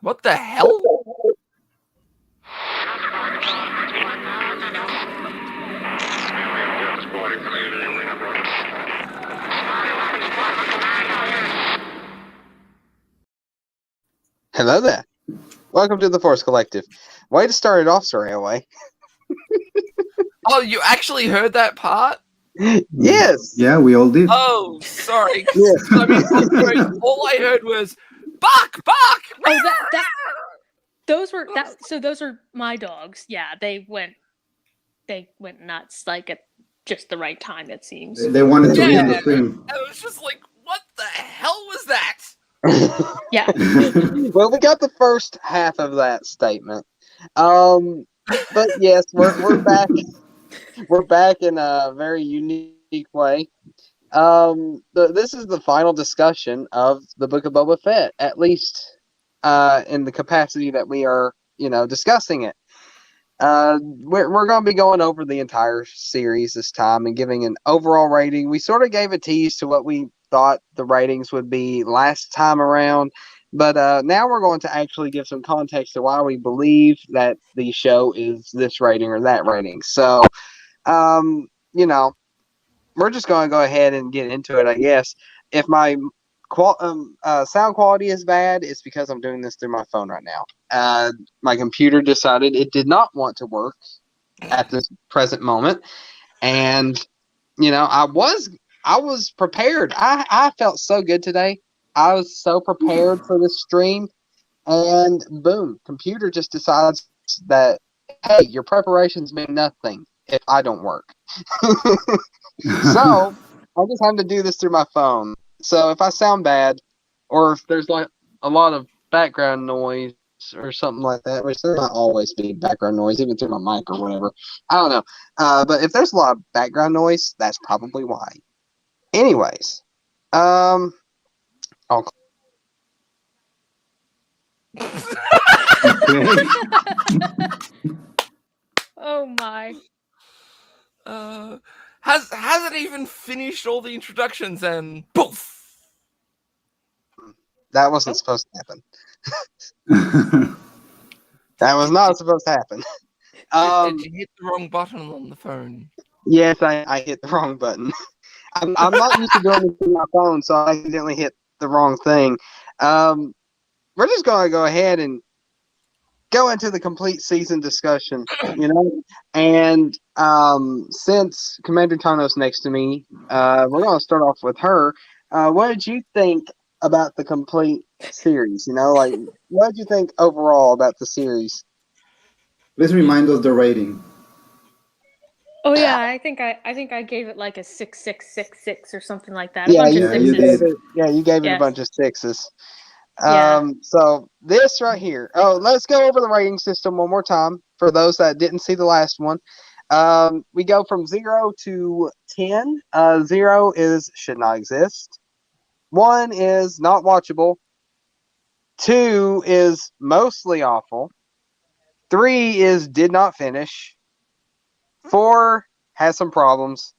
What the hell? Hello there. Welcome to the Force Collective. Way to start it off, Sir Railway. Oh, you actually heard that part? Yes. Yeah, we all did. Oh, sorry. Yeah. I mean, sorry, all I heard was bark, bark. Oh, those are my dogs. Yeah, they went nuts like at just the right time, it seems. They wanted to be Yeah. on the stream. I was just like, what the hell was that? Yeah. Well, we got the first half of that statement. But yes, we're back. We're back in a very unique way. This is the final discussion of the Book of Boba Fett, at least in the capacity that we are, discussing it. We're going to be going over the entire series this time and giving an overall rating. We sort of gave a tease to what we thought the ratings would be last time around, but now we're going to actually give some context to why we believe that the show is this rating or that rating. So, we're just going to go ahead and get into it, I guess. If my sound quality is bad, it's because I'm doing this through my phone right now. My computer decided it did not want to work at this present moment, and I was prepared. I felt so good today. I was so prepared for this stream, and boom, computer just decides that, hey, your preparations mean nothing if I don't work. So I just have to do this through my phone. So if I sound bad, or if there's like a lot of background noise or something like that, which there might always be background noise, even through my mic or whatever. I don't know. But if there's a lot of background noise, that's probably why. Anyways, I'll. Okay. Oh my. Hasn't even finished all the introductions and poof. That wasn't supposed to happen. That was not supposed to happen. Did you hit the wrong button on the phone? Yes, I hit the wrong button. I'm not used to doing this on my phone, so I accidentally hit the wrong thing. We're just going to go ahead and go into the complete season discussion, And since Commander Tano's next to me, we're going to start off with her. What did you think about the complete series? What did you think overall about the series? Let's remind us the rating. Oh yeah, I think I gave it like a 6.666 or something like that. Yeah, A bunch you of did. sixes. You gave it a Yes. bunch of sixes. Yeah. So this right here. Oh, let's go over the rating system one more time for those that didn't see the last one. We go from 0 to 10. 0 is should not exist. 1 is not watchable. 2 is mostly awful. 3 is did not finish. 4 has some problems.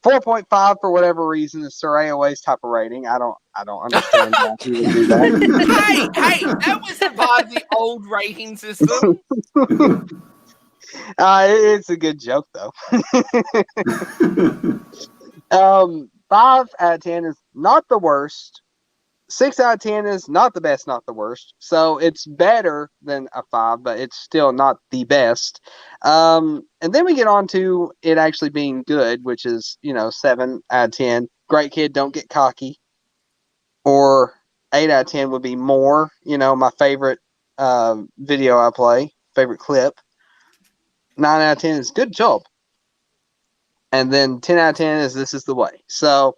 4.5 for whatever reason is Soraya Way's type of rating. I don't understand why he would do that. hey, that was about the old rating system. It's a good joke though. 5 out of 10 is not the worst. 6 out of 10 is not the best, not the worst. So it's better than a 5, but it's still not the best. And then we get on to it actually being good, which is, 7 out of 10. Great kid, don't get cocky. Or 8 out of 10 would be more, my favorite video I play, favorite clip. 9 out of 10 is good job. And then 10 out of 10 is this is the way. So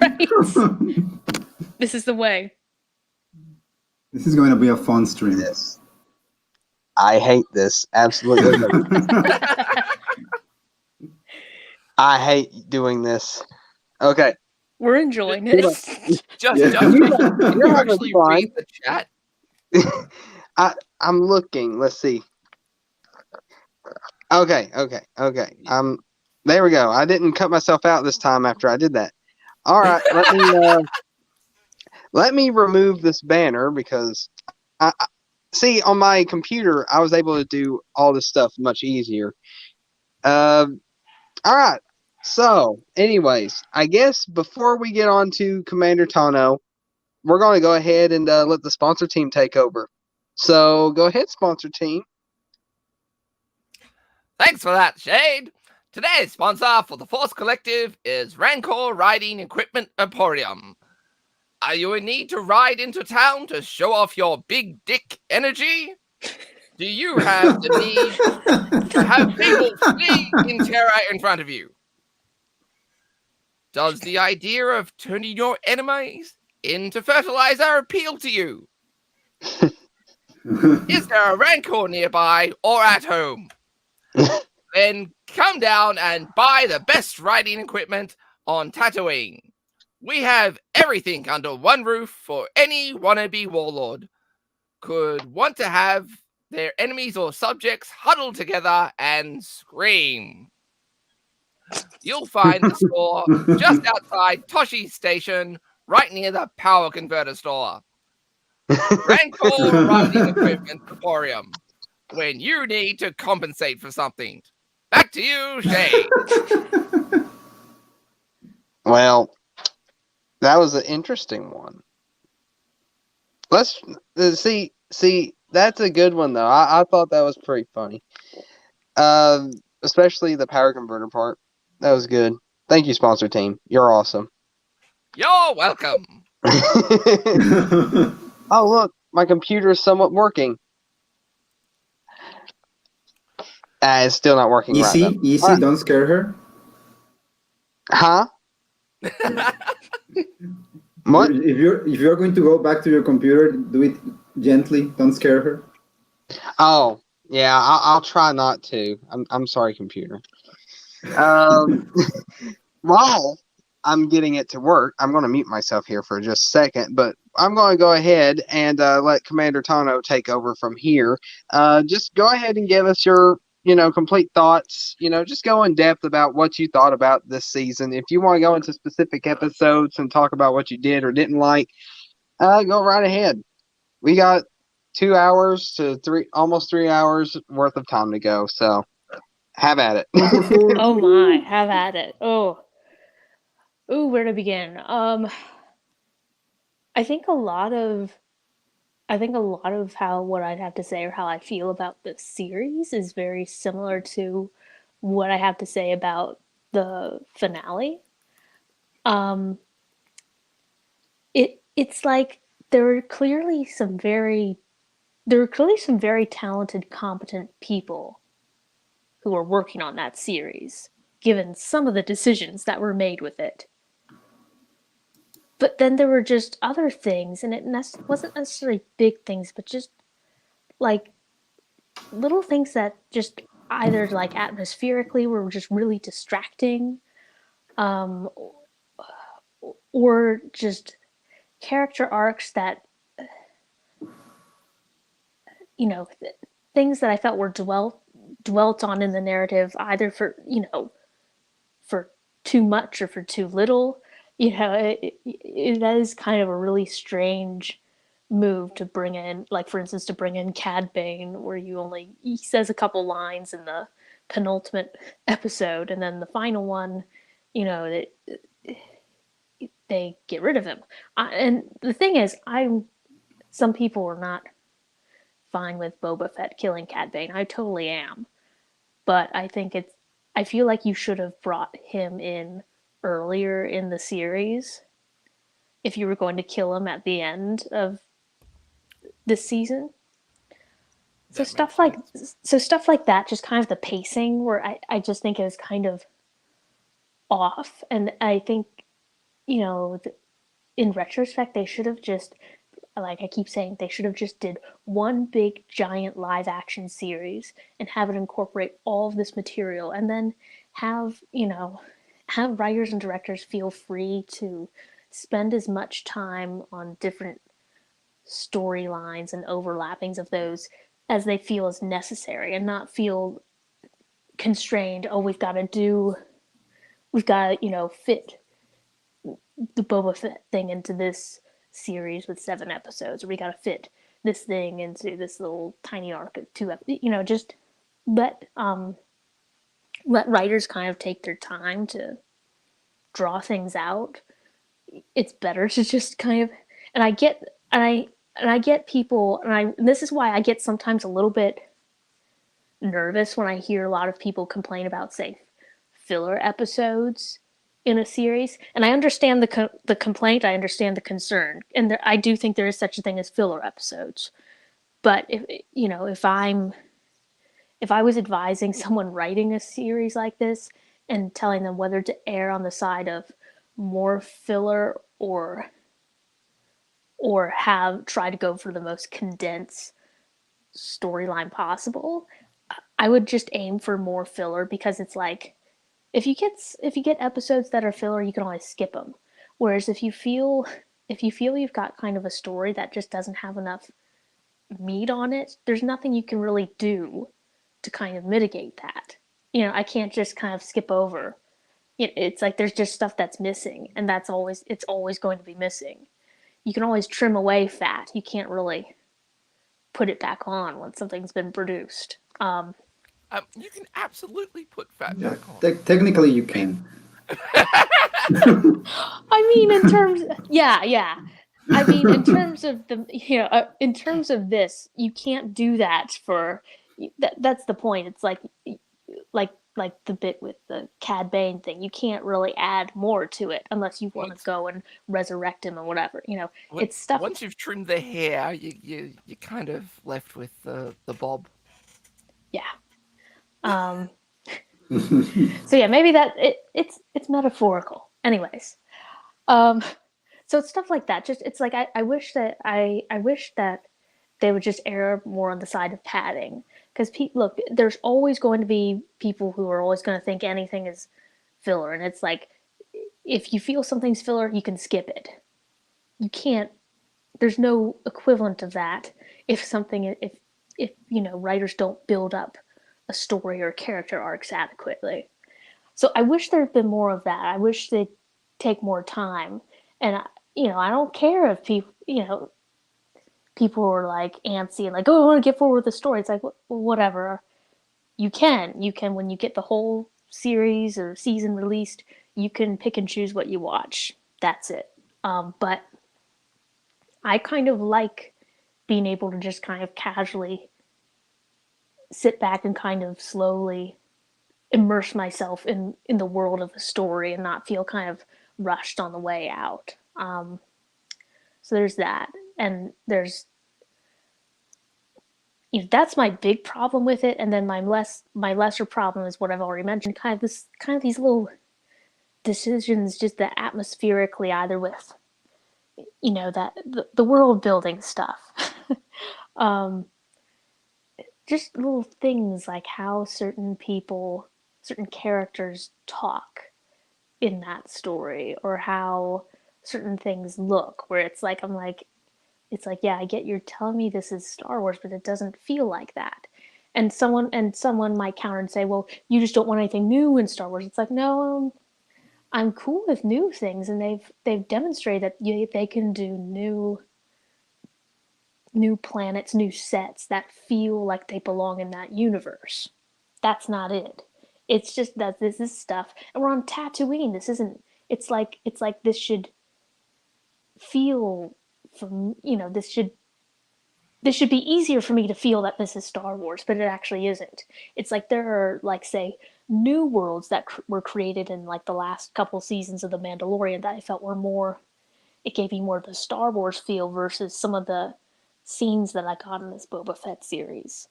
Right. This is the way. This is going to be a fun stream. this. I hate this. Absolutely. I hate doing this. Okay. We're enjoying it. Just You're you having actually fun. read the chat. I'm looking. Let's see. Okay. There we go. I didn't cut myself out this time after I did that. All right, let me remove this banner because see on my computer I was able to do all this stuff much easier. All right. So, anyways, I guess before we get on to Commander Tano, we're going to go ahead and let the sponsor team take over. So, go ahead, sponsor team. Thanks for that, Shade. Today's sponsor for the Force Collective is Rancor Riding Equipment Emporium. Are you in need to ride into town to show off your big dick energy? Do you have the need to have people flee in terror in front of you? Does the idea of turning your enemies into fertilizer appeal to you? Is there a Rancor nearby or at home? Then come down and buy the best riding equipment on Tatooine. We have everything under one roof for any wannabe warlord. Could want to have their enemies or subjects huddle together and scream. You'll find the store just outside Toshi Station, right near the power converter store. Rancor Riding Equipment Emporium. When you need to compensate for something. Back to you, Shay. Well, that was an interesting one. Let's see. That's a good one though. I thought that was pretty funny. Especially the power converter part. That was good. Thank you, sponsor team. You're awesome. You're welcome. Oh, look, my computer is somewhat working. It's still not working Easy, right, though. easy. Right. Don't scare her. Huh? What? If you're going to go back to your computer, do it gently. Don't scare her. Oh, yeah. I'll try not to. I'm sorry, computer. While I'm getting it to work, I'm going to mute myself here for just a second, but I'm going to go ahead and let Commander Tano take over from here. Just go ahead and give us your complete thoughts. Just go in depth about what you thought about this season. If you want to go into specific episodes and talk about what you did or didn't like, go right ahead. We got 2 hours to almost 3 hours worth of time to go. So have at it. Oh my, have at it. Oh, where to begin? I think a lot of how what I'd have to say or how I feel about the series is very similar to what I have to say about the finale. It's like there were clearly some very talented, competent people who were working on that series, given some of the decisions that were made with it. But then there were just other things, and it wasn't necessarily big things, but just like little things that just either like atmospherically were just really distracting, or just character arcs that things that I felt were dwelt on in the narrative, either for for too much or for too little. That is kind of a really strange move to bring in, like for instance, to bring in Cad Bane, where he says a couple lines in the penultimate episode, and then the final one, they get rid of him. And the thing is, some people were not fine with Boba Fett killing Cad Bane. I totally am, but I feel like you should have brought him in earlier in the series if you were going to kill him at the end of this season. So stuff like that, just kind of the pacing where I just think it was kind of off. And I think, in retrospect, they should have just, like I keep saying, they should have just did one big giant live action series and have it incorporate all of this material, and then have writers and directors feel free to spend as much time on different storylines and overlappings of those as they feel is necessary, and not feel constrained. Oh, we've got to fit the Boba Fett thing into this series with 7 episodes, or we got to fit this thing into this little tiny arc of 2 episodes. Just let let writers kind of take their time to draw things out. It's better to just kind of, and I get, and I get people, and this is why I get sometimes a little bit nervous when I hear a lot of people complain about, say, filler episodes in a series. And I understand the complaint, I understand the concern, and I do think there is such a thing as filler episodes. But if I was advising someone writing a series like this and telling them whether to err on the side of more filler or have try to go for the most condensed storyline possible, I would just aim for more filler, because it's like if you get episodes that are filler, you can always skip them. Whereas if you feel you've got kind of a story that just doesn't have enough meat on it, there's nothing you can really do to kind of mitigate that. I can't just kind of skip over. It's like there's just stuff that's missing, and it's always going to be missing. You can always trim away fat. You can't really put it back on once something's been produced. You can absolutely put fat Yeah, back on. technically you can. I mean, in terms, yeah. I mean, in terms of in terms of this, you can't do that for. That's the point. It's like the bit with the Cad Bane thing. You can't really add more to it unless you want to go and resurrect him or whatever. It's stuff. Once you've trimmed the hair, you're kind of left with the bob. Yeah. So yeah, maybe that it's metaphorical. Anyways, so it's stuff like that. Just it's like I wish that they would just err more on the side of padding, because look, there's always going to be people who are always going to think anything is filler, and it's like if you feel something's filler, you can skip it. You can't. There's no equivalent of that if writers don't build up a story or character arcs adequately. So I wish there'd been more of that. I wish they'd take more time. And I don't care if people were like antsy and like, oh, I want to get forward with the story. It's like, well, whatever. You can when you get the whole series or season released, you can pick and choose what you watch. That's it. But I kind of like being able to just kind of casually sit back and kind of slowly immerse myself in the world of the story and not feel kind of rushed on the way out. So there's that, and there's that's my big problem with it. And then my lesser problem is what I've already mentioned, kind of these little decisions, just the atmospherically, either with that the world building stuff. Just little things like how certain characters talk in that story, or how certain things look, where it's like yeah, I get you're telling me this is Star Wars, but it doesn't feel like that. And someone might counter and say, well, you just don't want anything new in Star Wars. It's like, no, I'm cool with new things, and they've demonstrated that they can do new planets, new sets that feel like they belong in that universe. That's not it. It's just that this is stuff, and we're on Tatooine. This isn't. It's like this should feel from this should be easier for me to feel that this is Star Wars, but it actually isn't. It's like there are, like, say, new worlds that were created in like the last couple seasons of The Mandalorian that I felt were more. It gave me more of the Star Wars feel versus some of the scenes that I got in this Boba Fett series.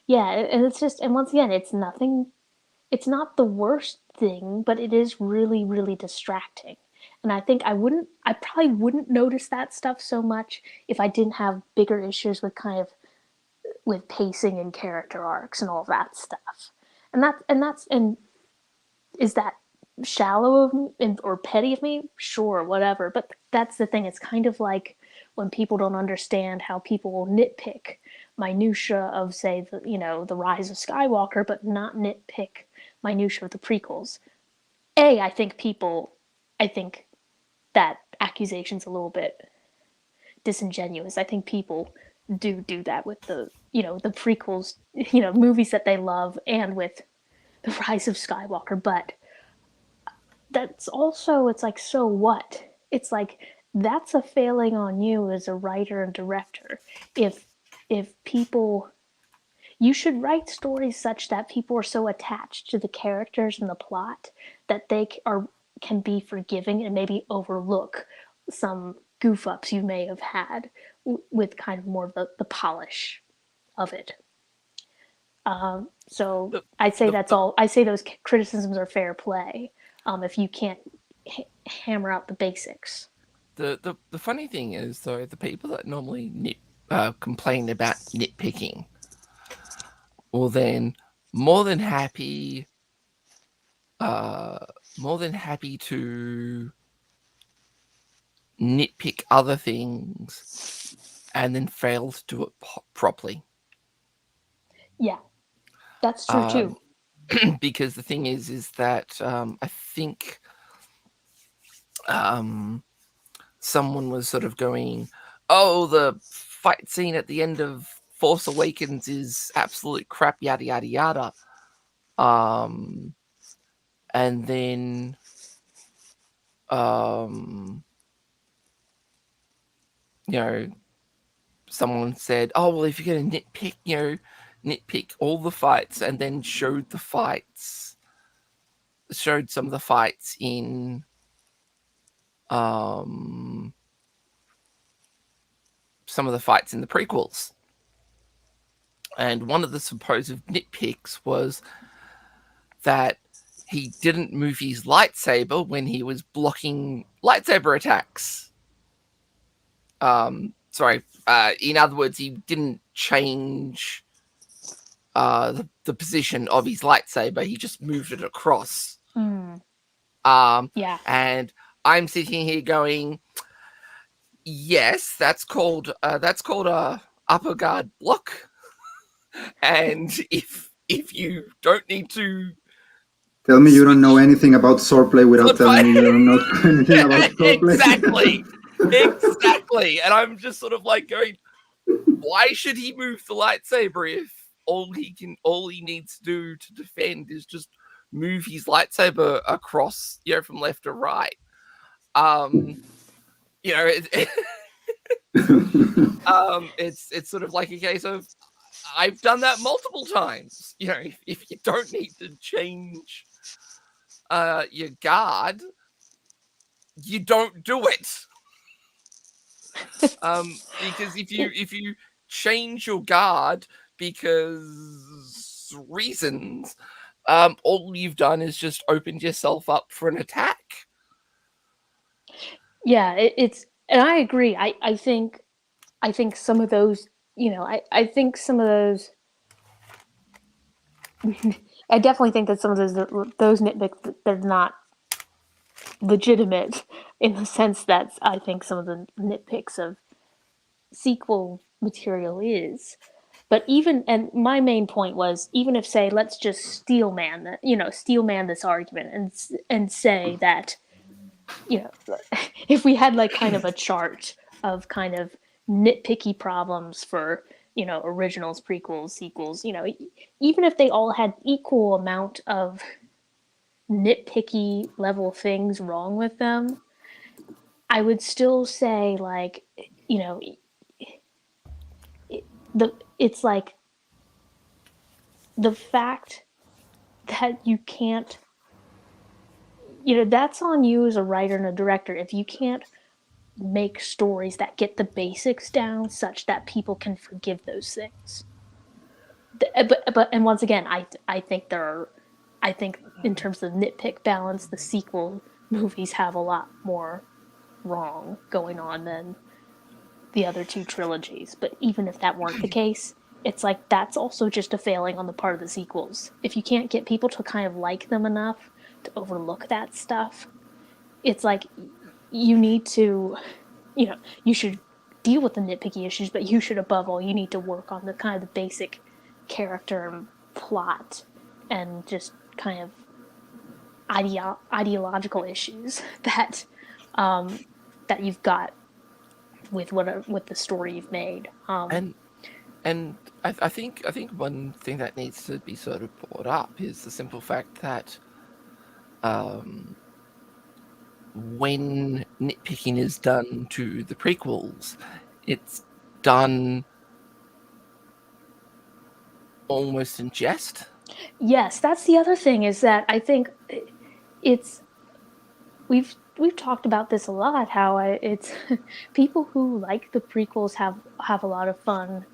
Yeah, and it's just, and once again, it's nothing. It's not the worst thing, but it is really, really distracting. And I think I probably wouldn't notice that stuff so much if I didn't have bigger issues with with pacing and character arcs and all that stuff. And is that shallow of me or petty of me? Sure, whatever. But that's the thing. It's kind of like when people don't understand how people will nitpick minutia of, say, the Rise of Skywalker, but not nitpick minutia of the prequels. I think that accusation's a little bit disingenuous. I think people do that with the prequels, movies that they love, and with the Rise of Skywalker. But that's also, it's like, so what? It's like, that's a failing on you as a writer and director. If people, you should write stories such that people are so attached to the characters and the plot that they can be forgiving and maybe overlook some goof ups you may have had with kind of more of the polish of it. So The, I'd say the, that's the, all. I say those criticisms are fair play. If you can't hammer out the basics. the funny thing is, though, the people that normally complain about nitpicking, well, then more than happy, more than happy to nitpick other things and then fail to do it properly. Yeah, that's true too. Because the thing is that I think someone was sort of going, "Oh, the fight scene at the end of Force Awakens is absolute crap, yada yada yada." And then you know, someone said, "Oh, well, if you're going to nitpick, nitpick all the fights," and then showed some of the fights in some of the fights in the prequels. And one of the supposed nitpicks was that he didn't move his lightsaber when he was blocking lightsaber attacks. In other words, he didn't change the position of his lightsaber. He just moved it across. Yeah. And I'm sitting here going, yes, that's called a upper guard block. And if you don't need to Tell me you don't know anything about swordplay without telling me you don't know anything about swordplay. Exactly. And I'm just sort of like going, why should he move the lightsaber if all he needs to do to defend is just move his lightsaber across, from left to right? It's sort of like a case of, I've done that multiple times. If you don't need to change your guard, you don't do it. Because if you change your guard because reasons, all you've done is just opened yourself up for an attack. Yeah, and I agree. I think some of those, I think some of those. I definitely think that some of those nitpicks, they're not legitimate in the sense that I think some of the nitpicks of sequel material is. But and my main point was, even if, say, let's just steelman this argument and say that, if we had like kind of a chart of kind of nitpicky problems for, originals, prequels, sequels, even if they all had equal amount of nitpicky level things wrong with them, I would still say, like, it's like the fact that you can't, that's on you as a writer and a director. If you can't make stories that get the basics down such that people can forgive those things. And once again, I think in terms of nitpick balance, the sequel movies have a lot more wrong going on than the other two trilogies. But even if that weren't the case, it's like that's also just a failing on the part of the sequels. If you can't get people to kind of like them enough to overlook that stuff, it's like you need to, you should deal with the nitpicky issues, but you should, above all, you need to work on the kind of the basic character and plot and just kind of ideological issues that that you've got with the story you've made. And I think one thing that needs to be sort of brought up is the simple fact that when nitpicking is done to the prequels, it's done almost in jest. Yes, that's the other thing, is that I think it's we've talked about this a lot, how it's people who like the prequels have a lot of fun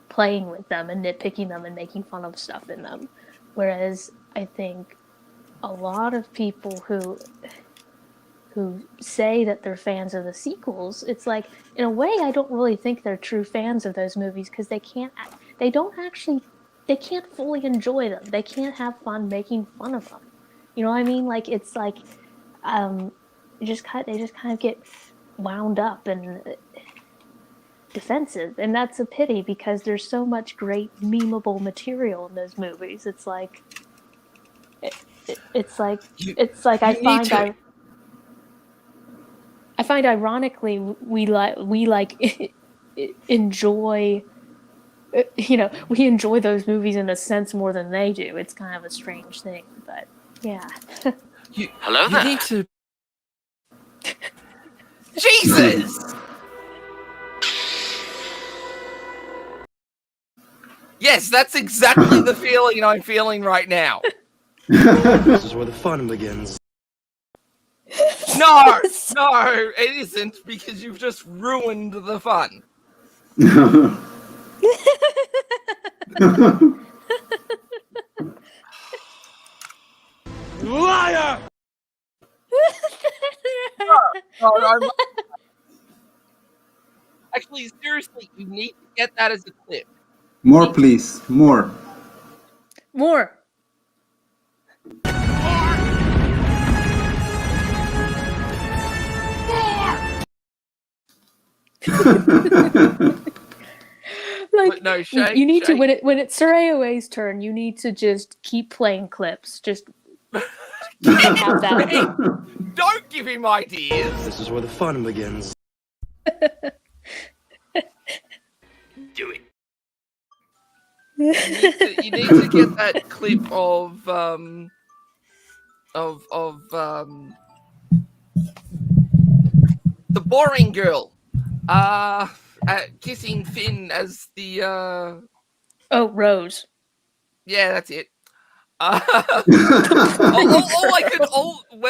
playing with them and nitpicking them and making fun of stuff in them, whereas I think a lot of people who say that they're fans of the sequels, it's like, in a way, I don't really think they're true fans of those movies, because they can't fully enjoy them. They can't have fun making fun of them. You know what I mean? Like, it's like they just kind of get wound up and defensive, and that's a pity, because there's so much great memeable material in those movies. It's like I find ironically we enjoy we enjoy those movies in a sense more than they do. It's kind of a strange thing, but yeah. Hello there. You need to... Jesus! Yes, that's exactly the feeling I'm feeling right now. This is where the fun begins. No, it isn't, because you've just ruined the fun. Liar! No, actually, seriously, you need to get that as a clip. More, please. More. More. Like, no, Shay, you need to, when it's Sir AOA's turn, you need to just keep playing clips. Just have that. Don't give him ideas. This is where the fun begins. Do it. You need to get that clip of the boring girl kissing Finn as the Rose. Yeah, that's it. When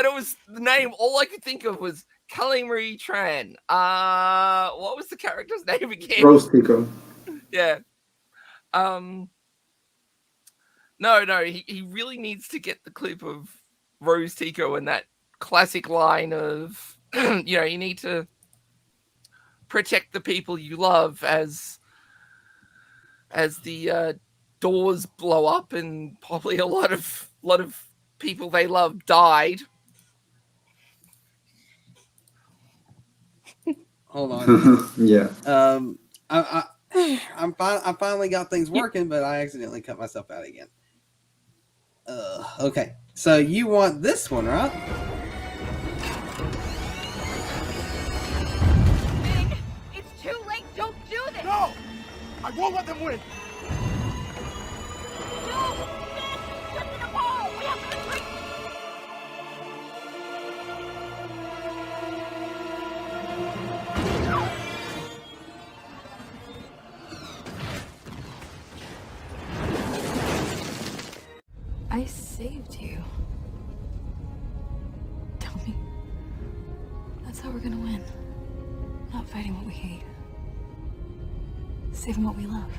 it was the name, all I could think of was Kelly Marie Tran. What was the character's name again? Rose Tico. Yeah. No, he really needs to get the clip of Rose Tico and that classic line of, you need to protect the people you love as the doors blow up and probably a lot of people they love died. Hold on. Yeah. I finally got things working, but I accidentally cut myself out again. Okay, so you want this one, right? It's too late. Don't do this. No! I won't let them win! No! Get to the ball. We have to retreat. I saved you. Tell me. That's how we're gonna win. Not fighting what we hate. Saving what we love.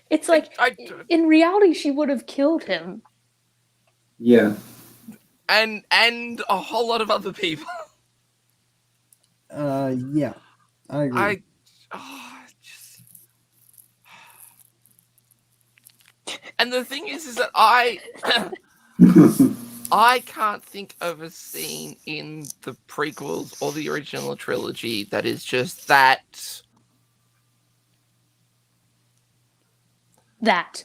It's like, in reality, she would have killed him. Yeah. And a whole lot of other people. Yeah, I agree. And the thing is that I can't think of a scene in the prequels or the original trilogy that is just that That.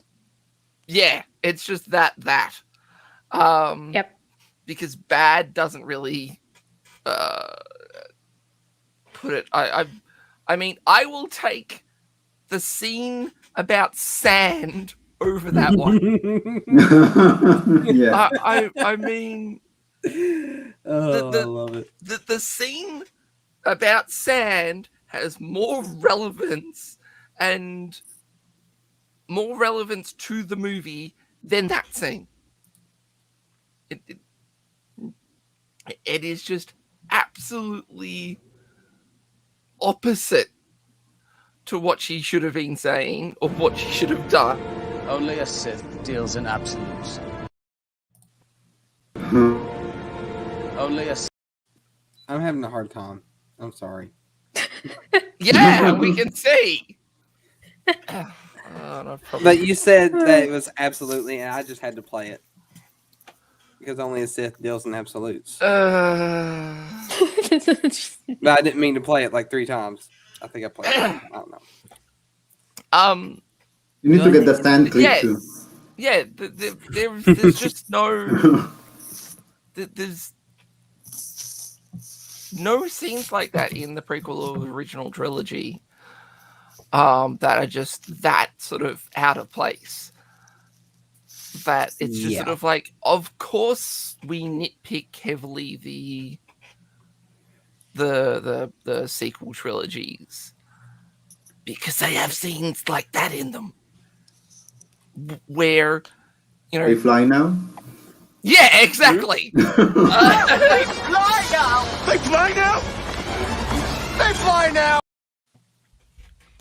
Yeah, it's just that. Yep. Because bad doesn't really put it. I mean, I will take the scene about sand over that one. Yeah. I mean, I love it. the scene about sand has more relevance to the movie than that scene. It is just absolutely opposite to what she should have been saying or what she should have done. Only a Sith deals in absolutes. Only a Sith. I'm having a hard time. I'm sorry. Yeah, we can see. No problem. But you said that it was absolutely, and I just had to play it. Because only a Sith deals in absolutes. But I didn't mean to play it like 3 times. I think I played it. I don't know. You need to get the stand clip yeah, too. Yeah, there's just no... There's no scenes like that in the prequel or original trilogy that are just that sort of out of place. That it's just sort of like, of course we nitpick heavily the sequel trilogies because they have scenes like that in them where, you know, They fly now? yeah, exactly. They fly now! They fly now! They fly now!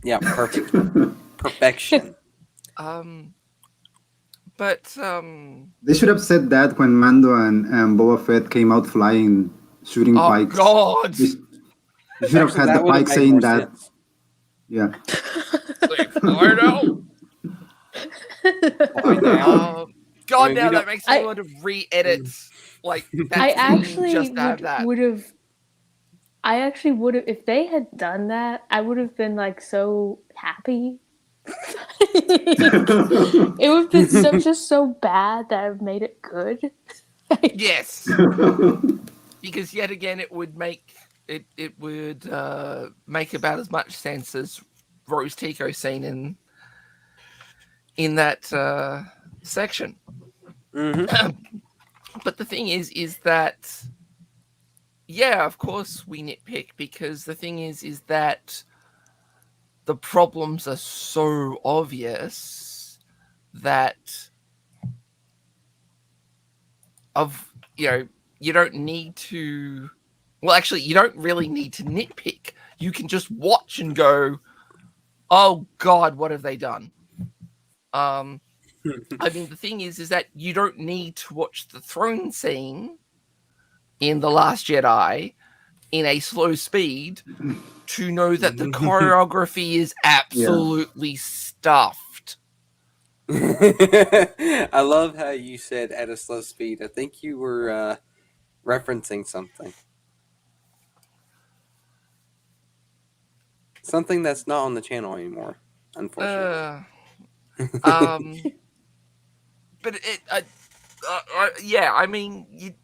Yeah, perfect. Perfection. But They should have said that when Mando and Boba Fett came out flying, shooting pikes. Oh God! They should have had the pike saying that. Sense. Yeah. Fly now! God, now that makes me want to re-edit like that. I actually would have. I actually would have, if they had done that, I would have been like so happy. It would have been just so bad that I've made it good. Yes, because yet again, it would make make about as much sense as Rose Tico's scene in that section. Mm-hmm. But the thing is that, yeah, of course we nitpick because the thing is that the problems are so obvious that you don't need to. Well, actually, you don't really need to nitpick. You can just watch and go, "Oh God, what have they done?" I mean, the thing is that you don't need to watch the throne scene in The Last Jedi in a slow speed to know that the choreography is absolutely stuffed. I love how you said at a slow speed. I think you were referencing something. Something that's not on the channel anymore, unfortunately. But yeah, I mean,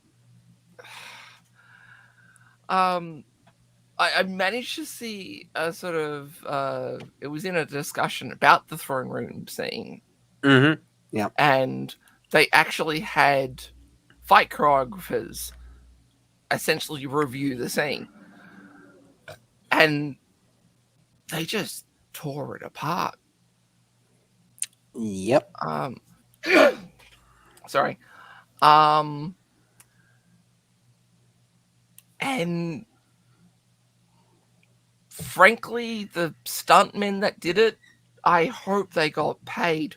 I managed to see a sort of it was in a discussion about the throne room scene. Mm-hmm. Yeah, and they actually had fight choreographers essentially review the scene, and they just tore it apart. Yep. Sorry. And frankly, the stuntmen that did it, I hope they got paid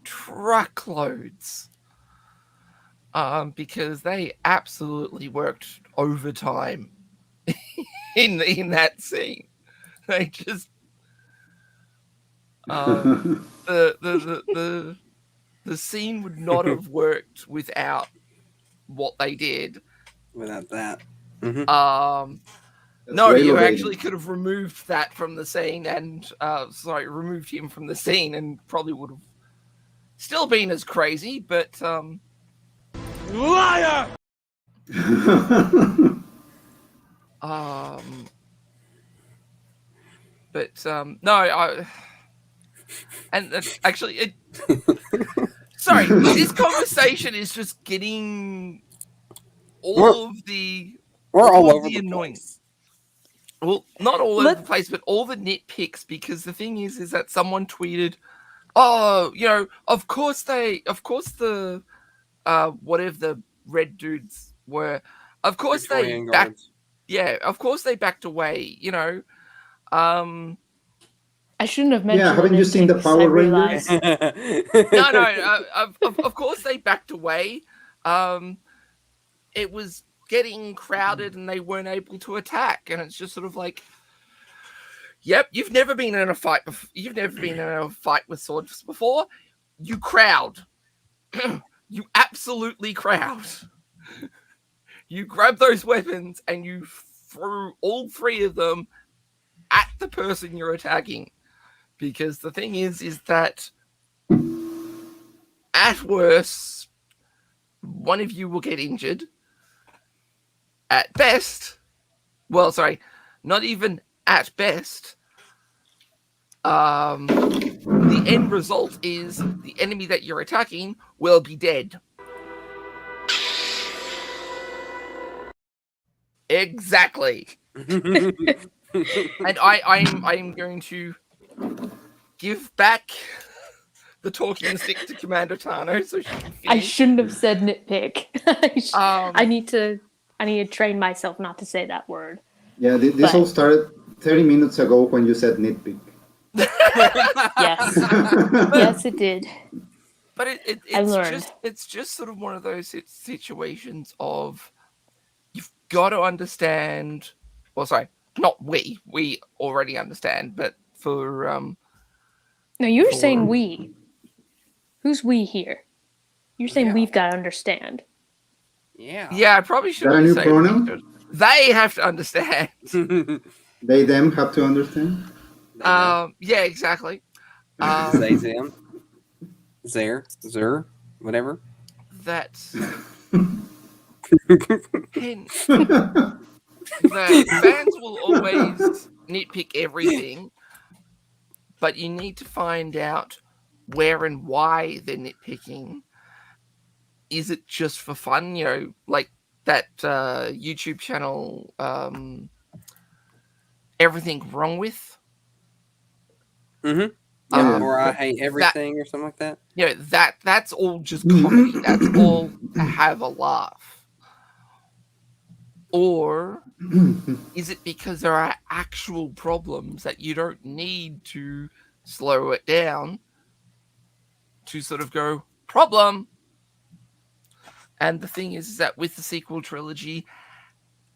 truckloads. Because they absolutely worked overtime in that scene. They just the scene would not have worked without what they did. Without that. Mm-hmm. No, you actually could have removed that from the scene and removed him from the scene and probably would have still been as crazy, but Liar! No, actually, sorry, this conversation is just getting all of the annoying. Place. Well, not all over the place, but all the nitpicks. Because the thing is that someone tweeted, "Oh, of course the whatever the red dudes were, of course Victorian they backed, guards. yeah, of course they backed away, I shouldn't have mentioned. Yeah, haven't you seen the nitpicks, I Power realize. Rangers? No, of course they backed away. It was getting crowded and they weren't able to attack, and it's just sort of like, yep, you've never been in a fight with swords before. You crowd. You absolutely crowd. You grab those weapons and you threw all three of them at the person you're attacking. Because the thing is that at worst, one of you will get injured. At best, not even at best, the end result is the enemy that you're attacking will be dead. Exactly. And I'm going to give back the talking stick to Commander Tano so she can finish. I shouldn't have said nitpick. I need to train myself not to say that word. Yeah, this all started 30 minutes ago when you said nitpick. Yes. Yes, it did. But it's just sort of one of those situations of you've got to understand. Well, sorry, not we already understand, but for No, you're saying we. Who's we here? You're saying we've got to understand. Yeah, I probably should. Is that a new pronoun? They have to understand. They them have to understand. Yeah, exactly. They them. Zer, whatever. That's the fans will always nitpick everything, but you need to find out where and why they're nitpicking. Is it just for fun? Like that YouTube channel, Everything Wrong With? Mm-hmm. Yeah, or I hate everything or something like that. That's all just comedy. That's all to have a laugh. Or is it because there are actual problems that you don't need to slow it down to sort of go, problem? And the thing is that with the sequel trilogy,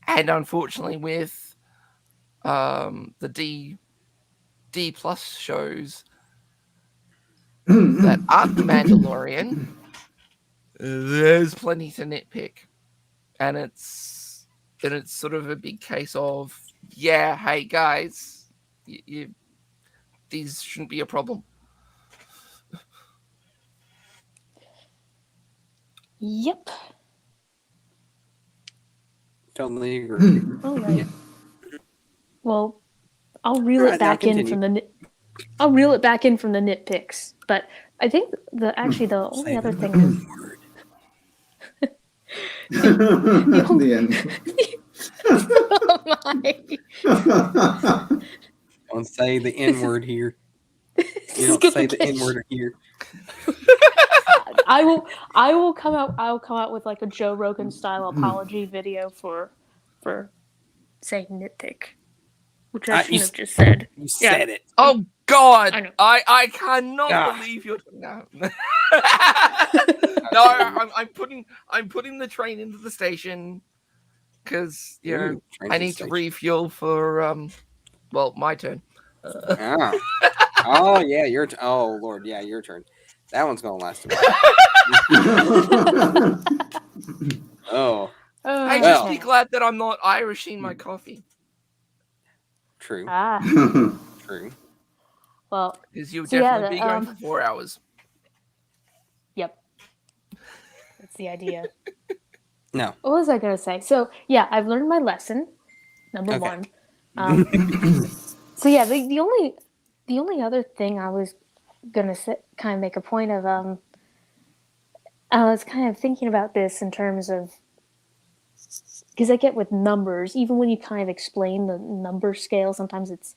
and unfortunately with the D plus shows that aren't the Mandalorian, there's plenty to nitpick. And it's sort of a big case of, yeah, hey guys, these shouldn't be a problem. Yep. Totally agree. All right. Well, I'll reel it back in from the nitpicks. But I think the only other thing is The end. Oh my. Don't say the N word here. You don't say the N word here. I will come out with like a Joe Rogan style apology video for saying nitpick, which I shouldn't have just said. You said it. Oh God! I know. I cannot believe you're. No, no. I'm putting the train into the station because I need to refuel for my turn. Oh yeah, your turn. Oh Lord, yeah, your turn. That one's gonna last a while. Oh. Hey, just be glad that I'm not Irishing my coffee. True. Ah. True. Well, because you'll definitely be going for 4 hours. That's the idea. No. What was I gonna say? So yeah, I've learned my lesson. Number Okay. one. So yeah, the only other thing I was gonna say, kind of make a point of, I was kind of thinking about this in terms of, because I get with numbers, even when you kind of explain the number scale, sometimes it's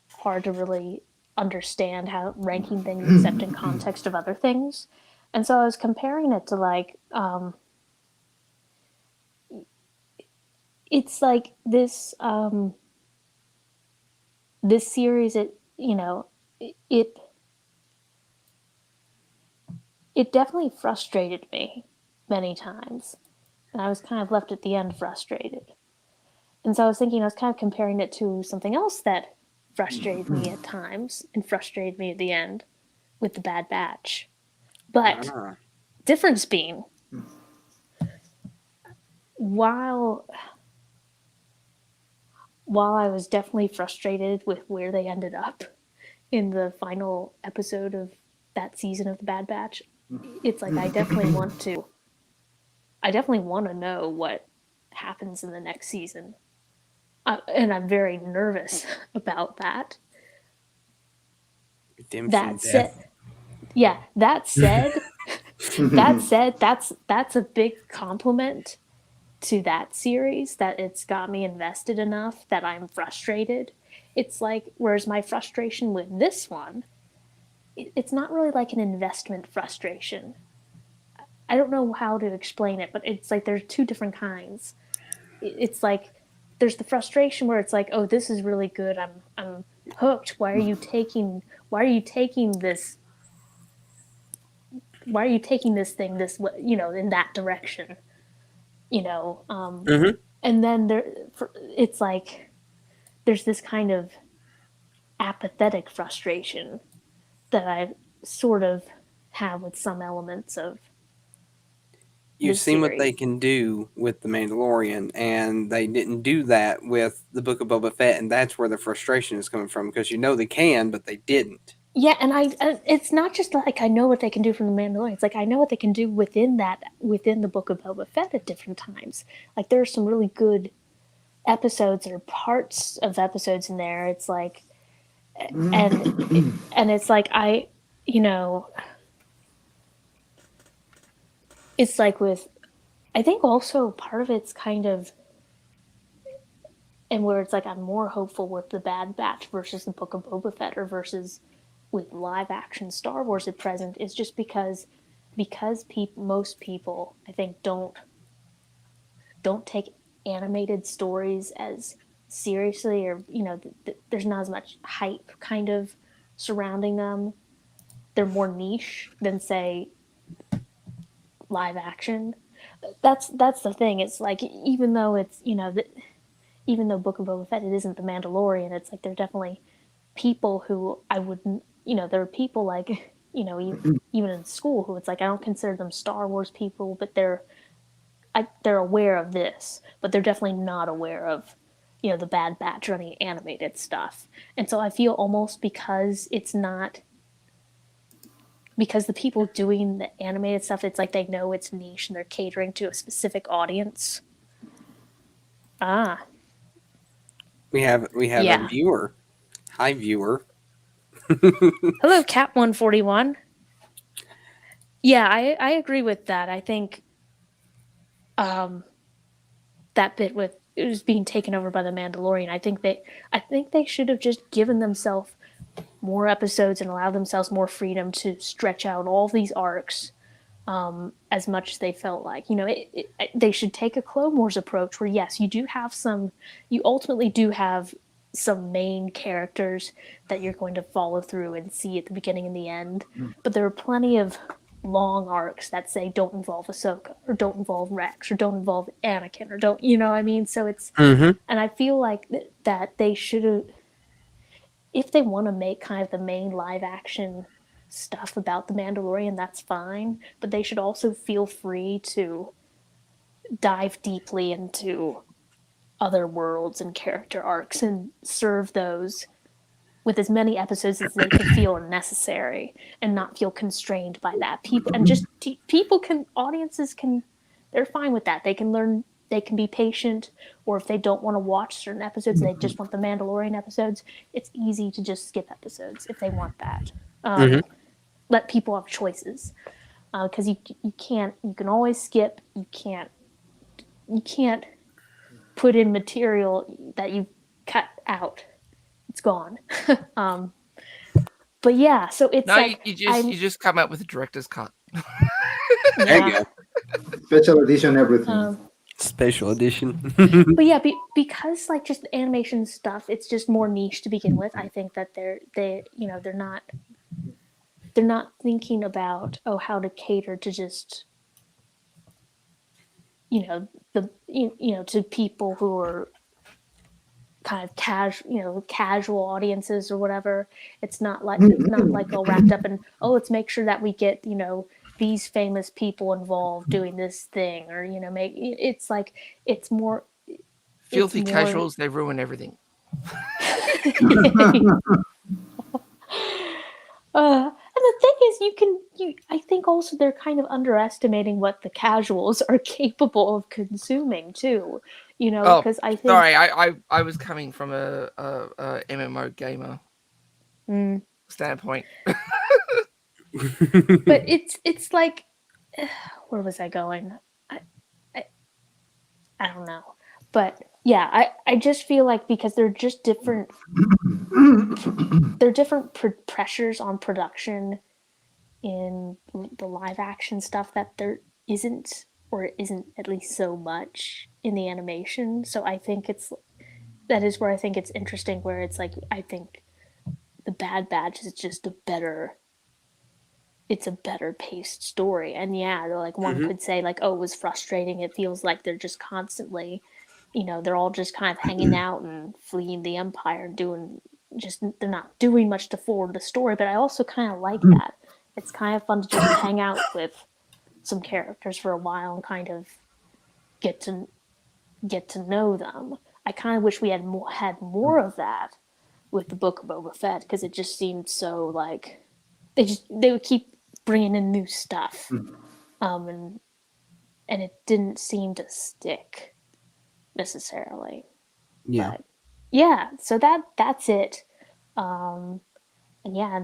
hard to really understand how ranking things except in context of other things. And so I was comparing it to like, it's like this series, it it definitely frustrated me many times, and I was kind of left at the end frustrated. And so I was thinking, I was kind of comparing it to something else that frustrated me at times and frustrated me at the end with the Bad Batch. But difference being, while I was definitely frustrated with where they ended up in the final episode of that season of the Bad Batch, it's like I definitely want to know what happens in the next season. And I'm very nervous about that. Redemption death. That said, that's a big compliment to that series, that it's got me invested enough that I'm frustrated. It's like, whereas my frustration with this one, it's not really like an investment frustration. I don't know how to explain it, but it's like there's two different kinds. It's like there's the frustration where it's like, oh, this is really good. I'm hooked. Why are you taking this? Why are you taking this thing in that direction? And then it's like there's this kind of apathetic frustration that I sort of have with some elements of. You've seen what they can do with The Mandalorian, and they didn't do that with the Book of Boba Fett, and that's where the frustration is coming from, because they can, but they didn't. Yeah, and it's not just like I know what they can do from The Mandalorian. It's like I know what they can do within the Book of Boba Fett at different times. Like there are some really good episodes or parts of episodes in there. It's like, and it's like it's like with, I think also part of it's kind of, and where it's like I'm more hopeful with the Bad Batch versus the Book of Boba Fett, or versus with live action Star Wars at present, is just because most people, I think, don't take animated stories as seriously, or there's not as much hype kind of surrounding them. They're more niche than, say, live action. That's the thing. It's like, even though it's even though Book of Boba Fett, it isn't The Mandalorian, it's like there are definitely people who I wouldn't, there are people like, even in school, who it's like I don't consider them Star Wars people, but they're aware of this, but they're definitely not aware of, the Bad Batch or any animated stuff. And so I feel almost because the people doing the animated stuff, it's like they know it's niche and they're catering to a specific audience. We have a viewer. Hi, viewer. Hello, Cat 141. Yeah, I agree with that. I think that bit with it was being taken over by the Mandalorian. I think they should have just given themselves more episodes and allowed themselves more freedom to stretch out all these arcs as much as they felt like. They should take a Clone Wars approach where, yes, you ultimately do have some main characters that you're going to follow through and see at the beginning and the end. But there are plenty of long arcs that say don't involve Ahsoka, or don't involve Rex, or don't involve Anakin, or don't, what I mean? So it's, and I feel like that they should have, if they want to make kind of the main live action stuff about the Mandalorian, that's fine, but they should also feel free to dive deeply into other worlds and character arcs and serve those with as many episodes as they can feel necessary and not feel constrained by that. Audiences can, they're fine with that. They can learn, they can be patient, or if they don't want to watch certain episodes, they just want the Mandalorian episodes, it's easy to just skip episodes if they want that. Let people have choices. Because you can always skip, you can't put in material that you've cut out. It's gone. But yeah, so it's you just come up with a director's cut. There you go. Special edition, everything. Special edition. But yeah, because like just the animation stuff, it's just more niche to begin with. I think that they're not thinking about how to cater to just to people who are kind of casual audiences or whatever. It's not like all wrapped up in let's make sure that we get these famous people involved doing this thing, or it's like it's more filthy casuals. They ruin everything. And the thing is, I think also they're kind of underestimating what the casuals are capable of consuming too. Because I think. Sorry, I was coming from a MMO gamer standpoint. But it's like, where was I going? I don't know, but yeah, I just feel like because they're just different. There are different pressures on production in the live action stuff that there isn't at least so much in the animation. So I think that is where I think it's interesting, where it's like, I think the Bad Batch is just a better paced story. And yeah, like one could say like, oh, it was frustrating. It feels like they're just constantly, they're all just kind of hanging out and fleeing the Empire and they're not doing much to forward the story. But I also kind of like that. It's kind of fun to just hang out with some characters for a while and kind of get to know them. I kind of wish we had more of that with the Book of Boba Fett, because it just seemed so like they would keep bringing in new stuff, and it didn't seem to stick necessarily. Yeah. But yeah, so that's it. And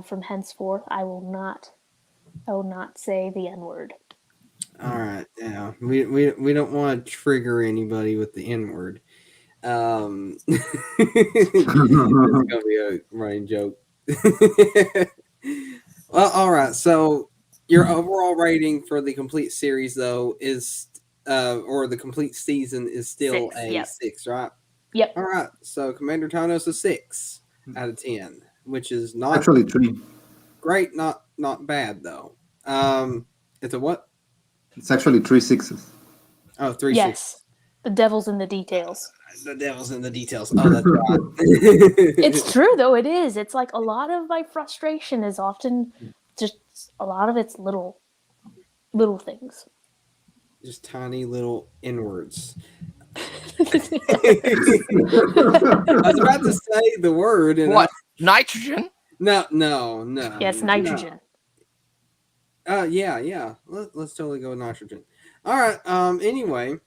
from henceforth, I will not say the N-word. All right, yeah, we don't want to trigger anybody with the N-word. It's gonna be a running joke. Well, all right. So your overall rating for the complete series, though, is or the complete season is still 6, right? Yep. All right. So Commander Thanos a 6 out of 10, which is not actually 3. Great, not bad though. It's a what? It's actually 3 6s. Oh, 3 yes. 6. The devil's in the details. The devil's in the details. Oh, that's right. It's true though. It is. It's like a lot of my frustration is often just a lot of it's little things. Just tiny little N-words. I was about to say the word. And what? Nitrogen? No. Yes, nitrogen. Yeah. Let's totally go with nitrogen. All right. Anyway,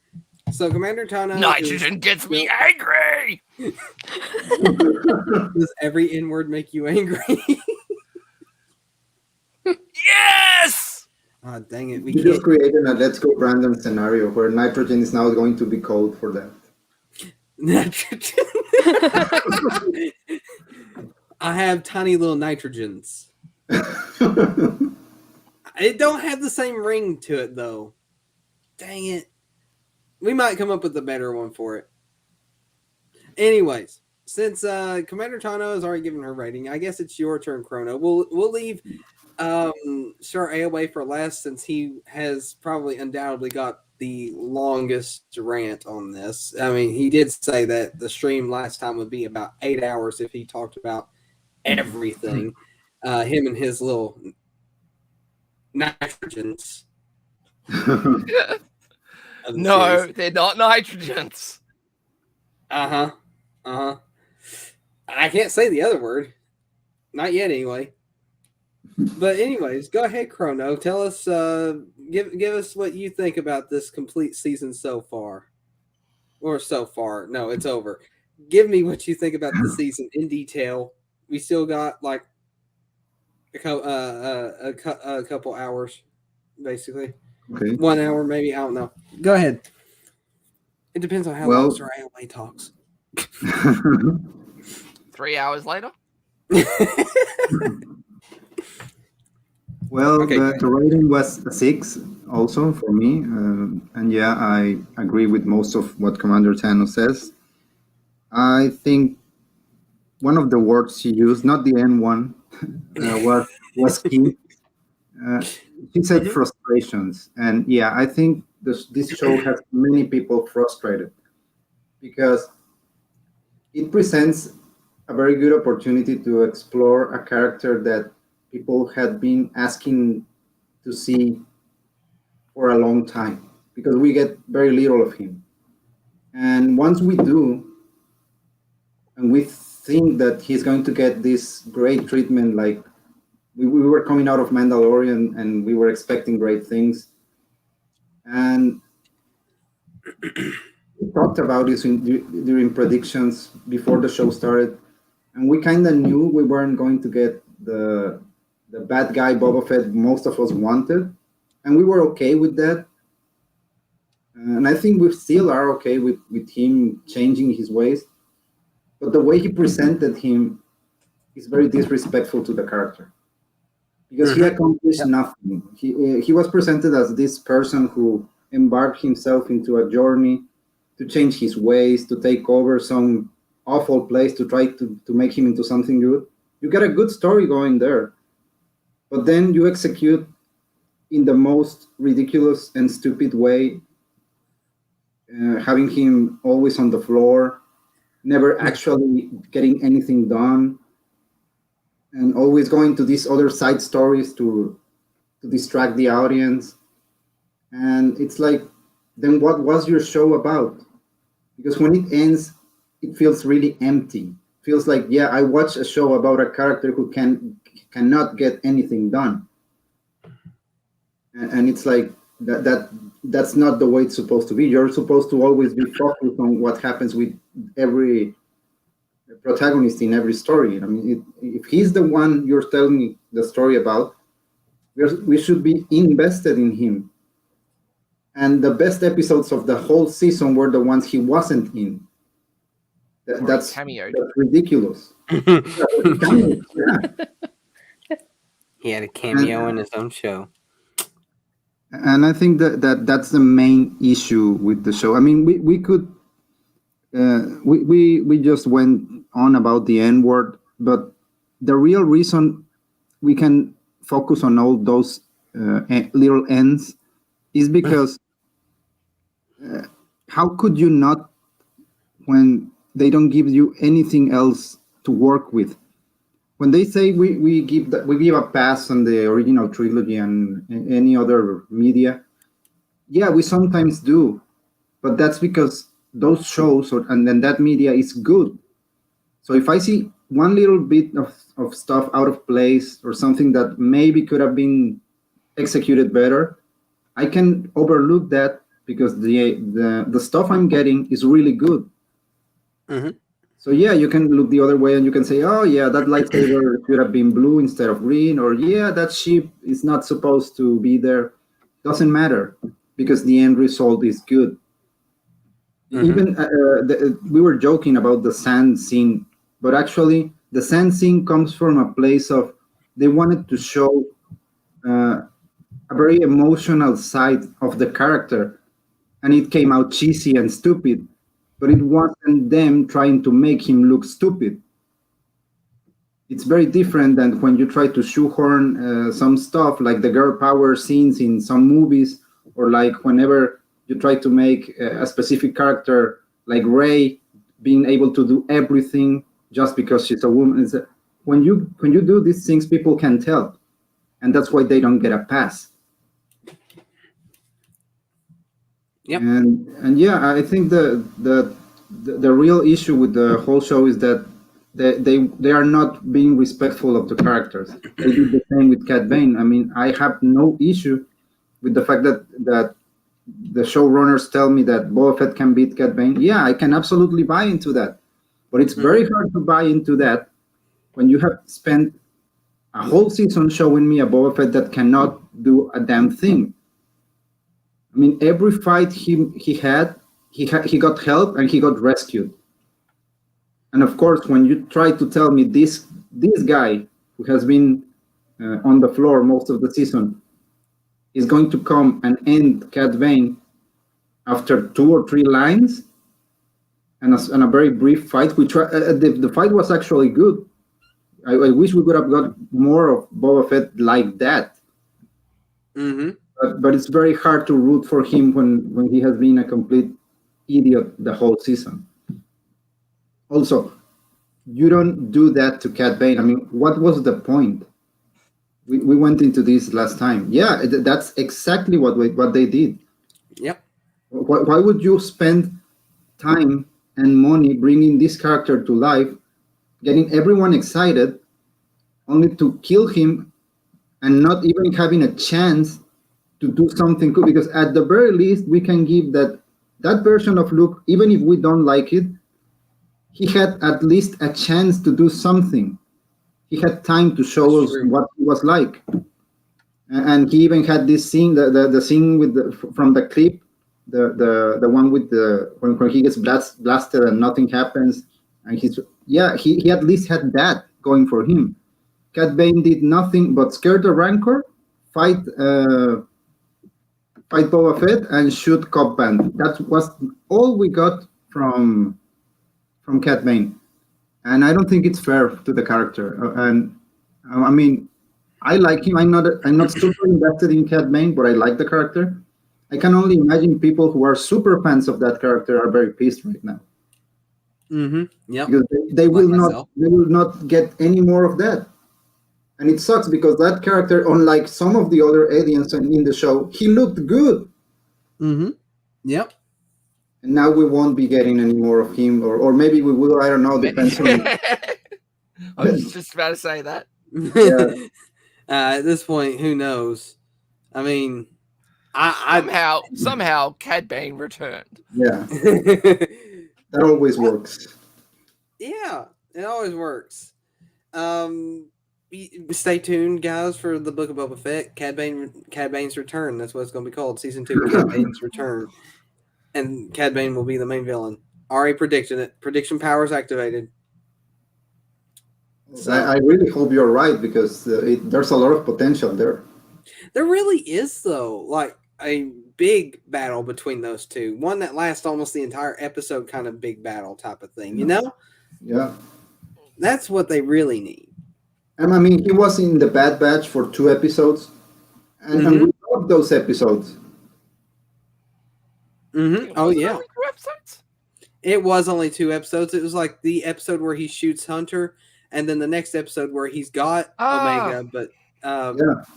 so Commander Thanos. Nitrogen gets me angry. Does every N-word make you angry? Yes. Oh, dang it! We just created a Let's Go Random scenario where nitrogen is now going to be code for that. Nitrogen. I have tiny little nitrogens. It don't have the same ring to it though. Dang it. We might come up with a better one for it. Anyways, since Commander Tano has already given her rating, I guess it's your turn, Chrono. We'll leave Sir A away for last, since he has probably undoubtedly got the longest rant on this. I mean, he did say that the stream last time would be about 8 hours if he talked about everything. Him and his little nitrogens. No, they're not nitrogens. I can't say the other word. Not yet, anyway. But anyways, go ahead, Chrono. Tell us, give us what you think about this complete season so far. Or so far. No, it's over. Give me what you think about the season in detail. We still got like a couple hours, basically. Okay. 1 hour, maybe. I don't know. Go ahead. It depends on how long Sir AOA talks. 3 hours later. Well, the rating was a 6 also for me. And yeah, I agree with most of what Commander Tano says. I think one of the words he used, not the N one, was key. He said frustrations. And yeah, I think this show has many people frustrated because it presents a very good opportunity to explore a character that people had been asking to see for a long time because we get very little of him. And once we do, and we think that he's going to get this great treatment, like we were coming out of Mandalorian and we were expecting great things. And we talked about this during predictions before the show started. And we kind of knew we weren't going to get the bad guy Boba Fett most of us wanted, and we were okay with that. And I think we still are okay with him changing his ways. But the way he presented him is very disrespectful to the character because he accomplished nothing. He was presented as this person who embarked himself into a journey to change his ways, to take over some awful place, to try to make him into something good. You got a good story going there, but then you execute in the most ridiculous and stupid way, having him always on the floor, never actually getting anything done, and always going to these other side stories to distract the audience. And it's like, then what was your show about? Because when it ends, it feels really empty. Feels like, yeah, I watched a show about a character who cannot get anything done. And it's like that's not the way it's supposed to be. You're supposed to always be focused on what happens with every protagonist in every story. I mean, if he's the one you're telling the story about, we should be invested in him. And the best episodes of the whole season were the ones he wasn't in. That's ridiculous. He had a cameo in his own show. And I think that's the main issue with the show. I mean, we could we just went on about the N word, but the real reason we can focus on all those little N's is because how could you not, when they don't give you anything else to work with? When they say we give a pass on the original trilogy and any other media, yeah, we sometimes do, but that's because those shows and then that media is good. So if I see one little bit of stuff out of place or something that maybe could have been executed better, I can overlook that because the stuff I'm getting is really good. Mm-hmm. So yeah, you can look the other way and you can say, oh yeah, that lightsaber should have been blue instead of green, or yeah, that ship is not supposed to be there. Doesn't matter because the end result is good. Mm-hmm. Even we were joking about the sand scene, but actually the sand scene comes from a place of they wanted to show a very emotional side of the character, and it came out cheesy and stupid. But it wasn't them trying to make him look stupid. It's very different than when you try to shoehorn some stuff like the girl power scenes in some movies, or like whenever you try to make a specific character like Rey being able to do everything just because she's a woman. When you do these things, people can tell, and that's why they don't get a pass. Yep. And yeah, I think the real issue with the whole show is that they are not being respectful of the characters. They did the same with Cat Bane. I mean, I have no issue with the fact that the showrunners tell me that Boba Fett can beat Cat Bane. Yeah, I can absolutely buy into that. But it's very hard to buy into that when you have spent a whole season showing me a Boba Fett that cannot do a damn thing. I mean, every fight he got help and he got rescued. And of course, when you try to tell me this guy who has been on the floor most of the season is going to come and end Cat Bane after 2 or 3 lines and a very brief fight, which the fight was actually good. I wish we could have got more of Boba Fett like that. Mm-hmm. But it's very hard to root for him when he has been a complete idiot the whole season. Also, you don't do that to Cat Bane. I mean, what was the point? We went into this last time. Yeah, that's exactly what they did. Yep. Why would you spend time and money bringing this character to life, getting everyone excited, only to kill him and not even having a chance to do something cool? Because at the very least, we can give that version of Luke, even if we don't like it, he had at least a chance to do something. He had time to show us what he was like. And he even had this scene, the scene with from the clip, the one with when he gets blasted and nothing happens, and he at least had that going for him. Cat Bane did nothing but scare the Rancor, fight Boba Fett, and shoot Cobb Band. That was all we got from Cat Bane, and I don't think it's fair to the character. And I mean, I like him. I'm not super invested in Cat Bane, but I like the character. I can only imagine people who are super fans of that character are very pissed right now. Mm-hmm. Yeah. Because they will not get any more of that. And it sucks because that character, unlike some of the other aliens in the show, he looked good. Mm-hmm. Yep. And now we won't be getting any more of him, or maybe we will. I don't know. Depends on. I was just about to say that. Yeah. At this point, who knows? I mean, somehow Cad Bane returned. Yeah. That always works. Yeah, it always works. Stay tuned, guys, for the Book of Boba Fett, Cad Bane's Return. That's what it's going to be called, Season 2, Cad Bane's Return. And Cad Bane will be the main villain. Already predicted it. Prediction powers activated. So, I really hope you're right, because there's a lot of potential there. There really is, though. Like, a big battle between those two. One that lasts almost the entire episode, kind of big battle type of thing, you know? Yeah. That's what they really need. And I mean, he was in the Bad Batch for 2 episodes, and we loved those episodes. Mm-hmm. Oh, yeah. Only 2 episodes? It was only 2 episodes. It was like the episode where he shoots Hunter, and then the next episode where he's got Omega, but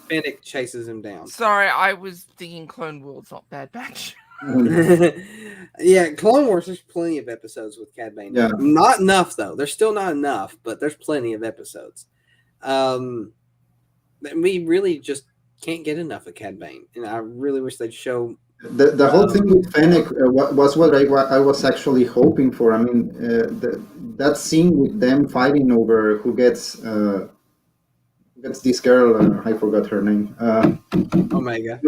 Fennec chases him down. Sorry, I was thinking Clone Wars, not Bad Batch. Yeah, Clone Wars, there's plenty of episodes with Cad Bane. Yeah. Not enough, though. There's still not enough, but there's plenty of episodes. We really just can't get enough of Cad Bane, and I really wish they'd show. The whole thing with Fennec was what I was actually hoping for. I mean, that scene with them fighting over who gets this girl. I forgot her name. Omega.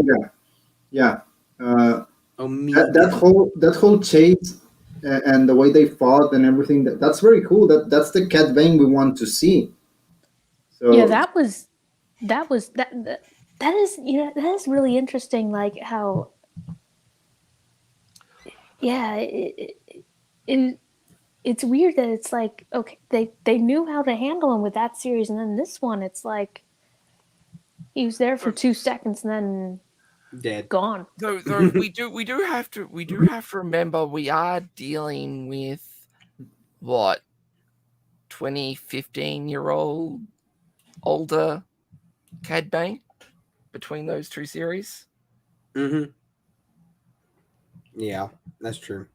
Yeah. Omega. That whole chase and the way they fought and everything. That's very cool. That's the Cad Bane we want to see. So yeah, that is really interesting. Like how. Yeah, it's weird that it's like, okay, they knew how to handle him with that series, and then this one, it's like he was there for 2 seconds and then dead, gone. Though we do have to remember we are dealing with what 15-year-old older Cad Bane between those 2 series. Mm-hmm. Yeah, that's true.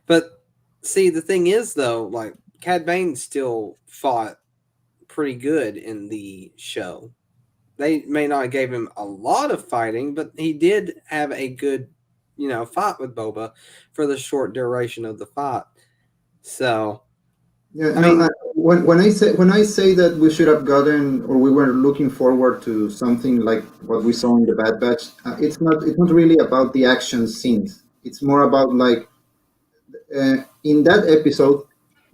But see, the thing is, though, like Cad Bane still fought pretty good in the show. They may not have gave him a lot of fighting, but he did have a good, fight with Boba for the short duration of the fight. So, Yeah, when I say that we should have gotten, or we were looking forward to something like what we saw in the Bad Batch, it's not really about the action scenes. It's more about like in that episode,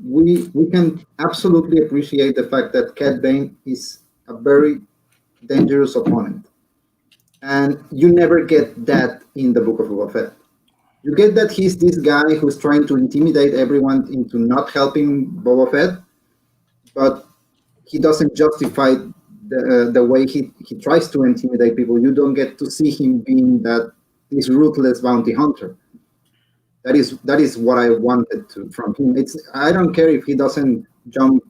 we can absolutely appreciate the fact that Cad Bane is a very dangerous opponent, and you never get that in the Book of Boba Fett. You get that he's this guy who's trying to intimidate everyone into not helping Boba Fett, but he doesn't justify the way he tries to intimidate people. You don't get to see him being this ruthless bounty hunter. That is what I wanted from him. I don't care if he doesn't jump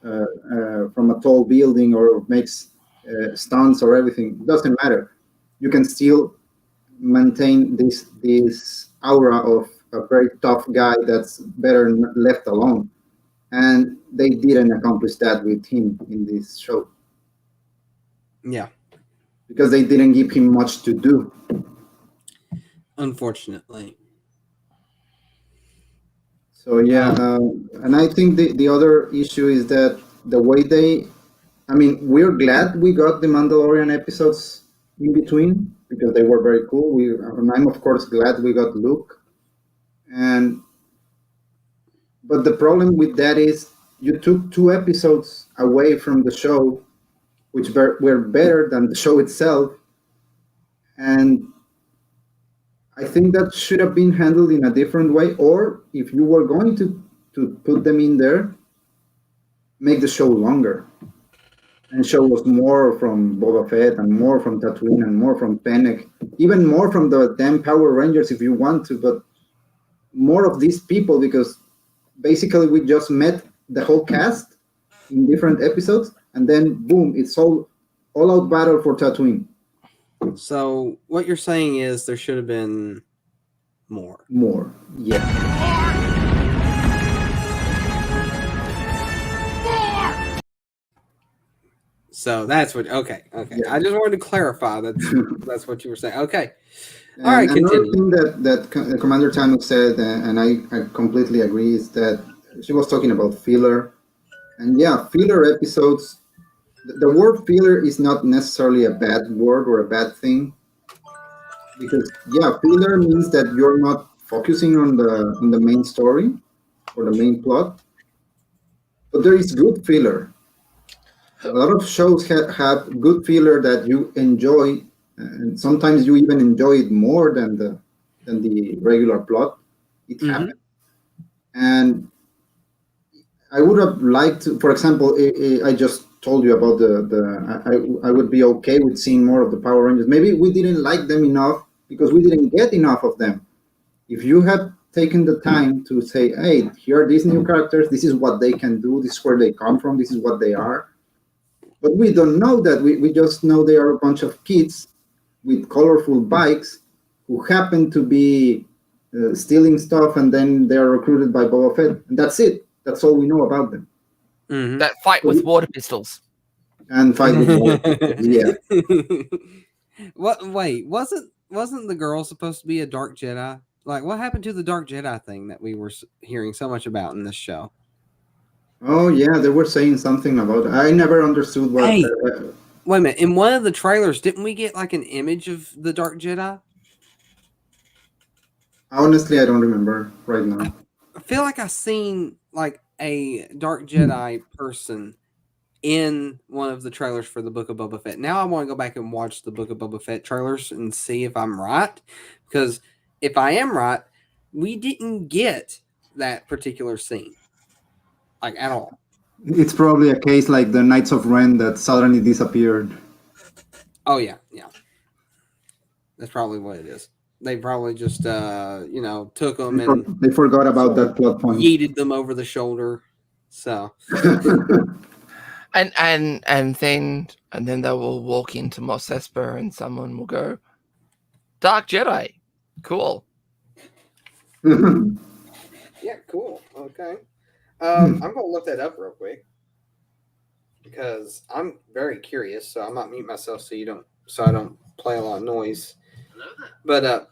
from a tall building or makes stunts or everything. It doesn't matter. You can still maintain this aura of a very tough guy that's better left alone. And they didn't accomplish that with him in this show. Yeah. Because they didn't give him much to do. Unfortunately. So yeah, and I think the other issue is that the way we're glad we got the Mandalorian episodes in between because they were very cool. And I'm of course glad we got Luke. But the problem with that is you took 2 episodes away from the show, which were better than the show itself, and I think that should have been handled in a different way. Or if you were going to put them in there, make the show longer and show us more from Boba Fett and more from Tatooine and more from Fennec, even more from the damn Power Rangers if you want to, but more of these people, because basically we just met the whole cast in different episodes, and then boom, it's all out battle for Tatooine. So what you're saying is there should have been more. More, yeah. So that's what. Okay. Yeah. I just wanted to clarify that's what you were saying. Okay. And All right. another Continue. thing that Commander Tano said, and I completely agree, is that she was talking about filler, and yeah, filler episodes. The word filler is not necessarily a bad word or a bad thing, because yeah, filler means that you're not focusing on the main story or the main plot, but there is good filler. A lot of shows have good filler that you enjoy, and sometimes you even enjoy it more than the regular plot. It happens, and I would have liked to, for example, I just told you about I would be okay with seeing more of the Power Rangers. Maybe we didn't like them enough because we didn't get enough of them. If you had taken the time to say, hey, here are these new characters, this is what they can do, this is where they come from, this is what they are. But we don't know that. We just know they are a bunch of kids with colorful bikes who happen to be stealing stuff, and then they are recruited by Boba Fett. And that's it. That's all we know about them. Mm-hmm. That fight with water pistols. And fight with water pistols, yeah. What? Wait, wasn't the girl supposed to be a Dark Jedi? Like, what happened to the Dark Jedi thing that we were hearing so much about in this show? Oh yeah, they were saying something about it. I never understood what. Hey, wait a minute. In one of the trailers, didn't we get like an image of the Dark Jedi? Honestly, I don't remember right now. I feel like I seen like a Dark Jedi person in one of the trailers for the Book of Boba Fett. Now I want to go back and watch the Book of Boba Fett trailers and see if I'm right. Because if I am right, we didn't get that particular scene. Like, at all. It's probably a case like the Knights of Ren that suddenly disappeared. Oh, yeah. That's probably what it is. They probably just, took them and they forgot about that plot point. Yeeted them over the shoulder. So. and then they will walk into Mos Espa and someone will go, Dark Jedi. Cool. Yeah, cool. Okay. I'm going to look that up real quick because I'm very curious. So I might mute myself so I don't play a lot of noise. But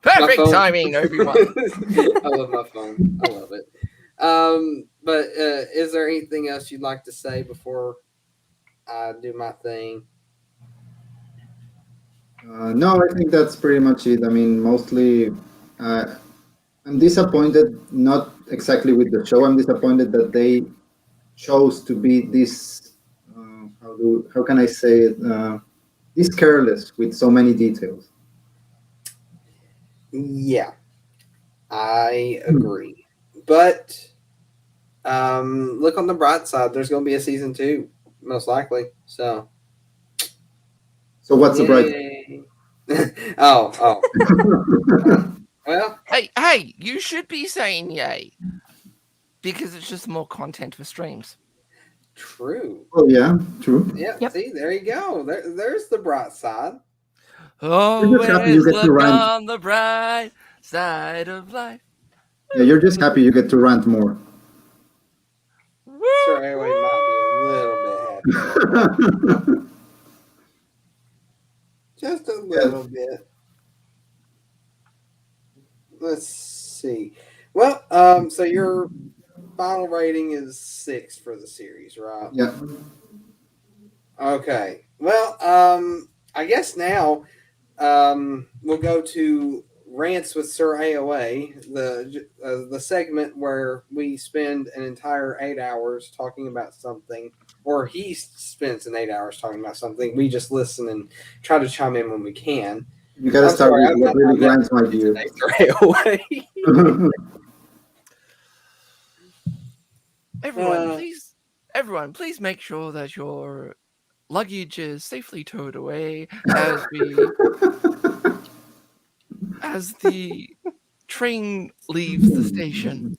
Perfect timing, everyone. I love my phone. I love it. But is there anything else you'd like to say before I do my thing? No, I think that's pretty much it. I mean, mostly, I'm disappointed, not exactly with the show. I'm disappointed that they chose to be this. How can I say it? This careless with so many details. Yeah, I agree. But look on the bright side. There's going to be a season 2, most likely. So So what's the bright? oh. Well, Hey, you should be saying yay. Because it's just more content for streams. true. Oh yeah, true. Yeah, Yep. see, there you go. There's the bright side. You're just happy you Always get to look rant. on the bright side of life. Yeah, you're just happy you get to rant more. Sorry, we might be a little bit happy. Just a little bit. Let's see. Well, so your final rating is 6 for the series, right? Yeah. Okay. Well, I guess now we'll go to Rants with Sir AOA, the segment where we spend an entire 8 hours talking about something, or he spends an 8 hours talking about something. We just listen and try to chime in when we can. You gotta start with what really grinds my gears. Sir AOA. Everyone, please make sure that your luggage is safely towed away as the train leaves the station.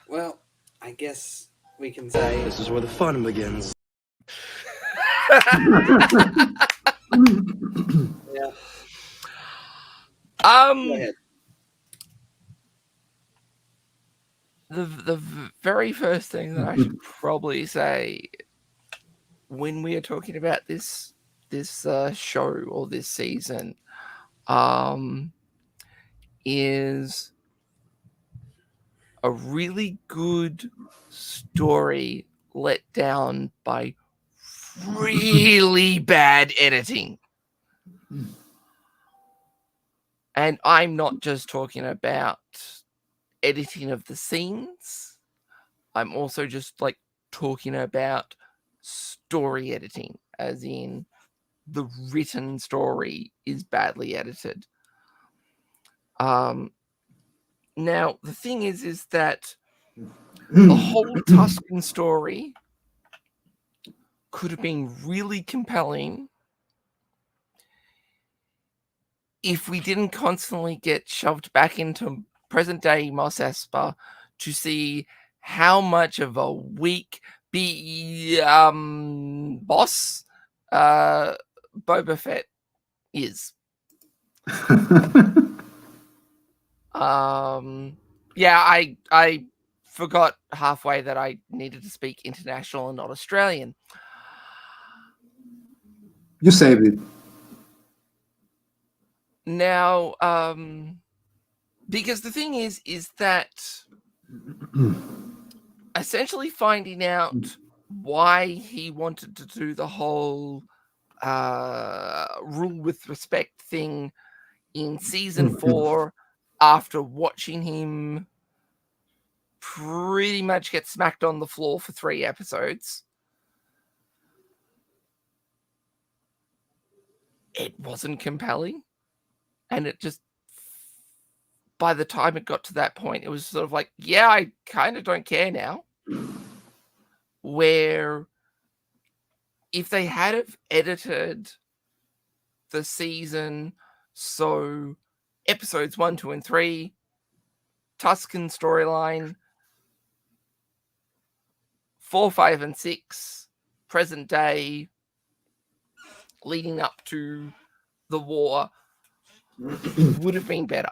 Well, I guess we can say This is where the fun begins. yeah. Go ahead. The very first thing that I should probably say when we are talking about this show or this season is a really good story let down by really bad editing. And I'm not just talking about editing of the scenes. I'm also just like talking about story editing, as in the written story is badly edited. Now the thing is that the whole Tuscan story could have been really compelling if we didn't constantly get shoved back into present day Mos Espa to see how much of a weak boss Boba Fett is. Yeah, I forgot halfway that I needed to speak international and not Australian. You saved it. Now, because the thing is that essentially finding out why he wanted to do the whole rule with respect thing in season 4 after watching him pretty much get smacked on the floor for 3 episodes. It wasn't compelling. And it just, by the time it got to that point, it was sort of like, yeah, I kind of don't care now. Where if they had have edited the season, so episodes 1, 2, and 3, Tuscan storyline, 4, 5, and 6, present day, leading up to the war, would have been better.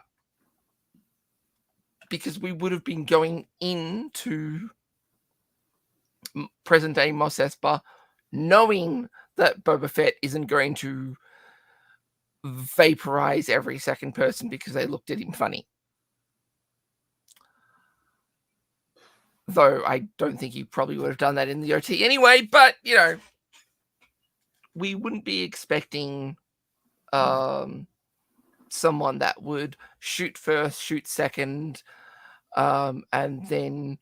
because we would have been going into present day Mos Espa knowing that Boba Fett isn't going to vaporize every second person because they looked at him funny. Though I don't think he probably would have done that in the OT anyway, but, you know, we wouldn't be expecting someone that would shoot first, shoot second, and then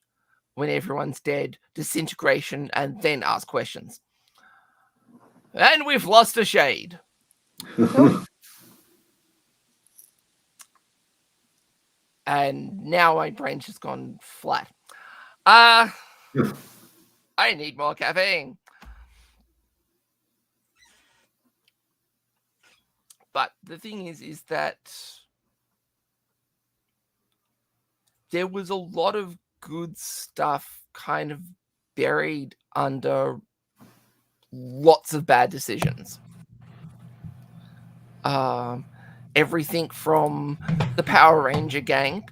when everyone's dead, disintegration, and then ask questions. And we've lost a shade. And now my brain's just gone flat. I need more caffeine. But the thing is that there was a lot of good stuff kind of buried under lots of bad decisions. Everything from the Power Ranger gang.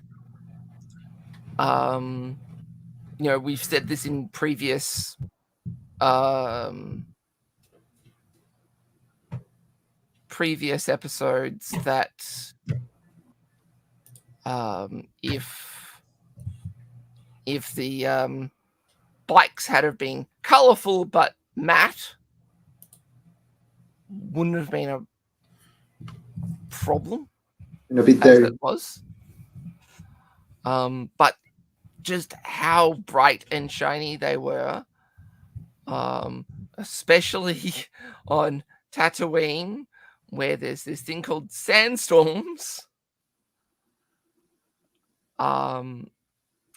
You know, we've said this in previous episodes that if the bikes had have been colorful but matte, wouldn't have been a problem a bit as there. it was. But just how bright and shiny they were, especially on Tatooine, where there's this thing called sandstorms,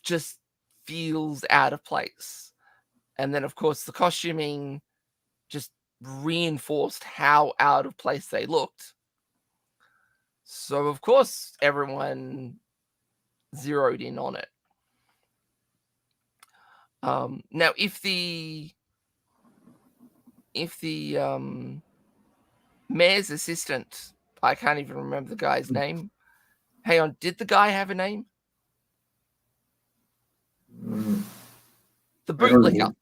just feels out of place. And then, of course, the costuming just reinforced how out of place they looked. So, of course, everyone zeroed in on it. Now, if the mayor's assistant, I can't even remember the guy's name. Hang on, did the guy have a name? The bootlicker.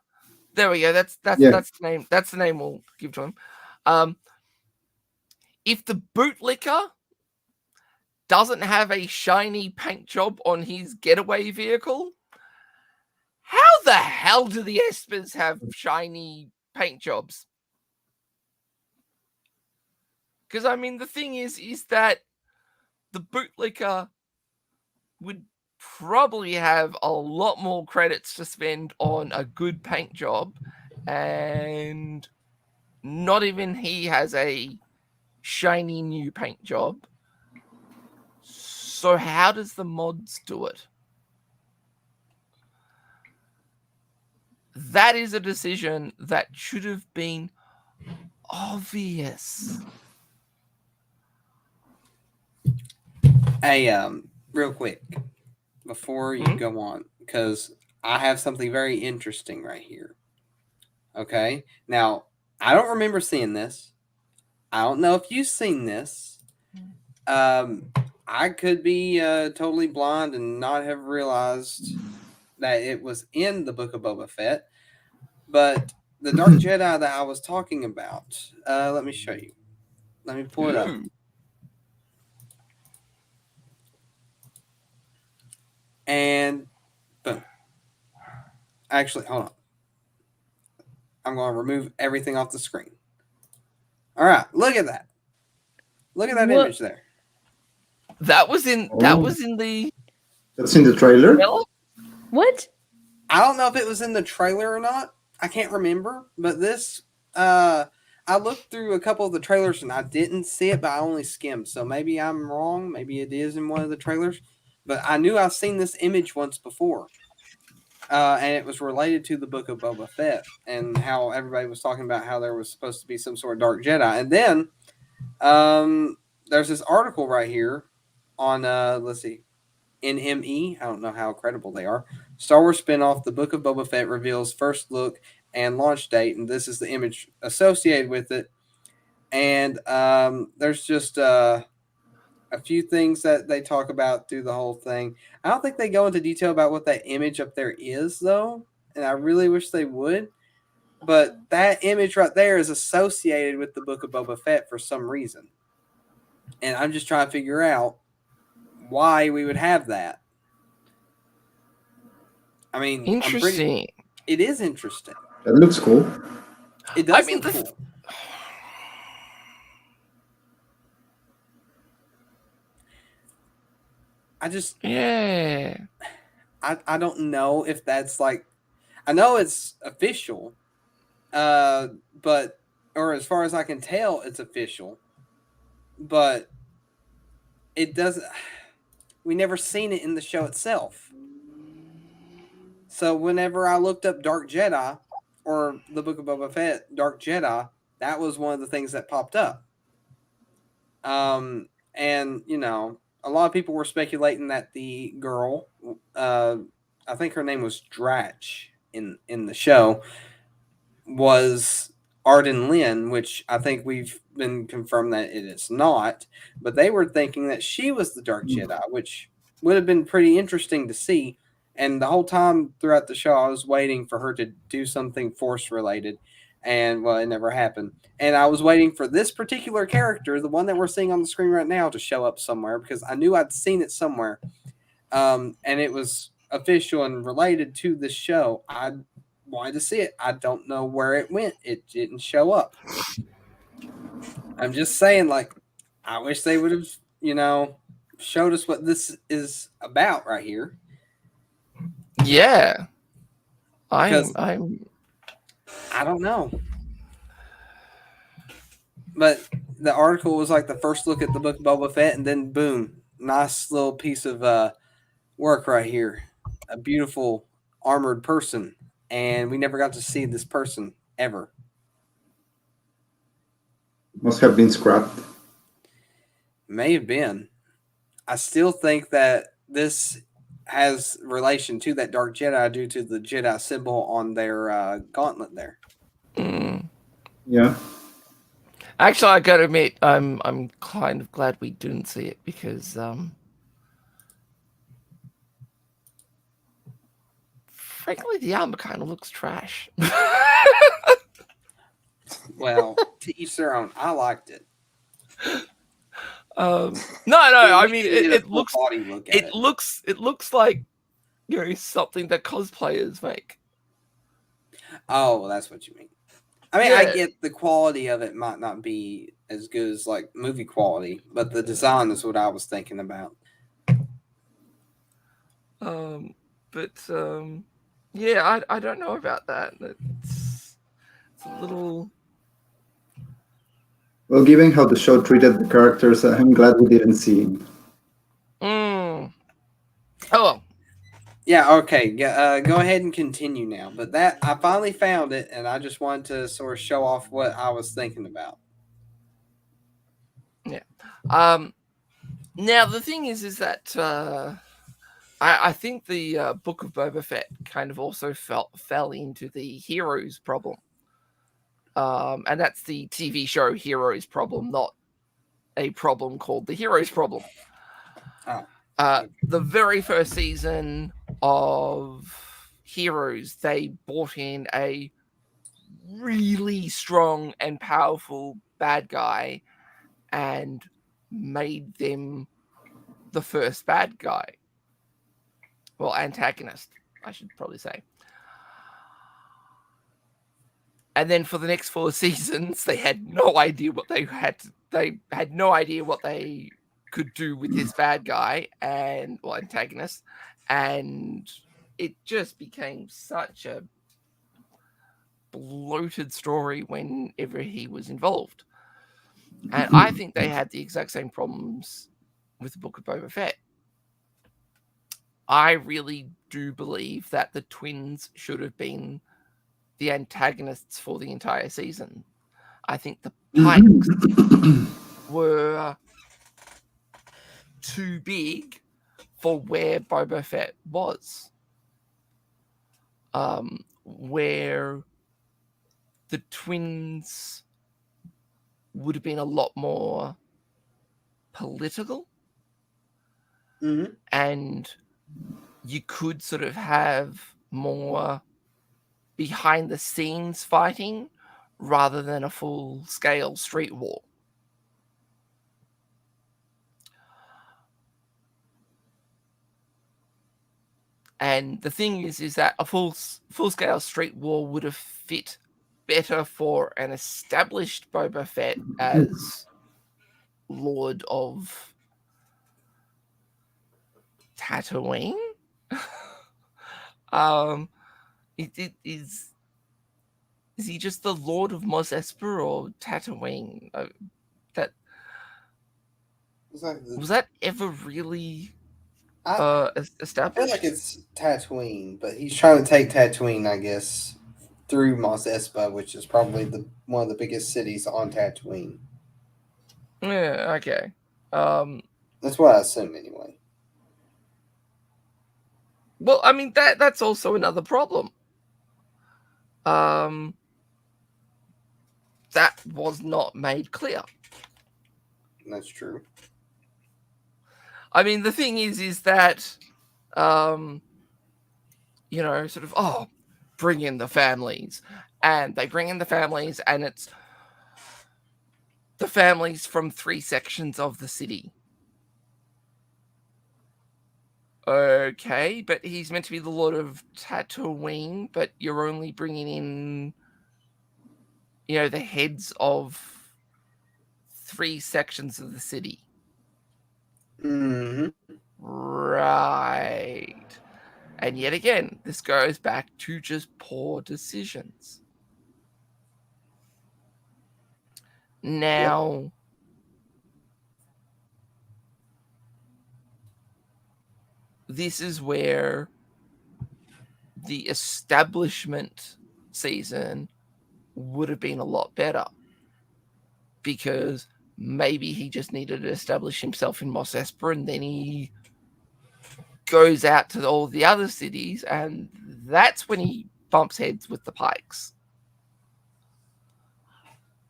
There we go. That's the name. That's the name we'll give to him. If the bootlicker doesn't have a shiny paint job on his getaway vehicle, how the hell do the Espers have shiny paint jobs? Because, I mean, the thing is that the bootlicker would probably have a lot more credits to spend on a good paint job, and not even he has a shiny new paint job. So how does the mods do it? That is a decision that should have been obvious. Hey, real quick, before you go on, because I have something very interesting right here. Okay? Now, I don't remember seeing this. I don't know if you've seen this. I could be totally blind and not have realized that it was in the Book of Boba Fett. But the Dark Jedi that I was talking about, let me show you. Let me pull it up. And boom. Actually, hold on. I'm going to remove everything off the screen. All right, look at that. Look at that image there. That was in the. That's in the trailer. What? I don't know if it was in the trailer or not. I can't remember, but this. I looked through a couple of the trailers and I didn't see it, but I only skimmed. So maybe I'm wrong. Maybe it is in one of the trailers. But I knew I've seen this image once before. And it was related to the Book of Boba Fett and how everybody was talking about how there was supposed to be some sort of Dark Jedi. And then there's this article right here on, let's see, NME. I don't know how credible they are. Star Wars spinoff, The Book of Boba Fett reveals first look and launch date. And this is the image associated with it. And there's just a few things that they talk about through the whole thing. I don't think they go into detail about what that image up there is, though, and I really wish they would. But that image right there is associated with the Book of Boba Fett for some reason. And I'm just trying to figure out why we would have that. I mean, Interesting. It is interesting. That looks cool. It does look cool. I just... Yeah. I don't know if that's like... I know it's official. But... Or as far as I can tell, it's official. But... It doesn't... We never seen it in the show itself. So whenever I looked up Dark Jedi, or the Book of Boba Fett, Dark Jedi, that was one of the things that popped up. And, you know, a lot of people were speculating that the girl, I think her name was Dratch in the show, was Arden Lynn, which I think we've been confirmed that it is not. But they were thinking that she was the Dark Jedi, which would have been pretty interesting to see. And the whole time throughout the show, I was waiting for her to do something Force related. And, well, it never happened. And I was waiting for this particular character, the one that we're seeing on the screen right now, to show up somewhere because I knew I'd seen it somewhere. And it was official and related to the show. I wanted to see it. I don't know where it went. It didn't show up. I'm just saying, like, I wish they would have, you know, showed us what this is about right here. Yeah. I don't know. But the article was like the first look at the Book of Boba Fett, and then boom, nice little piece of work right here. A beautiful armored person. And we never got to see this person ever. Must have been scrapped. May have been. I still think that this has relation to that Dark Jedi due to the Jedi symbol on their gauntlet there. Yeah. Actually, I gotta admit, I'm kind of glad we didn't see it because frankly, the armor kind of looks trash. Well, to each their own. I liked it. No. I mean, it looks. Look It looks like, you know, something that cosplayers make. Oh, well, that's what you mean. I mean, Yeah. I get the quality of it might not be as good as like movie quality, but the design is what I was thinking about. Yeah, I don't know about that. It's a little. Well, given how the show treated the characters, I'm glad we didn't see him. Oh well. Yeah, okay. Go ahead and continue now. But that I finally found it, and I just wanted to sort of show off what I was thinking about. Yeah. Now the thing is that I think the Book of Boba Fett kind of also fell into the heroes problem. And that's the TV show Heroes Problem, not a problem called the Heroes Problem. The very first season of Heroes, they brought in a really strong and powerful bad guy and made them the first bad guy. Well, antagonist, I should probably say. And then for the next 4 seasons, they had no idea what they had no idea what they could do with this bad guy and antagonist, and it just became such a bloated story whenever he was involved. And I think they had the exact same problems with the Book of Boba Fett. I really do believe that the twins should have been the antagonists for the entire season. I think the Pikes were too big for where Boba Fett was. Where the twins would have been a lot more political Mm-hmm. and you could sort of have more behind the scenes fighting rather than a full scale street war. And the thing is that a full scale street war would have fit better for an established Boba Fett as Lord of Tatooine. It is he just the Lord of Mos Espa or Tatooine? That was that ever really I established? feel like it's Tatooine, but he's trying to take Tatooine, I guess, through Mos Espa, which is probably one of the biggest cities on Tatooine. Yeah, okay. That's what I assume, anyway. Well, I mean that's also another problem. That was not made clear. That's true. I mean, the thing is that, sort of, bring in the families, and they bring in the families, and it's the families from 3 sections of the city. Okay, but he's meant to be the Lord of Tatooine, but you're only bringing in, the heads of 3 sections of the city. Mm-hmm. Right. And yet again, this goes back to just poor decisions. Now, this is where the establishment season would have been a lot better, because maybe he just needed to establish himself in Mos Espa, and then he goes out to all the other cities, and that's when he bumps heads with the Pikes.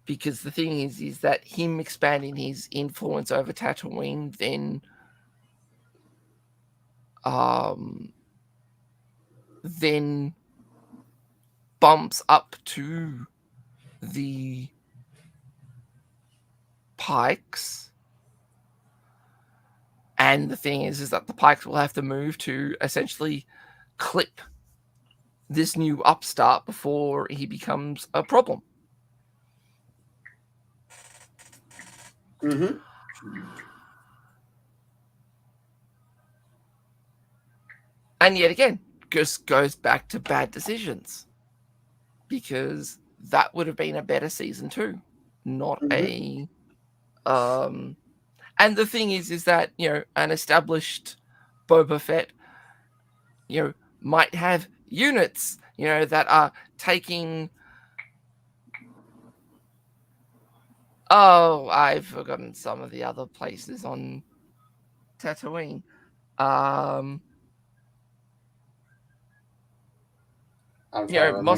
Because the thing is that him expanding his influence over Tatooine then bumps up to the Pikes. And the thing is that the Pikes will have to move to essentially clip this new upstart before he becomes a problem. Mm-hmm. And yet again, just goes back to bad decisions, because that would have been a better season 2, not a and the thing is that, an established Boba Fett, might have units, that are taking. Oh, I've forgotten some of the other places on Tatooine. Mos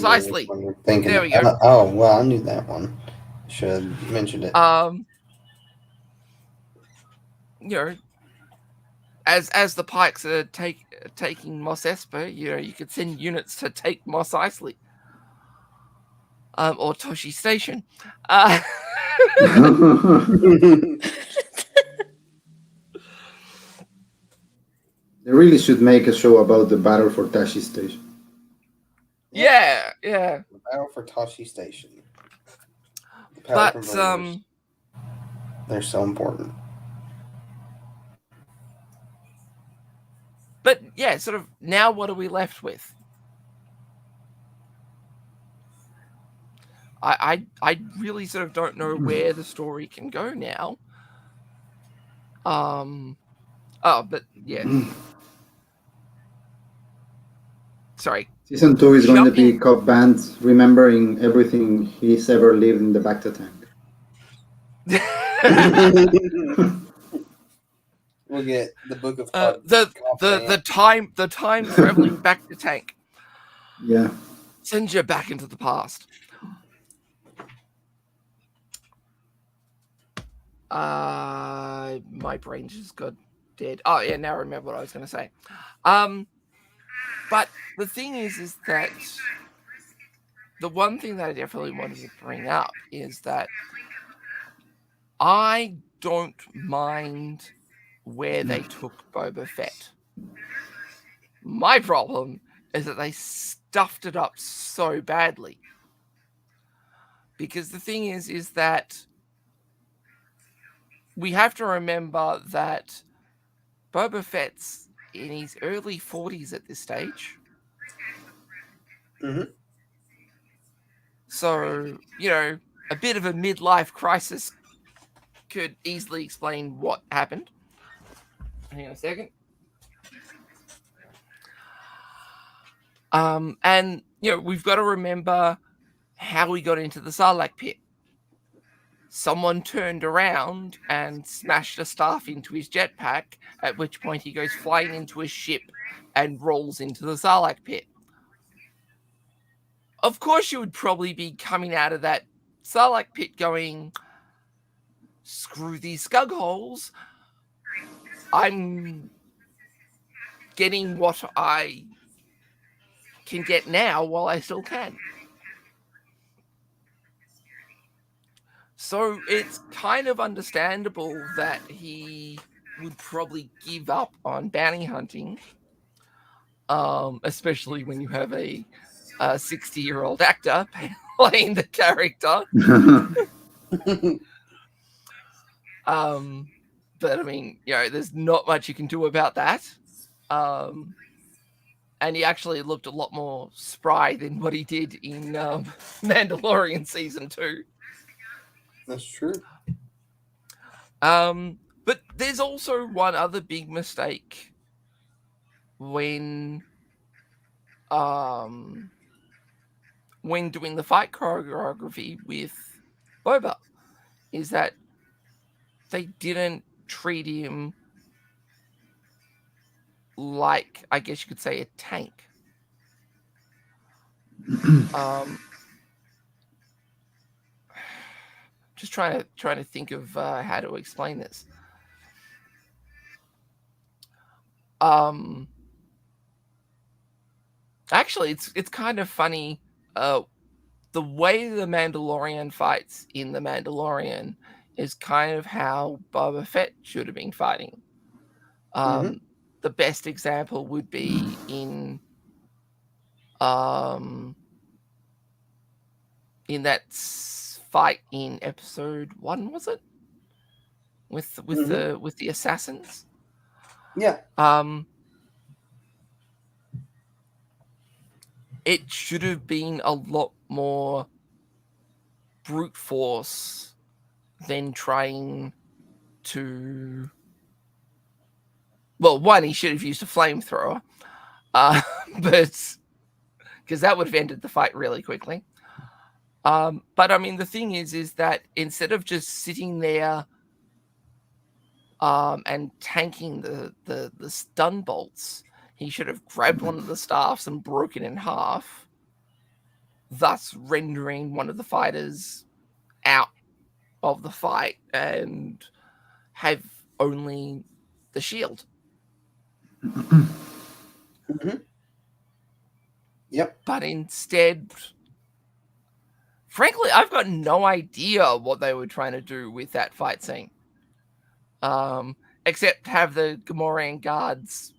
Eisley. There we go. Oh, well, I knew that one. Should have mentioned it. As the Pikes are taking Mos Espa, you could send units to take Mos Eisley, or Toshi Station. They really should make a show about the battle for Tashi Station. Yeah. The battle for Toshi Station. But they're so important. But yeah, sort of now what are we left with? I really sort of don't know where the story can go now. But yeah. Sorry. Season 2 is going to be Cobb Vanth remembering everything he's ever lived in the Bacta tank. We'll get the book of the time traveling back to tank. Yeah. Sends you back into the past. My brain just got dead. Oh yeah, now I remember what I was going to say. But the thing is that the one thing that I definitely wanted to bring up is that I don't mind where they took Boba Fett. My problem is that they stuffed it up so badly. Because the thing is that we have to remember that Boba Fett's in his early 40s at this stage. Mm-hmm. So, a bit of a midlife crisis could easily explain what happened. Hang on a second. And, we've got to remember how he got into the Sarlacc pit. Someone turned around and smashed a staff into his jetpack, at which point he goes flying into a ship and rolls into the Sarlacc pit. Of course, you would probably be coming out of that Sarlacc pit going, screw these scug holes. I'm getting what I can get now while I still can. So it's kind of understandable that he would probably give up on bounty hunting, especially when you have a 60-year-old actor playing the character. But I mean, there's not much you can do about that. And he actually looked a lot more spry than what he did in Mandalorian season 2. That's true. But there's also one other big mistake when doing the fight choreography with Boba, is that they didn't treat him like, I guess you could say, a tank. Just trying to think of how to explain this. Actually, it's kind of funny. The way the Mandalorian fights in The Mandalorian is kind of how Boba Fett should have been fighting. The best example would be in that fight in episode 1, was it? With the assassins? Yeah. It should have been a lot more brute force than trying to... Well, one, he should have used a flamethrower, but because that would have ended the fight really quickly. But I mean, the thing is that instead of just sitting there and tanking the stun bolts, he should have grabbed one of the staffs and broken it in half, thus rendering one of the fighters out of the fight and have only the shield. Yep. But instead, frankly, I've got no idea what they were trying to do with that fight scene. Except have the Gamorrean guards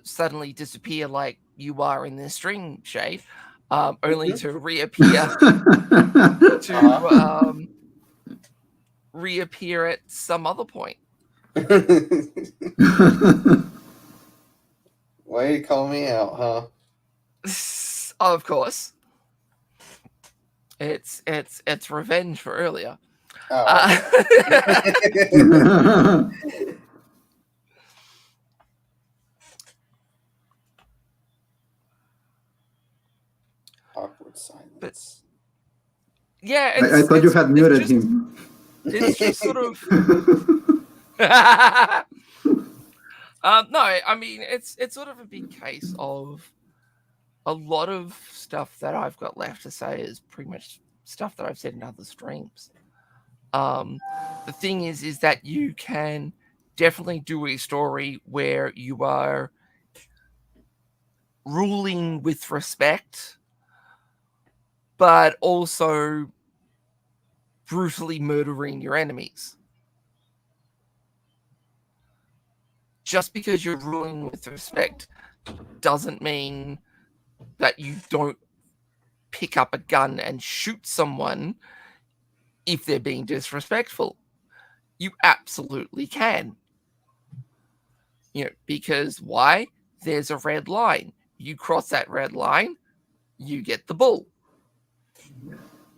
suddenly disappear like you are in this stream, Shade, only to reappear reappear at some other point. Way to call me out, huh? Of course. It's revenge for earlier. Oh. Awkward silence. But yeah, I thought you had muted him. It's just sort of... No, I mean, it's sort of a big case of a lot of stuff that I've got left to say is pretty much stuff that I've said in other streams. The thing is that you can definitely do a story where you are ruling with respect, but also brutally murdering your enemies. Just because you're ruling with respect doesn't mean that you don't pick up a gun and shoot someone if they're being disrespectful. You absolutely can. Because why? There's a red line. You cross that red line, you get the bull.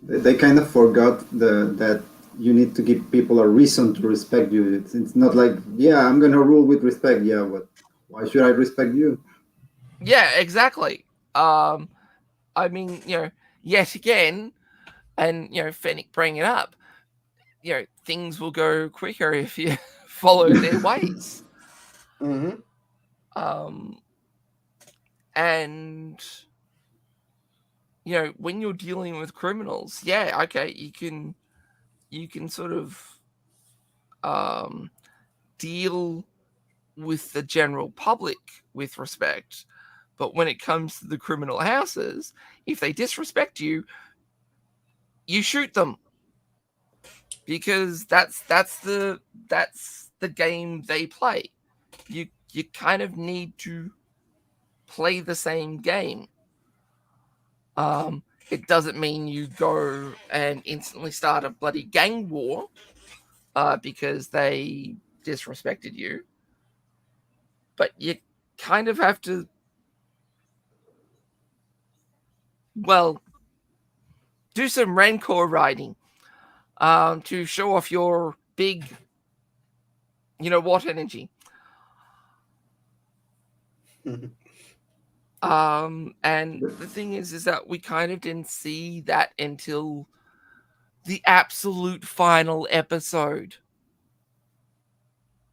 They kind of forgot that you need to give people a reason to respect you. It's not like, yeah, I'm gonna rule with respect. Yeah, but why should I respect you? Yeah, exactly. I mean, yet again, and Fennec bring it up. Things will go quicker if you follow their ways. Mm-hmm. And when you're dealing with criminals, yeah, okay, you can sort of deal with the general public with respect, but when it comes to the criminal houses, if they disrespect you, you shoot them, because that's the game they play. You kind of need to play the same game. It doesn't mean you go and instantly start a bloody gang war because they disrespected you, but you kind of have to, well, do some rancor riding to show off your big, what energy. And the thing is that we kind of didn't see that until the absolute final episode.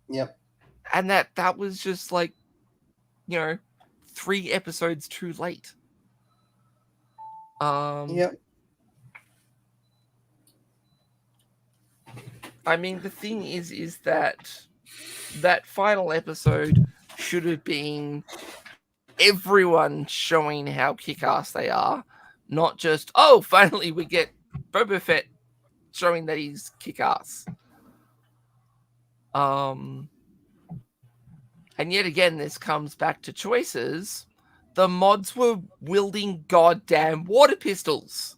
Yep. And that was just like, 3 episodes too late. Yep. I mean, the thing is that final episode should have been everyone showing how kick-ass they are, not just, oh, finally we get Boba Fett showing that he's kick-ass. And yet again, this comes back to choices. The mods were wielding goddamn water pistols.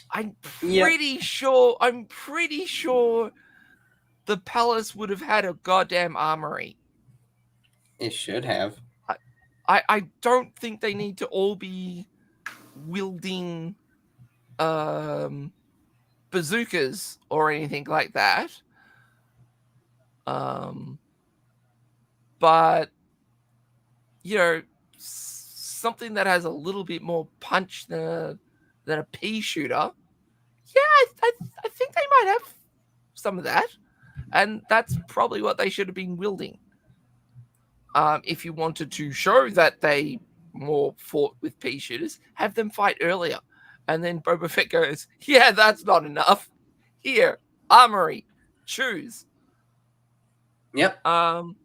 I'm pretty sure the palace would have had a goddamn armory. It should have. I don't think they need to all be wielding bazookas or anything like that. But something that has a little bit more punch than a pea shooter. Yeah, I think they might have some of that, and that's probably what they should have been wielding. If you wanted to show that they more fought with pea shooters, have them fight earlier. And then Boba Fett goes, yeah, that's not enough. Here, armory, choose. Yep. And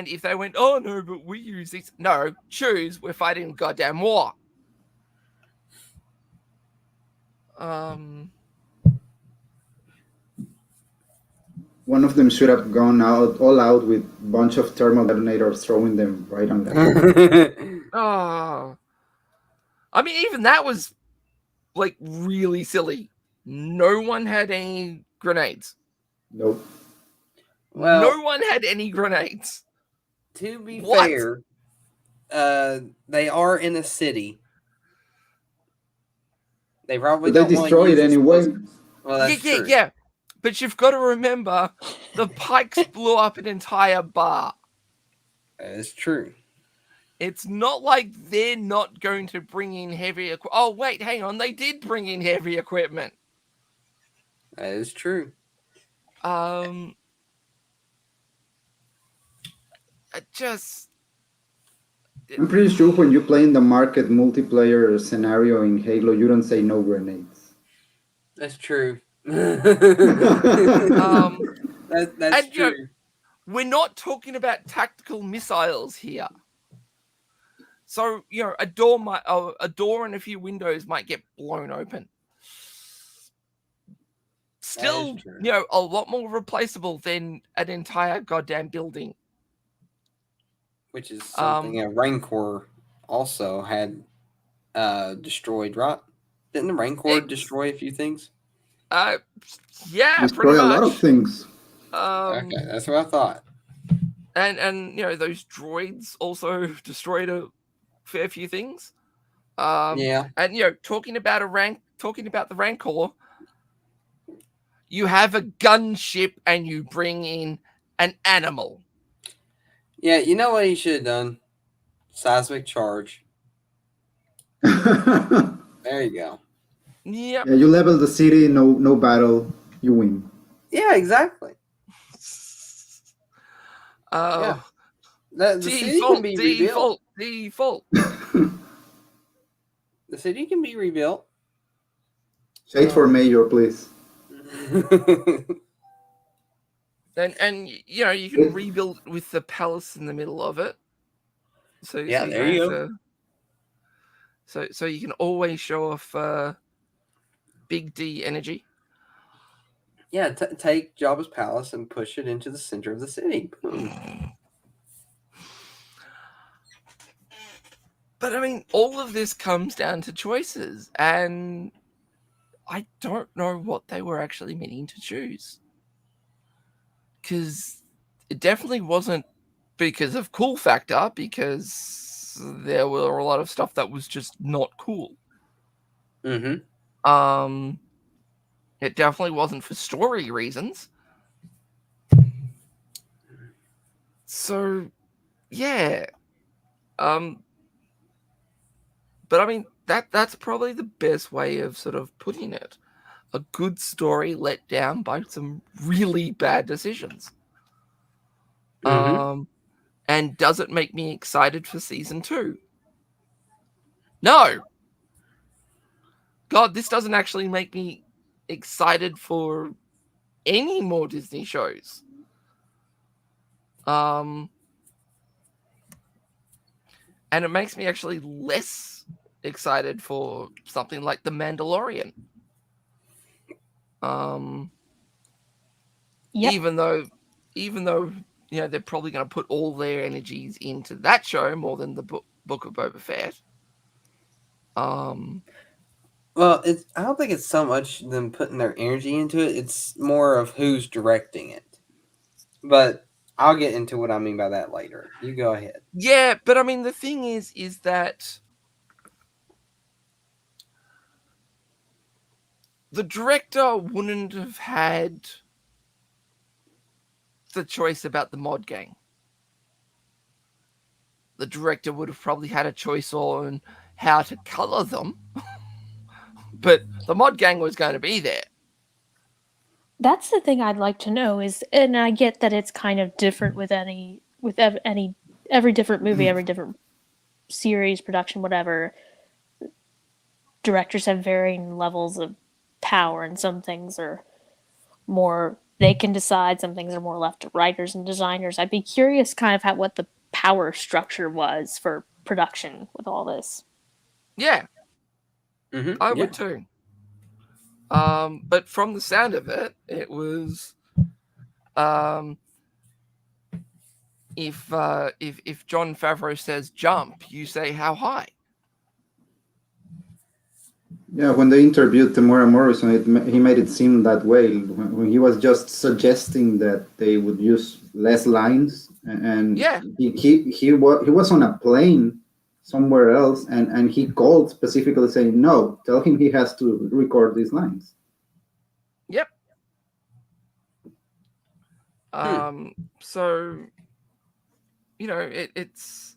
if they went, oh no, but we use this. No, choose, we're fighting a goddamn war. One of them should have gone all out with a bunch of thermal detonators, throwing them right on them. Oh. I mean, even that was like really silly. No one had any grenades. Nope. Well, no one had any grenades. To be fair, they are in a city. They probably But they destroy it anyway. Well, that's true. Yeah. But you've got to remember, the Pikes blew up an entire bar. That is true. It's not like they're not going to bring in heavy equipment. Oh, wait, hang on. They did bring in heavy equipment. That is true. I'm pretty sure when you play in the market multiplayer scenario in Halo, you don't say no grenades. That's true. That's That's And, true. we're not talking about tactical missiles here. So, a door and a few windows might get blown open. Still, true. a lot more replaceable than an entire goddamn building. Which is something Um, a Rancor also had destroyed, right? Didn't the Rancor destroy a few things? Yeah, pretty Destroy a much. lot of things. Okay, that's what I thought. And those droids also destroyed a fair few things. Yeah. And talking about the Rancor, you have a gunship and you bring in an animal. Yeah, you know what he should have done? Seismic charge. Yeah, There you go. Yep. you level the city, no battle, you win. Yeah, exactly. Yeah. The city can be rebuilt. Default. The city can be rebuilt. Shade for mayor, please. And you can rebuild with the palace in the middle of it. So yeah, so there you go. So you can always show off Big D energy. Yeah, take Jabba's palace and push it into the center of the city. Boom. But I mean, all of this comes down to choices, and I don't know what they were actually meaning to choose. Because it definitely wasn't because of cool factor, because there were a lot of stuff that was just not cool. Mm-hmm. It definitely wasn't for story reasons. So, yeah. But I mean, that's probably the best way of sort of putting it. A good story let down by some really bad decisions. Mm-hmm. And does it make me excited for season 2? No. God, this doesn't actually make me excited for any more Disney shows. And it makes me actually less excited for something like The Mandalorian. Yep. Even though they're probably going to put all their energies into that show more than the book of Boba Fett. Well, I don't think it's so much them putting their energy into it. It's more of who's directing it. But I'll get into what I mean by that later. You go ahead. Yeah, but I mean, the thing is that the director wouldn't have had the choice about the mod gang. The director would have probably had a choice on how to color them, but the mod gang was going to be there. That's the thing I'd like to know is, and I get that it's kind of different with every different movie, every different series, production, whatever. Directors have varying levels of power, and some things are more they can decide, some things are more left to writers and designers. I'd be curious kind of what the power structure was for production with all this. Yeah. Mm-hmm. I would too. But from the sound of it, it was if Jon Favreau says jump, you say how high. Yeah, when they interviewed Tamora Morrison, he made it seem that way. When he was just suggesting that they would use less lines, and Yeah. he was on a plane somewhere else, and he called specifically saying, "No, tell him he has to record these lines." Yep. So, it's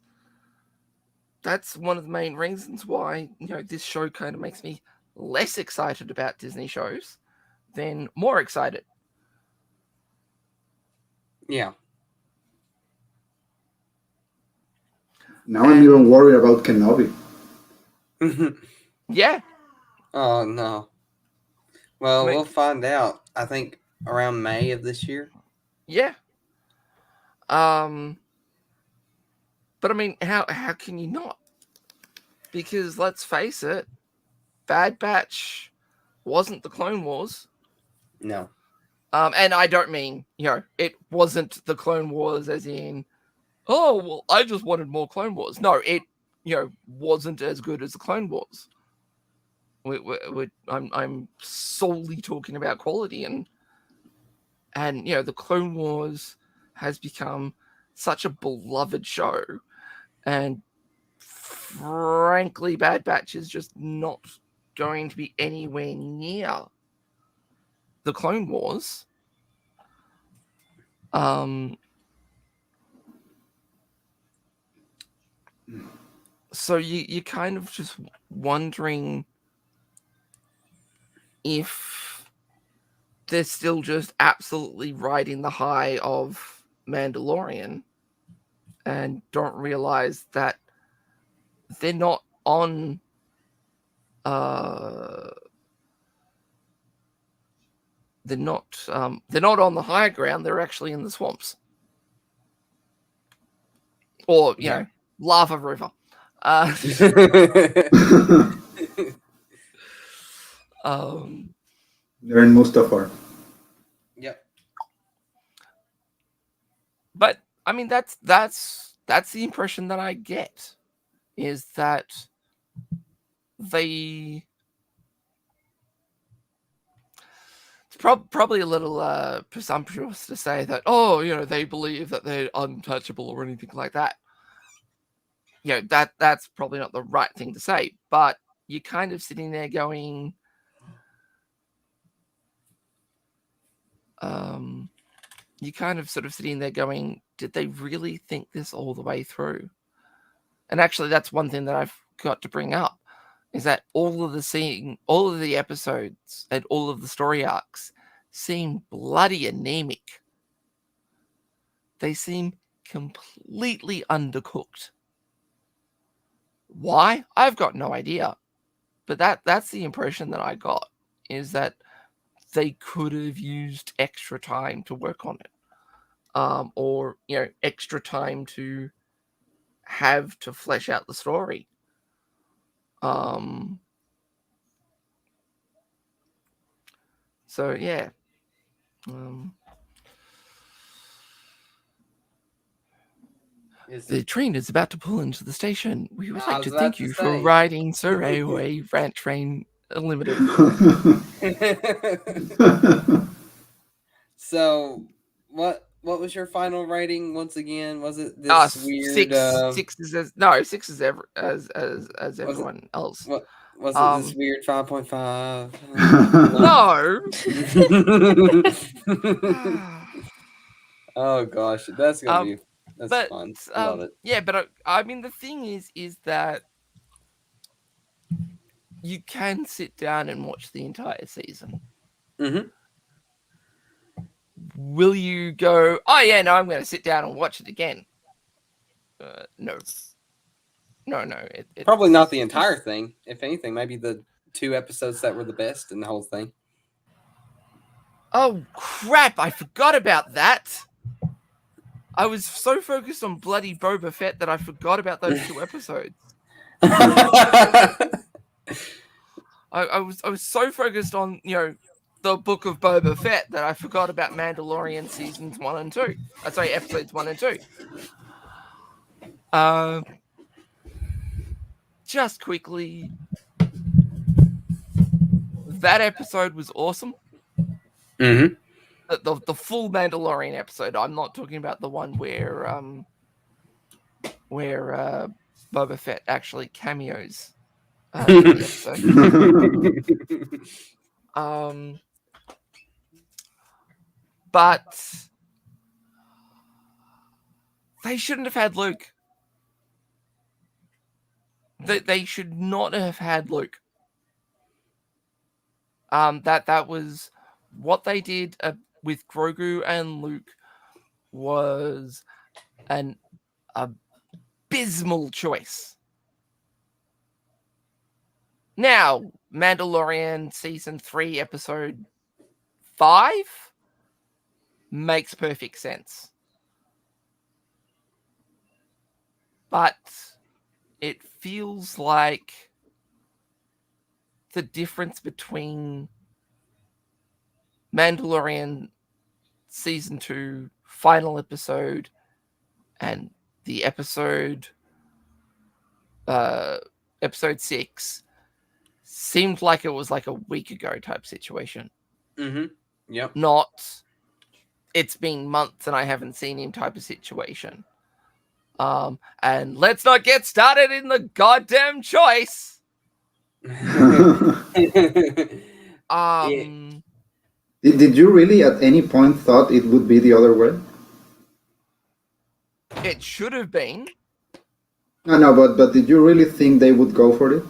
that's one of the main reasons why this show kind of makes me less excited about Disney shows than more excited. Yeah. Now I'm even worried about Kenobi. Yeah. Oh no. Well, we'll find out. I think around May of this year. Yeah. But I mean, how can you not? Because let's face it, Bad Batch wasn't the Clone Wars. No. And I don't mean, it wasn't the Clone Wars as in, oh, well, I just wanted more Clone Wars. No, it, wasn't as good as the Clone Wars. I'm solely talking about quality, and the Clone Wars has become such a beloved show, and frankly, Bad Batch is just not going to be anywhere near the Clone Wars. So you're kind of just wondering if they're still just absolutely riding the high of Mandalorian and don't realize that they're not on they're not on the high ground, they're actually in the swamps. Or, lava river. They're in Mustafar. Yep. But I mean, that's the impression that I get, is that they. It's probably a little presumptuous to say that, they believe that they're untouchable or anything like that. That's probably not the right thing to say, but you're kind of sitting there going, you're kind of sort of sitting there going, did they really think this all the way through? And actually, that's one thing that I've got to bring up, is that all of the episodes and all of the story arcs seem bloody anemic. They seem completely undercooked. Why? I've got no idea. But that's the impression that I got, is that they could have used extra time to work on it. Or, extra time to have to flesh out the story. So, yeah. The train is about to pull into the station. We would like to thank you for riding Sir Railway Rant Train Limited. So, what was your final rating once again? Was it this weird? Six is as everyone else. What was it? This weird 5.5? No. Oh gosh, that's gonna be. That's fun. Love it. Yeah, but I mean, the thing is that you can sit down and watch the entire season. Mm-hmm. Will you go, oh yeah, no, I'm going to sit down and watch it again? No. Probably not the entire thing. If anything, maybe the 2 episodes that were the best in the whole thing. Oh, crap. I forgot about that. I was so focused on bloody Boba Fett that I forgot about those 2 episodes. I was so focused on, the Book of Boba Fett that I forgot about Mandalorian seasons 1 and 2. Sorry, episodes 1 and 2. Just quickly, that episode was awesome. Mm-hmm. The full Mandalorian episode. I'm not talking about the one where Boba Fett actually cameos in the episode. But they shouldn't have had Luke. They should not have had Luke. That was what they did with Grogu and Luke was an abysmal choice. Now, Mandalorian season 3, episode 5. makes perfect sense. But it feels like the difference between Mandalorian season 2 final episode and the episode 6 seemed like it was like a week ago type situation. Yep. Not it's been months and I haven't seen him type of situation. And let's not get started in the goddamn choice. Did you really at any point thought it would be the other way? It should have been. No, but did you really think they would go for it?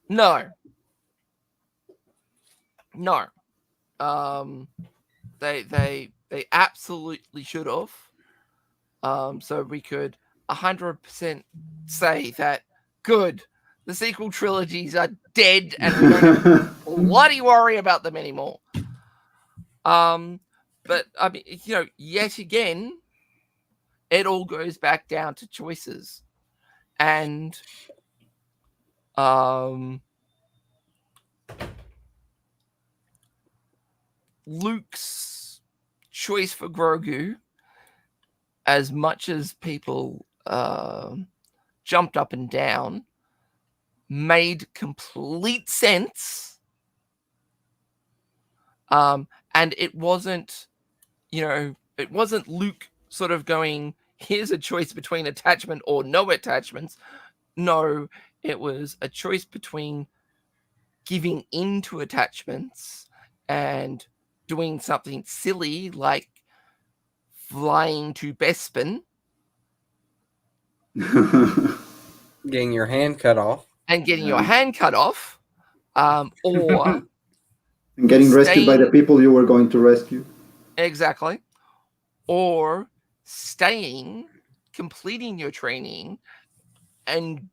No. They absolutely should have. So we could 100% say that good. The sequel trilogies are dead, and we don't have to bloody worry about them anymore. But I mean, yet again, it all goes back down to choices, and Luke's choice for Grogu, as much as people jumped up and down, made complete sense. And it wasn't, it wasn't Luke sort of going, here's a choice between attachment or no attachments. No, it was a choice between giving in to attachments and doing something silly like flying to Bespin. Getting your hand cut off. And getting your hand cut off. Or... and getting rescued by the people you were going to rescue. Exactly. Or staying, completing your training, and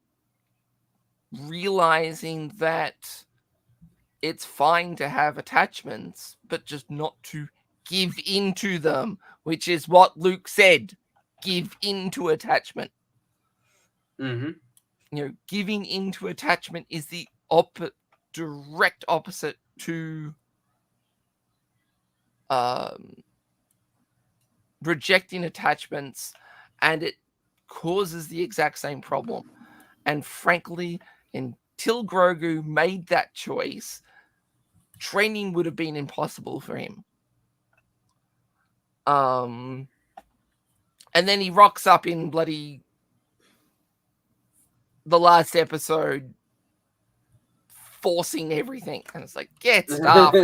realizing that it's fine to have attachments, but just not to give into them, which is what Luke said. Give into attachment. Giving into attachment is the direct opposite to rejecting attachments, and it causes the exact same problem. And frankly, until Grogu made that choice, training would have been impossible for him. And then he rocks up in bloody the last episode, forcing everything, and it's like, get stuffed.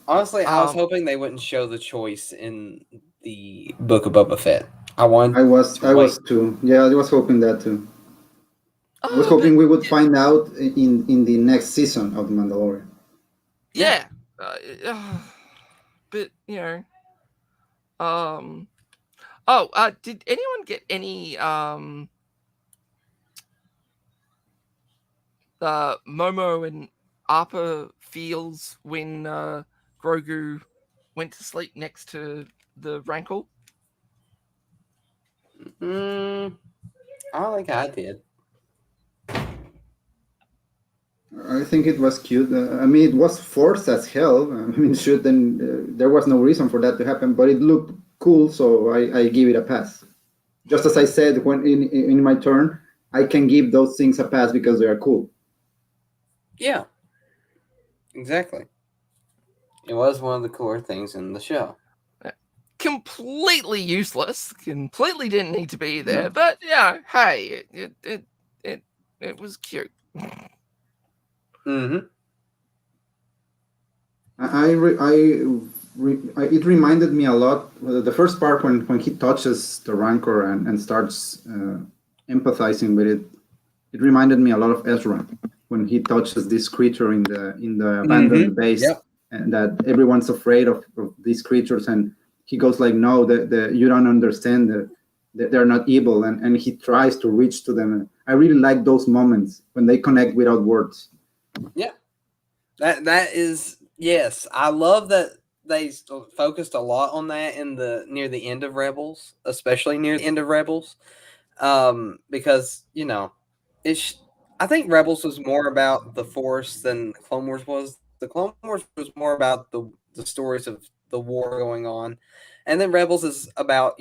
Honestly, I was hoping they wouldn't show the choice in the Book of Boba Fett. I was too. Yeah, I was hoping that too. I was hoping we would find out in the next season of The Mandalorian. Yeah. But, did anyone get any Momo and Appa feels when Grogu went to sleep next to the Rancor? I don't think I did. I think it was cute. I mean, it was forced as hell. I mean, there was no reason for that to happen, but it looked cool, so I give it a pass. Just as I said when in my turn, I can give those things a pass because they are cool. Yeah, exactly. It was one of the cooler things in the show. Completely useless. Completely didn't need to be there. But yeah, hey, it was cute. It reminded me a lot. The first part when he touches the Rancor and starts empathizing with it, it reminded me a lot of Ezra when he touches this creature in the abandoned base, and that everyone's afraid of these creatures, and he goes like, no, you don't understand that they're not evil, and he tries to reach to them. I really like those moments when they connect without words. Yeah, that is, yes, I love that they focused a lot on that in the near the end of Rebels, especially near the end of Rebels, because I think Rebels was more about the Force than the Clone Wars was. The Clone Wars was more about the stories of the war going on, and then Rebels is about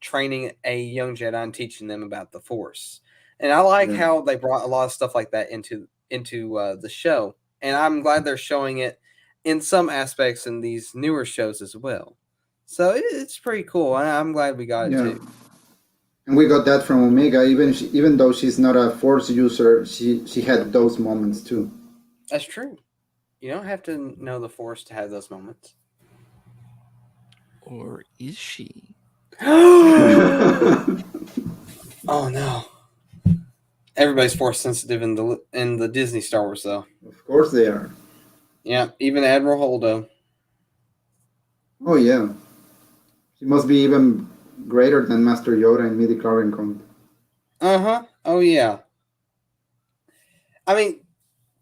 training a young Jedi and teaching them about the Force. And I like how they brought a lot of stuff like that into the show, and I'm glad they're showing it in some aspects in these newer shows as well. So it's pretty cool. I'm glad we got it too. And we got that from Omega. Even though she's not a Force user, she had those moments too. That's true. You don't have to know the Force to have those moments. Or is she? Oh no! Everybody's Force sensitive in the Disney Star Wars, though. Of course they are. Yeah, even Admiral Holdo. Oh yeah, she must be even greater than Master Yoda and midi-chlorian count. Oh yeah. I mean,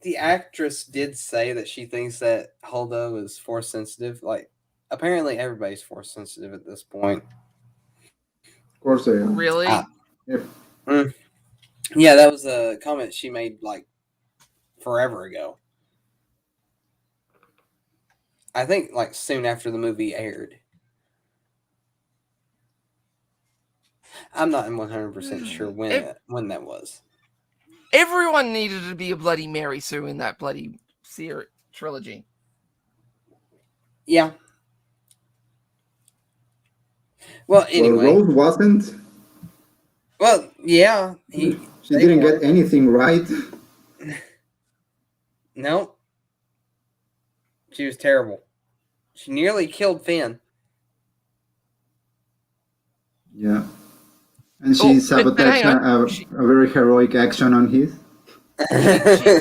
the actress did say that she thinks that Holdo is Force sensitive. Like, apparently everybody's Force sensitive at this point. Of course they are. Really? Yep. Yeah, that was a comment she made like forever ago. I think like soon after the movie aired. I'm not 100% sure when that was. Everyone needed to be a bloody Mary Sue in that bloody trilogy. Yeah. Well, anyway. Well, Rose wasn't. Well, yeah. She didn't get anything right. Nope. She was terrible. She nearly killed Finn. Yeah. And she sabotaged a very heroic action on his.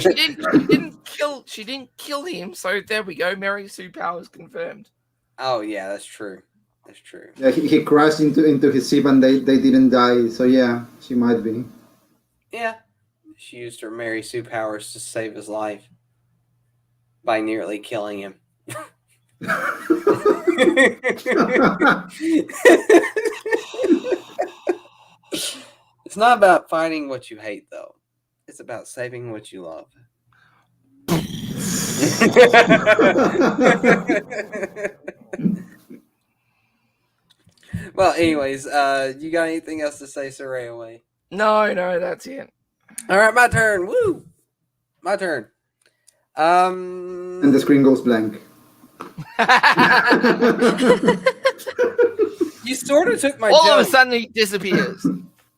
She didn't kill him, so there we go. Mary Sue powers confirmed. Oh yeah, that's true. That's true. Yeah, he crashed into his ship and they didn't die, so yeah, she might be. Yeah. She used her Mary Sue powers to save his life by nearly killing him. It's not about fighting what you hate, though. It's about saving what you love. Well, anyways, you got anything else to say, Sir Railway? No, that's it. All right, my turn. Woo! My turn. And the screen goes blank. You sort of took my joke. All of a sudden, he disappears.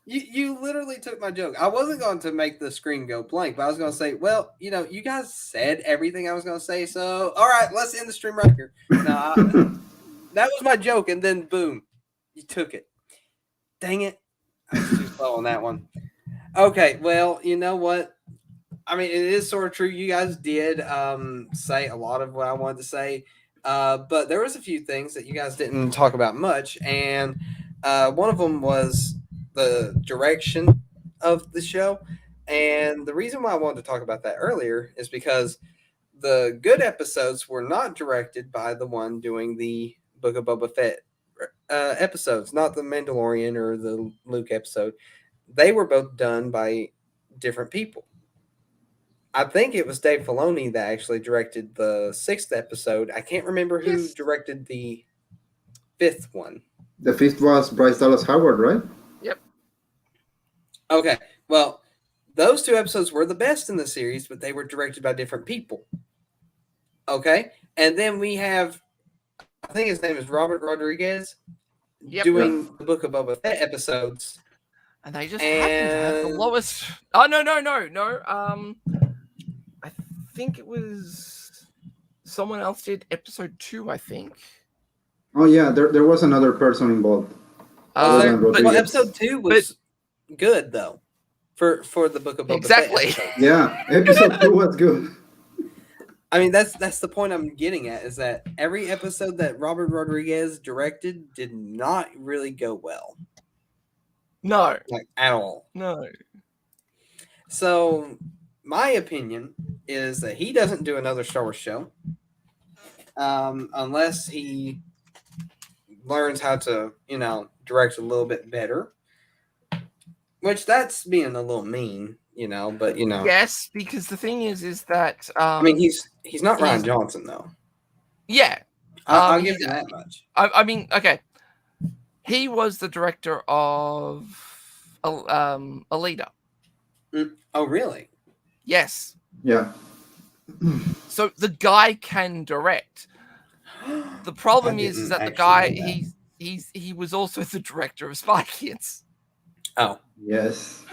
You literally took my joke. I wasn't going to make the screen go blank, but I was going to say, well, you guys said everything I was going to say, so all right, let's end the stream right here. Nah, that was my joke, and then boom, you took it. Dang it. I was too slow on that one. Okay, well, you know what? I mean, it is sort of true. You guys did say a lot of what I wanted to say, but there was a few things that you guys didn't talk about much, and one of them was the direction of the show. And the reason why I wanted to talk about that earlier is because the good episodes were not directed by the one doing the Book of Boba Fett episodes, not the Mandalorian or the Luke episode. They were both done by different people. I think it was Dave Filoni that actually directed the 6th episode. I can't remember who directed the 5th one. The 5th was Bryce Dallas Howard, right? Yep. Okay, well, those 2 episodes were the best in the series, but they were directed by different people. Okay, and then we have, I think his name is Robert Rodriguez, doing the Book of Boba Fett episodes. And they just happen to have the lowest. Oh, no. I think it was someone else did episode 2, I think. Oh, yeah, there was another person involved. But episode 2 was good, though, for the Book of Boba exactly. Fett. Yeah, episode 2 was good. I mean, that's the point I'm getting at, is that every episode that Robert Rodriguez directed did not really go well. No. Like, at all. No. So, my opinion is that he doesn't do another Star Wars show. unless he learns how to, direct a little bit better. Which that's being a little mean, but Yes, because the thing is that I mean, he's not Ryan he's- Johnson though. yeah. I'll give him that much. I mean, okay. He was the director of Alita. Oh, really? Yes. Yeah. So the guy can direct. The problem is that the guy he was also the director of Spy Kids. Oh. Yes.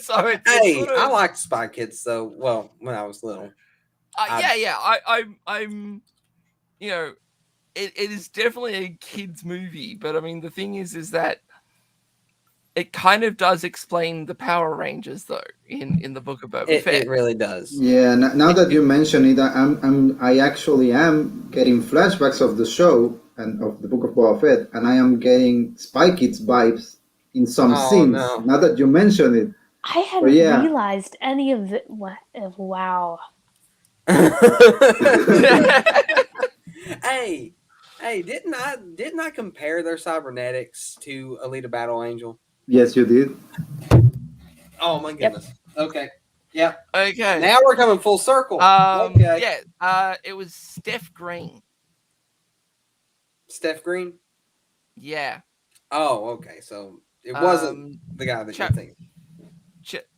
So it's Hey, sort of, I liked Spy Kids though. Well, when I was little. yeah. I'm it is definitely a kids movie, but I mean the thing is that it kind of does explain the Power Rangers though in the Book of Boba Fett. It really does. Yeah. Now that you mention it, I actually am getting flashbacks of the show and of the Book of Boba Fett, and I am getting Spy Kids vibes in some scenes. No. Now that you mention it, I hadn't realized any of it. Wow. Hey, didn't I compare their cybernetics to Alita Battle Angel? yes, you did. Oh my goodness. Yep. Okay. Yeah. Okay. Now we're coming full circle. Okay. Yeah. It was Steph Green. Steph Green? Yeah. Oh, okay. So it wasn't the guy that you're thinking.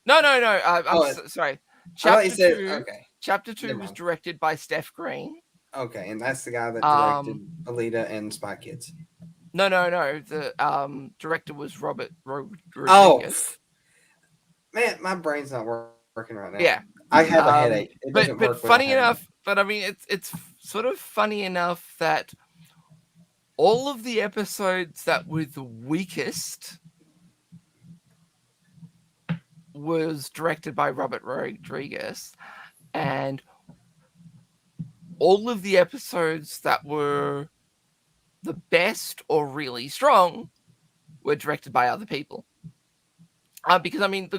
No. I'm sorry. Chapter 2 was directed by Steph Green. Okay, and that's the guy that directed Alita and Spy Kids. No. The director was Robert Rodriguez. Oh, man, my brain's not working right now. Yeah, I have a headache. But funny enough, I mean, it's sort of funny enough that all of the episodes that were the weakest was directed by Robert Rodriguez, and all of the episodes that were the best or really strong were directed by other people. Because I mean,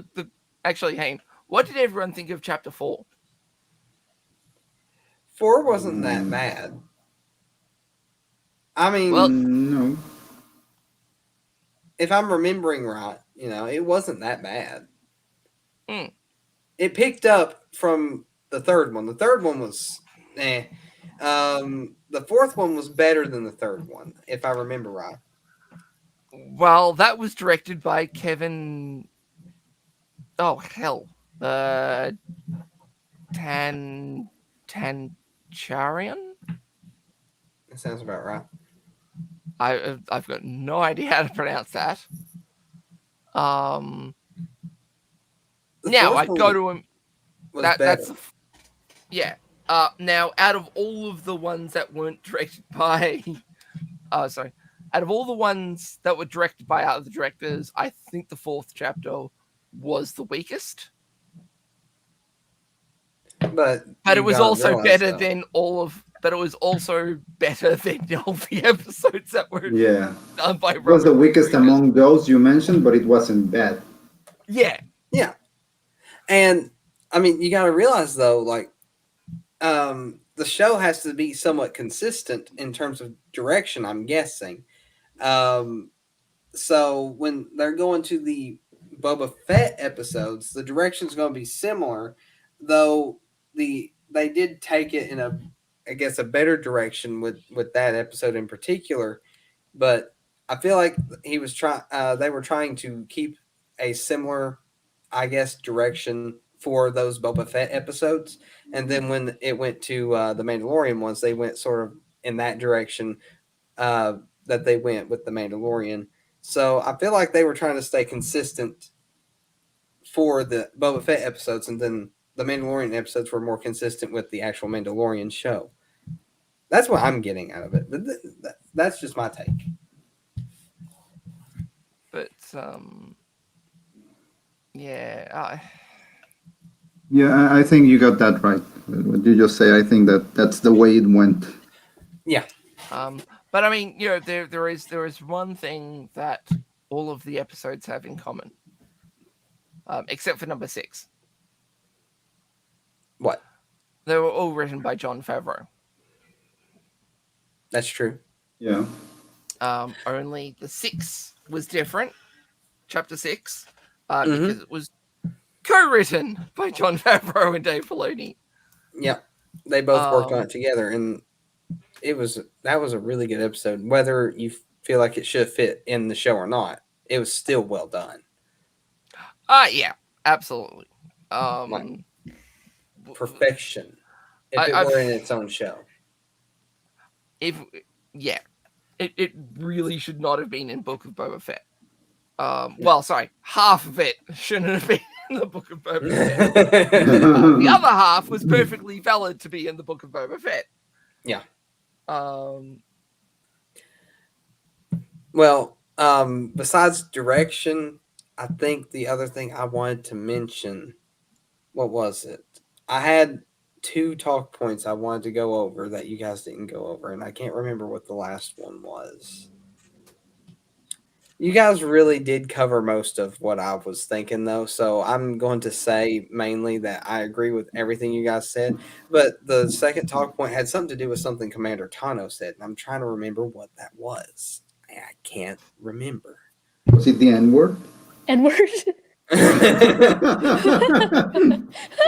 actually, Hayne, what did everyone think of Chapter 4? 4 wasn't that bad. I mean, no. If I'm remembering right, it wasn't that bad. Mm. It picked up from the third one. The third one was the fourth one was better than the third one, if I remember right. Well, that was directed by Kevin. Oh hell, Tancharian. That sounds about right. I've got no idea how to pronounce that. Now I go to him. That's now out of all of the ones that weren't directed by, out of all the ones that were directed by other directors, I think the fourth chapter was the weakest. But it was also better than all of. But it was also better than all the episodes that were done by Robert. It was the weakest among those you mentioned, but it wasn't bad. Yeah. Yeah. And I mean, you got to realize though, like, the show has to be somewhat consistent in terms of direction, I'm guessing. So when they're going to the Boba Fett episodes, the direction's going to be similar, though they did take it in a better direction with that episode in particular. But I feel like they were trying to keep a similar, direction for those Boba Fett episodes. And then when it went to the Mandalorian ones, they went sort of in that direction that they went with the Mandalorian. So I feel like they were trying to stay consistent for the Boba Fett episodes, and then the Mandalorian episodes were more consistent with the actual Mandalorian show. That's what I'm getting out of it. But that's just my take. But yeah, I think you got that right. What you just say, I think that's the way it went. Yeah. But I mean, there is one thing that all of the episodes have in common, except for number 6. What? They were all written by Jon Favreau. That's true. Yeah. Only the 6 was different, Chapter 6, Mhm. because it was co-written by Jon Favreau and Dave Filoni. Yep. They both worked on it together, and that was a really good episode. Whether you feel like it should fit in the show or not, it was still well done. Yeah, absolutely. Like perfection. If it were in its own show. It really should not have been in Book of Boba Fett. Well, sorry, half of it shouldn't have been in the Book of Boba Fett. The other half was perfectly valid to be in the Book of Boba Fett. Yeah. Well, besides direction, I think the other thing I wanted to mention, what was it? I had 2 talk points I wanted to go over that you guys didn't go over, and I can't remember what the last one was. You guys really did cover most of what I was thinking, though, so I'm going to say mainly that I agree with everything you guys said, but the second talk point had something to do with something Commander Tano said, and I'm trying to remember what that was. I can't remember. Was it the N-word? N-word?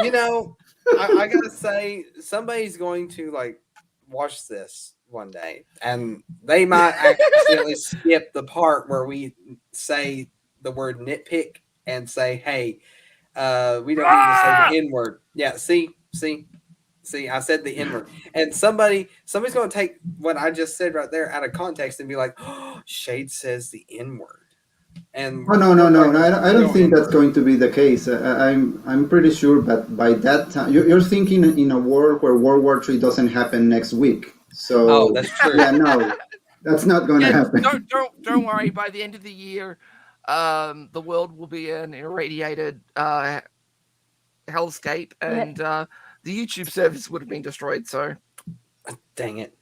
You know, I gotta say, somebody's going to like watch this one day, and they might accidentally skip the part where we say the word nitpick and say, "Hey, we don't need to say the N-word." Yeah, see, I said the N-word, and somebody's going to take what I just said right there out of context and be like, "Oh, Shade says the N-word." And no. I don't think that's going to be the case. I'm pretty sure that by that time you're thinking in a world where World War III doesn't happen next week. So that's true. Yeah, no, that's not going to happen. Don't worry. By the end of the year, the world will be an irradiated hellscape, and the YouTube service would have been destroyed. So, dang it!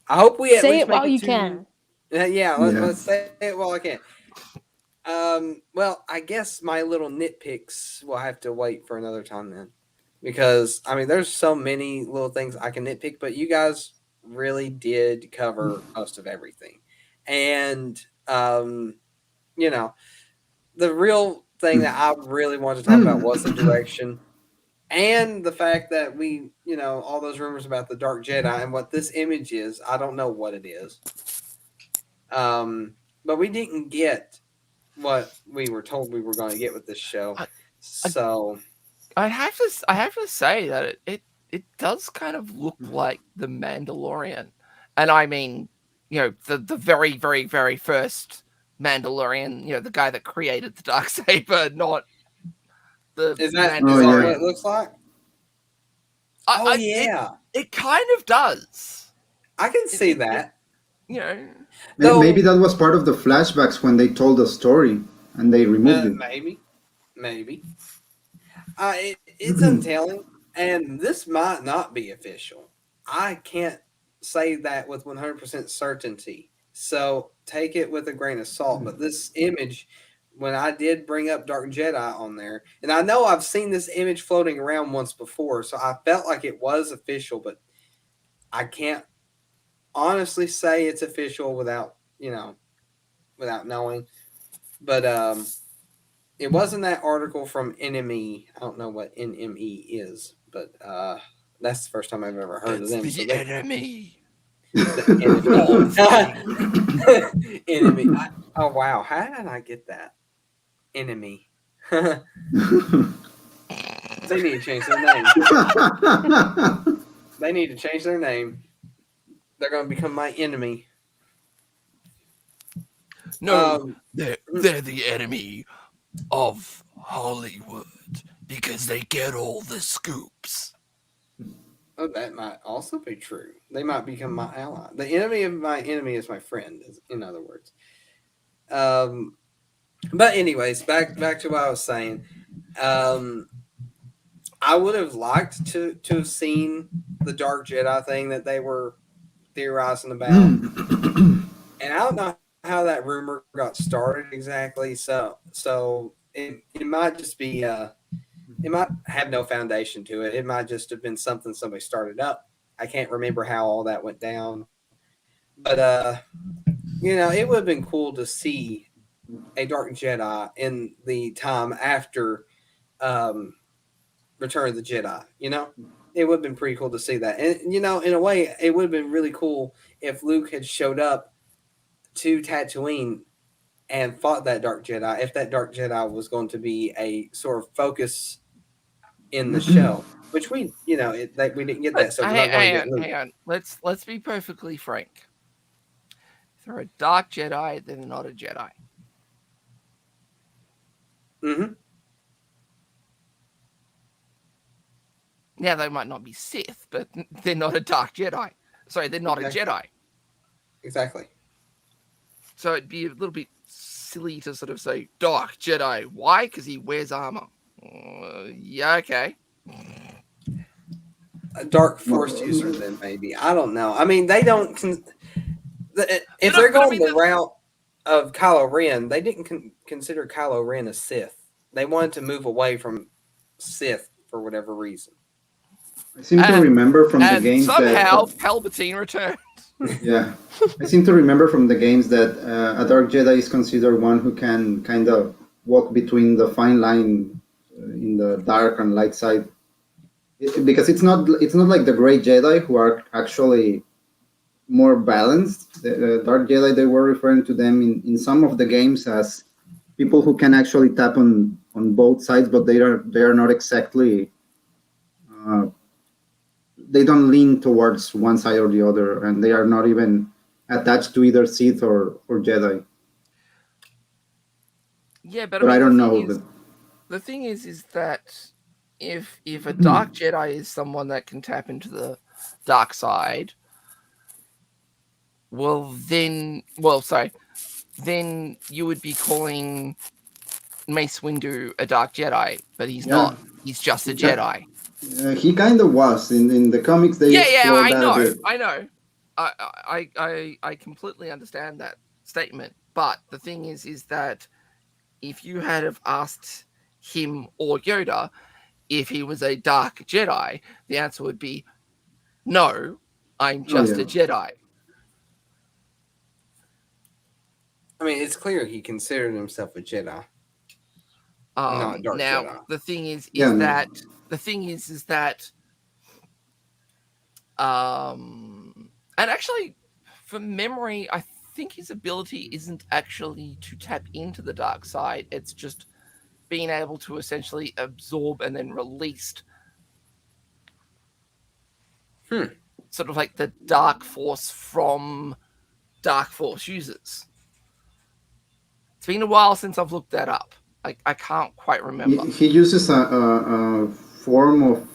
I hope we at say least it while make you can. Let's say it while I can. Well, I guess my little nitpicks will have to wait for another time then, because I mean, there's so many little things I can nitpick, but you guys really did cover most of everything, and you know, the real thing that I really wanted to talk about was the direction. And the fact that we, all those rumors about the Dark Jedi and what this image is, I don't know what it is. But we didn't get what we were told we were going to get with this show. I have to say that it does kind of look like the Mandalorian, and I mean, the very, very, very first Mandalorian, the guy that created the Darksaber, not the. Is that Mandalorian. what it looks like? Yeah, it kind of does. I can see that. Maybe that was part of the flashbacks when they told the story and they removed it. Maybe. It's untelling, and this might not be official. I can't say that with 100% certainty, so take it with a grain of salt. But this image, when I did bring up Dark Jedi on there, and I know I've seen this image floating around once before, so I felt like it was official, but I can't honestly say it's official without knowing. But it wasn't that article from NME. I don't know what NME is, but that's the first time I've ever heard of them. The enemy. Enemy. Oh wow! How did I get that? Enemy. They need to change their name. They need to change their name. They're going to become my enemy. No, they're the enemy of Hollywood because they get all the scoops. Oh, that might also be true. They might become my ally. The enemy of my enemy is my friend, in other words. But anyways, back to what I was saying. I would have liked to have seen the Dark Jedi thing that they were theorizing about. And I don't know how that rumor got started exactly. So it might just be it might have no foundation to it. It might just have been something somebody started up. I can't remember how all that went down. But it would have been cool to see a Dark Jedi in the time after Return of the Jedi. It would have been pretty cool to see that. And in a way, it would have been really cool if Luke had showed up to Tatooine and fought that Dark Jedi. If that Dark Jedi was going to be a sort of focus in the show, which we didn't get that, so we're not going to get Luke. Hang on. Let's be perfectly frank. If they're a Dark Jedi, then they're not a Jedi. Mm-hmm. Now they might not be Sith, but they're not a Dark Jedi. Sorry, they're not a Jedi. Exactly. So it'd be a little bit silly to sort of say Dark Jedi. Why? Because he wears armor. Yeah, okay. A dark Force user, then maybe. I don't know. I mean, they don't. If they're going the route of Kylo Ren, they didn't consider Kylo Ren a Sith. They wanted to move away from Sith for whatever reason. I seem to remember from the games somehow Palpatine returned. Yeah, I seem to remember from the games that a Dark Jedi is considered one who can kind of walk between the fine line in the dark and light side, because it's not like the Great Jedi who are actually more balanced. The Dark Jedi, they were referring to them in some of the games as people who can actually tap on both sides, but they are not exactly. They don't lean towards one side or the other, and they are not even attached to either Sith or Jedi. Yeah, but I don't know. The thing is that if a Dark Jedi is someone that can tap into the dark side, then you would be calling Mace Windu a Dark Jedi, but he's not. He's just a Jedi. He kind of was in the comics. They I that know, a bit. I know. I completely understand that statement, but the thing is that if you had have asked him or Yoda if he was a Dark Jedi, the answer would be no. I'm just a Jedi. I mean, it's clear he considered himself a Jedi. Not Dark Jedi. The thing is that and actually, from memory, I think his ability isn't actually to tap into the dark side. It's just being able to essentially absorb and then released sort of like the dark force from dark force users. It's been a while since I've looked that up. I can't quite remember. He uses a form of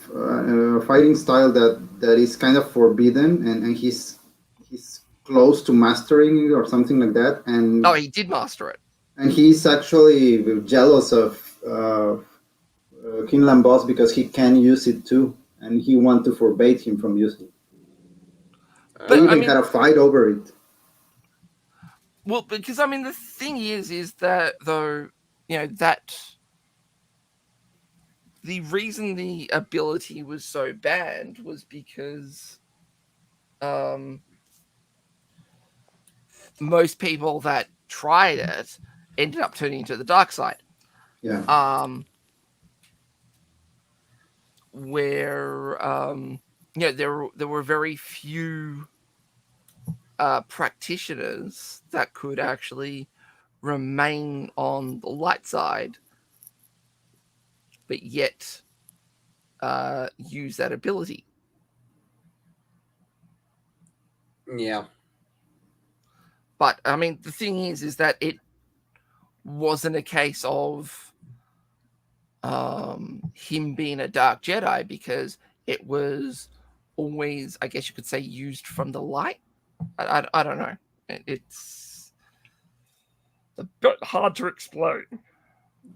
fighting style that is kind of forbidden, and he's close to mastering it or something like that. And he did master it. And he's actually jealous of Kinlan Boss because he can use it too, and he wants to forbade him from using it. They even had a fight over it. Well, because the thing is that though, that the reason the ability was so banned was because most people that tried it ended up turning to the dark side. Yeah. Where there were very few practitioners that could actually remain on the light side, but yet use that ability. Yeah. But the thing is that it wasn't a case of him being a Dark Jedi, because it was always, I guess you could say, used from the light. I don't know. It's a bit hard to explain,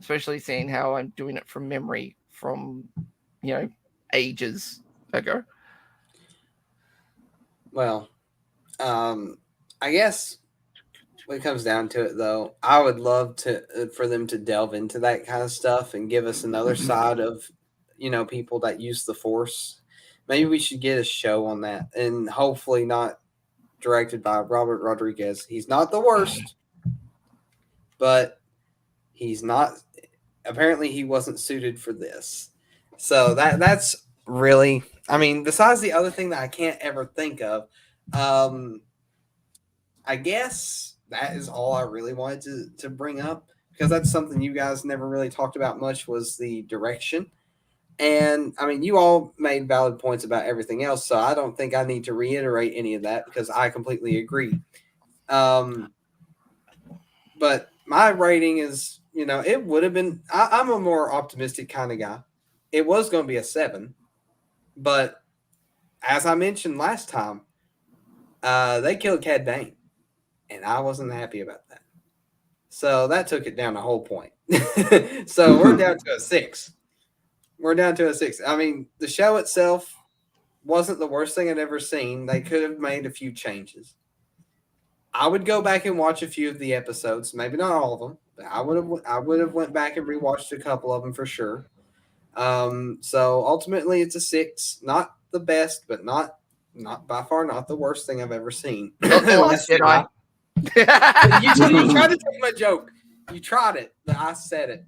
especially seeing how I'm doing it from memory from, ages ago. Well, I guess when it comes down to it, though, I would love for them to delve into that kind of stuff and give us another side of, people that use the Force. Maybe we should get a show on that, and hopefully not directed by Robert Rodriguez. He's not the worst, but he's not. Apparently, he wasn't suited for this. So that's really. I mean, besides the other thing that I can't ever think of, I guess that is all I really wanted to bring up, because that's something you guys never really talked about much, was the direction. And I mean, you all made valid points about everything else, so I don't think I need to reiterate any of that because I completely agree. But my rating is, it would have been. I'm a more optimistic kind of guy. It was going to be a 7, but as I mentioned last time, they killed Cad Bane, and I wasn't happy about that. So that took it down a whole point. So we're down to a 6. We're down to a 6. I mean, the show itself wasn't the worst thing I'd ever seen. They could have made a few changes. I would go back and watch a few of the episodes, maybe not all of them, but I would have went back and rewatched a couple of them for sure. So ultimately, it's a 6. Not the best, but not by far not the worst thing I've ever seen. You tried to take my joke. You tried it, but I said it.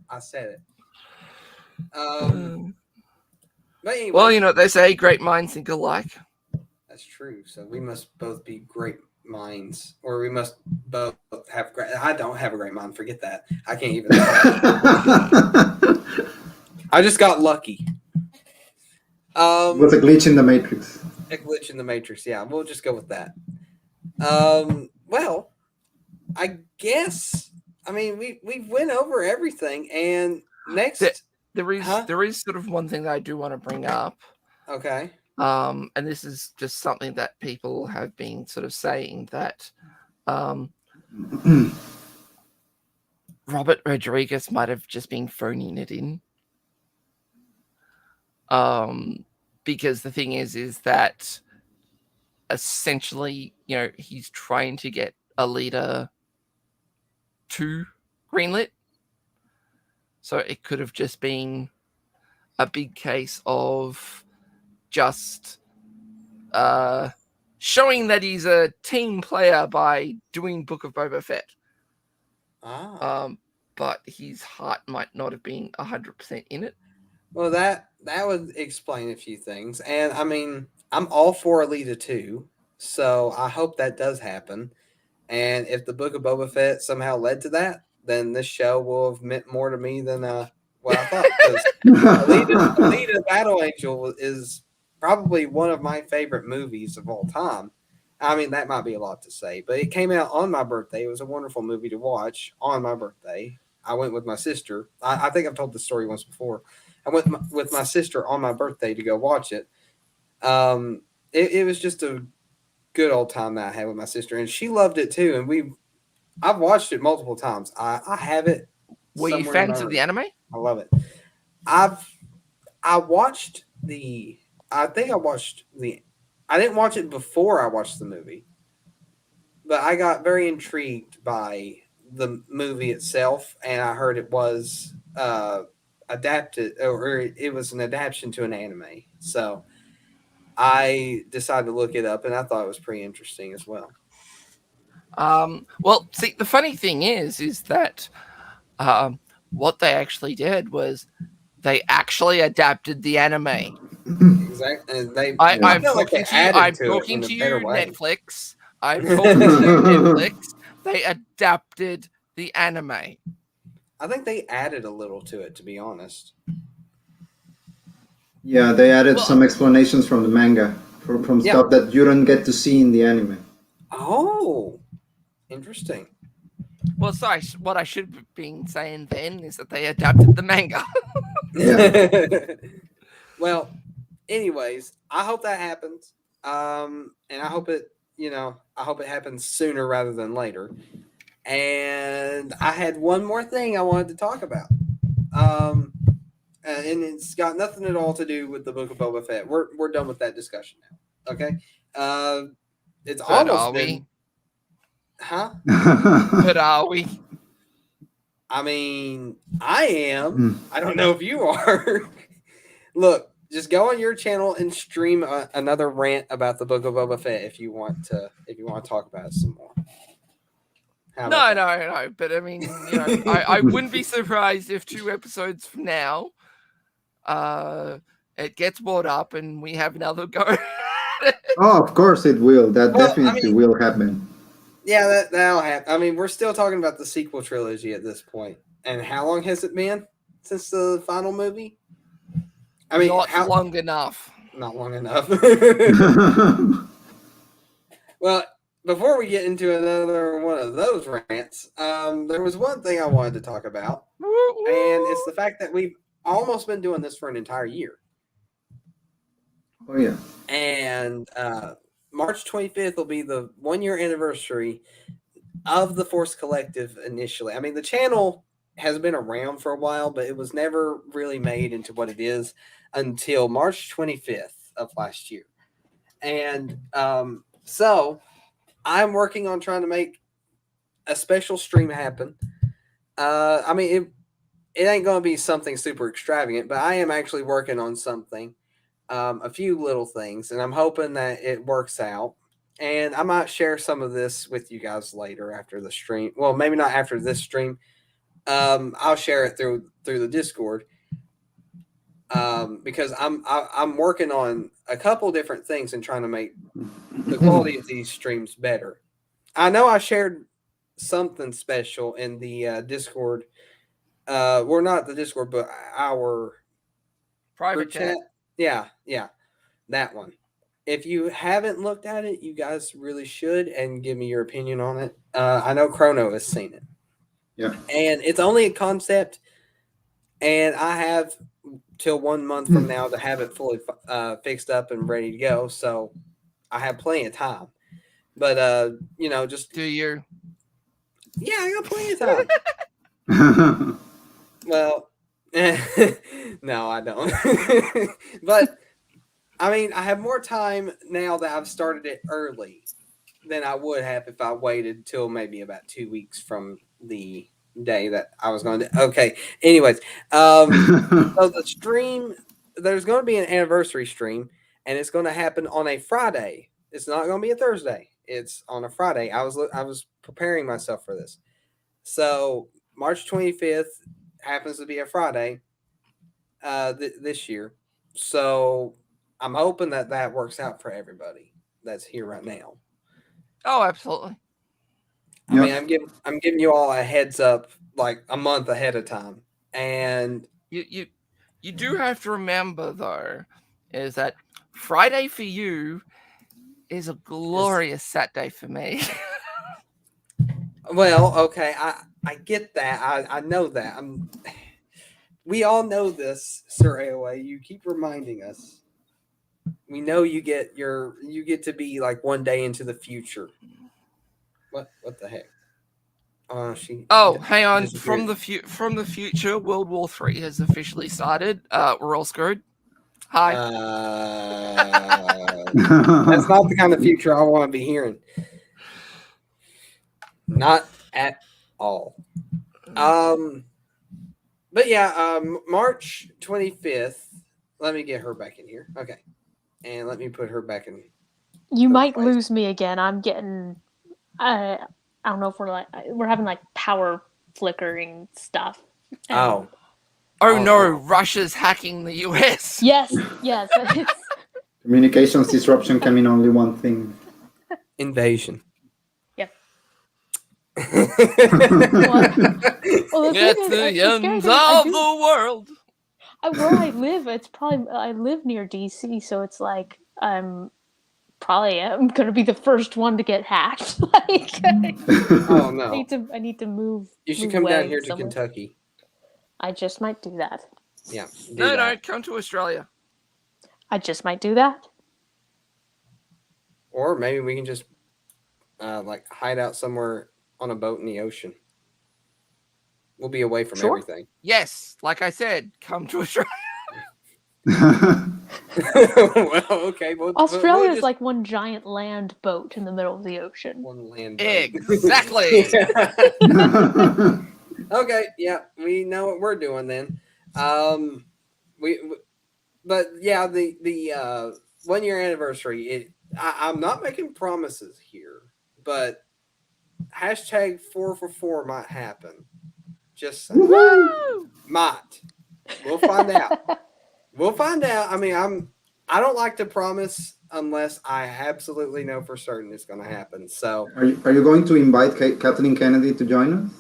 But anyway, well, they say great minds think alike. That's true. So we must both be great minds, or we must both have great. I don't have a great mind. Forget that. I can't even. I just got lucky. With a glitch in the Matrix. A glitch in the Matrix. Yeah, we'll just go with that. Well, I guess. I mean, we went over everything, and next. There is sort of one thing that I do want to bring up. Okay. And this is just something that people have been sort of saying that Robert Rodriguez might have just been phoning it in. Because the thing is that essentially, he's trying to get Alita to greenlit. So it could have just been a big case of just showing that he's a team player by doing Book of Boba Fett. But his heart might not have been 100% in it. Well, that would explain a few things. And I mean, I'm all for Alita 2, so I hope that does happen. And if the Book of Boba Fett somehow led to that, then this show will have meant more to me than what I thought. Because Alita Battle Angel is probably one of my favorite movies of all time. I mean, that might be a lot to say, but it came out on my birthday. It was a wonderful movie to watch on my birthday. I went with my sister. I think I've told this story once before. I went with my sister on my birthday to go watch it. It was just a good old time that I had with my sister, and she loved it too. And I've watched it multiple times. I have it. Were you fans of the anime? I love it. I watched the. I think I watched the. I didn't watch it before I watched the movie, but I got very intrigued by the movie itself, and I heard it was adapted, or it was an adaptation to an anime. So I decided to look it up, and I thought it was pretty interesting as well. Well, see, the funny thing is that what they actually did was they actually adapted the anime. Exactly. I'm talking to you, Netflix. I'm talking to you, Netflix. They adapted the anime. I think they added a little to it, to be honest. Yeah, they added some explanations from the manga, from stuff that you don't get to see in the anime. Oh, interesting. Well, sorry, what I should have been saying then is that they adapted the manga. Well, anyways, I hope that happens. And I hope it, I hope it happens sooner rather than later. And I had one more thing I wanted to talk about. And it's got nothing at all to do with the Book of Boba Fett. We're done with that discussion now. Okay. It's But almost are been. we? Huh? But are we? I mean, I am. I don't know if you are. Look, just go on your channel and stream another rant about the Book of Boba Fett if you want to talk about it some more. No. But I mean, I wouldn't be surprised if 2 episodes from now, it gets brought up and we have another go. Oh, of course it will. That definitely will happen. Yeah, that'll happen. I mean, we're still talking about the sequel trilogy at this point. And how long has it been since the final movie? I mean, not long enough. Not long enough. Well, before we get into another one of those rants, there was one thing I wanted to talk about. And it's the fact that we've almost been doing this for an entire year. Oh, yeah. And March 25th will be the 1-year anniversary of the Force Collective initially. I mean, the channel has been around for a while, but it was never really made into what it is until March 25th of last year. And so I'm working on trying to make a special stream happen. I mean, it ain't going to be something super extravagant, but I am actually working on something. A few little things, and I'm hoping that it works out. And I might share some of this with you guys later after the stream. Well, maybe not after this stream. I'll share it through the Discord because I'm working on a couple different things and trying to make the quality of these streams better. I know I shared something special in the Discord. Well, not the Discord, but our private chat. Yeah, that one. If you haven't looked at it, you guys really should and give me your opinion on it. I know Chrono has seen it. Yeah. And it's only a concept, and I have till 1 month from now to have it fully fixed up and ready to go. So I have plenty of time. But, just... Do you? Yeah, I got plenty of time. Well... No, I don't. But I mean, I have more time now that I've started it early than I would have if I waited till maybe about 2 weeks from the day that I was going to. Okay. Anyways, so the stream, there's going to be an anniversary stream, and it's going to happen on a Friday. It's not going to be a Thursday. It's on a Friday. I was preparing myself for this. So March 25th. Happens to be a Friday this year. So I'm hoping that works out for everybody that's here right now. Oh, absolutely. I mean, I'm giving you all a heads up like a month ahead of time. And you do have to remember though, is that Friday for you is a glorious Saturday for me. Well, okay, I get that. I know that. We all know this, Sir AOA. You keep reminding us. We know you get to be like one day into the future. What the heck? Hang on. From the future, World War III has officially started. We're all screwed. Hi. That's not the kind of future I want to be hearing. Not at all. But yeah, March 25th. Let me get her back in here. Okay. And let me put her back in. You might lose me again. I'm getting I don't know if we're having like power flickering stuff. Oh no, Russia's hacking the US. Yes. Communications disruption can mean only one thing. Invasion. Well, It's the ends of the world. Where I live, I live near DC, so it's like I'm going to be the first one to get hacked. Oh no! I need to move. You should come down here to Kentucky. I just might do that. Yeah. No, come to Australia. I just might do that. Or maybe we can just hide out somewhere on a boat in the ocean. We'll be away from everything. Yes, like I said, come to Australia. Well, okay. Australia is like one giant land boat in the middle of the ocean. One land boat. Exactly. Okay, yeah, we know what we're doing then. but yeah, the 1 year anniversary. I'm not making promises here, but hashtag 4 for 4 might happen. Just saying. Woo! Might. We'll find out. We'll find out. I mean, I don't like to promise unless I absolutely know for certain it's going to happen. So, Are you going to invite Kathleen Kennedy to join us?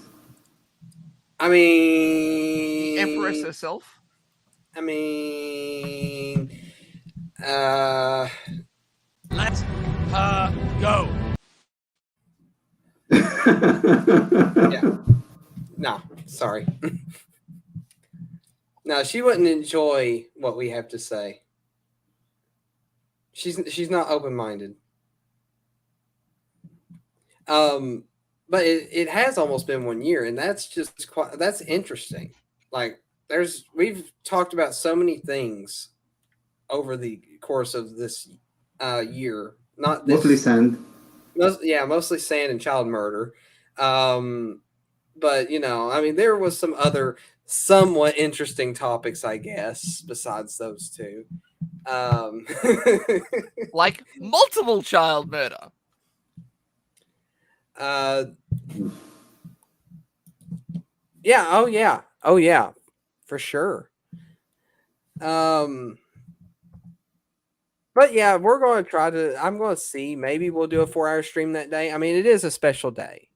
I mean, The Empress herself. I mean, Let her go. yeah. No, sorry. No, she wouldn't enjoy what we have to say. She's not open-minded. But it has almost been 1 year, and that's that's interesting. Like we've talked about so many things over the course of this year. Not this, Mostly sand. mostly sand and child murder. But I mean, there was some other somewhat interesting topics, I guess, besides those two. Like multiple child murder. Yeah. Oh yeah, for sure. But yeah, we're going to try to. I'm going to see. Maybe we'll do a 4-hour stream that day. I mean, it is a special day,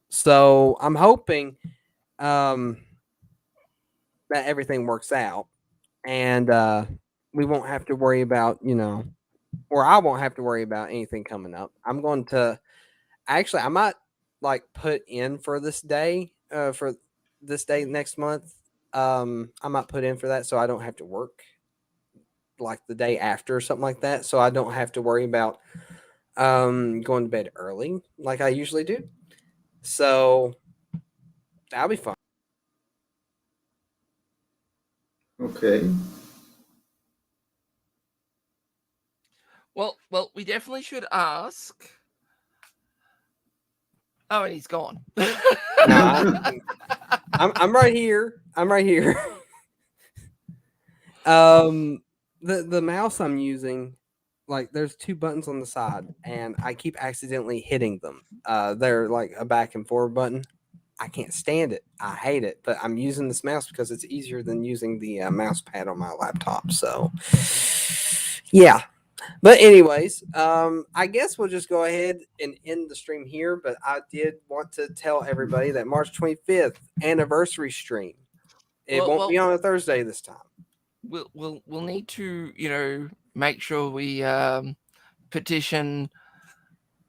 So I'm hoping that everything works out, and we won't have to worry about or I won't have to worry about anything coming up. I'm going to actually. I might put in for this day next month. I might put in for that so I don't have to work the day after or something like that, so I don't have to worry about going to bed early like I usually do. So that'll be fun. Okay. Well, we definitely should ask. Oh, and he's gone. Nah, I'm right here. I'm right here. The mouse I'm using, there's 2 buttons on the side, and I keep accidentally hitting them. They're like a back and forward button. I can't stand it. I hate it. But I'm using this mouse because it's easier than using the mouse pad on my laptop. So, yeah. But anyways, I guess we'll just go ahead and end the stream here. But I did want to tell everybody that March 25th anniversary stream. It won't be on a Thursday this time. We'll need to make sure we petition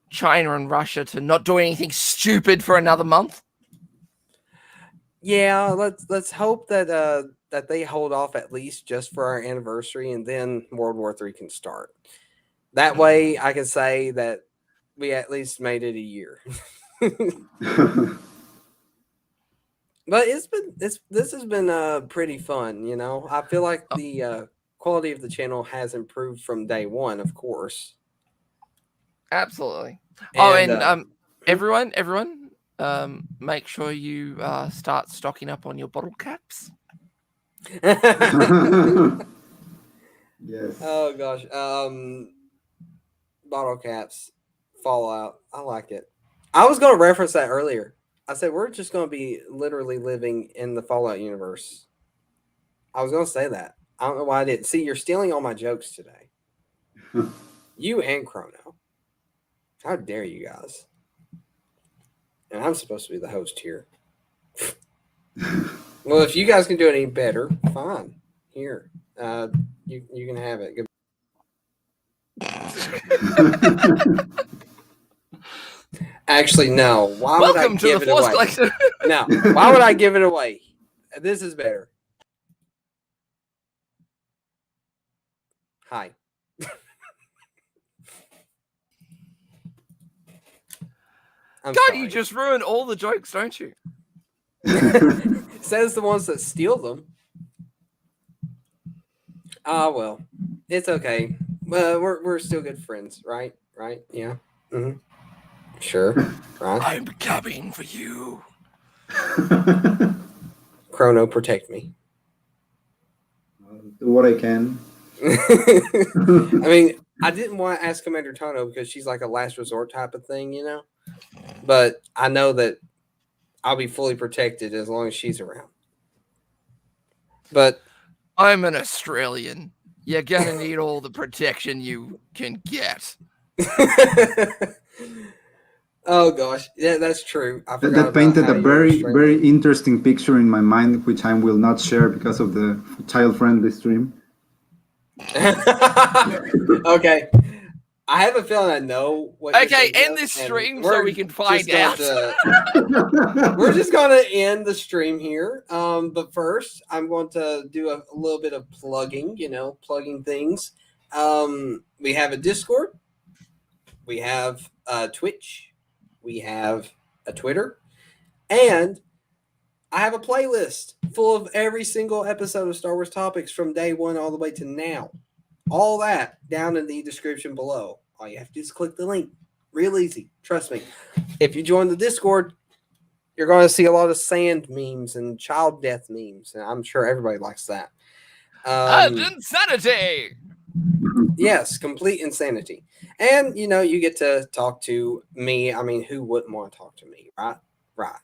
China and Russia to not do anything stupid for another month. Yeah, let's hope that that they hold off at least just for our anniversary, and then World War III can start. That way, I can say that we at least made it a year. But this has been pretty fun. I feel like the quality of the channel has improved from day one, of course. Absolutely. And, Everyone, make sure you start stocking up on your bottle caps. Yes. Oh gosh, bottle caps, Fallout. I like it. I was going to reference that earlier. I said we're just going to be literally living in the Fallout universe. I was going to say that. I don't know why I didn't. See, you're stealing all my jokes today. You and Chrono. How dare you guys? And I'm supposed to be the host here. Well, if you guys can do it any better, fine. Here, you can have it. Actually, no. Why would I give it away? No. Why would I give it away? This is better. Hi. God, sorry. you just ruin all the jokes, don't you? Says the ones that steal them. Well, it's okay. We're still good friends, right? Right? Yeah. Mm-hmm. Sure. Right. I'm coming for you. Chrono, protect me. do what I can. I mean, I didn't want to ask Commander Tono because she's like a last resort type of thing, you know. But I know that I'll be fully protected as long as she's around. But I'm an Australian. You're gonna need all the protection you can get. Oh gosh, yeah, that's true. I forgot That painted about a how very, you're very interesting picture in my mind, which I will not share because of the child-friendly stream. Okay. I have a feeling I know what. Okay, end this stream so we can find out. We're just going to end the stream here. But first, I'm going to do a little bit of plugging. Plugging things. We have a Discord. We have Twitch. We have a Twitter, and I have a playlist full of every single episode of Star Wars Topics from day one all the way to now. All that down in the description below. All you have to do is click the link. Real easy. Trust me. If you join the Discord, you're going to see a lot of sand memes and child death memes. And I'm sure everybody likes that. And insanity! Yes, complete insanity. And, you get to talk to me. I mean, who wouldn't want to talk to me, right? Right.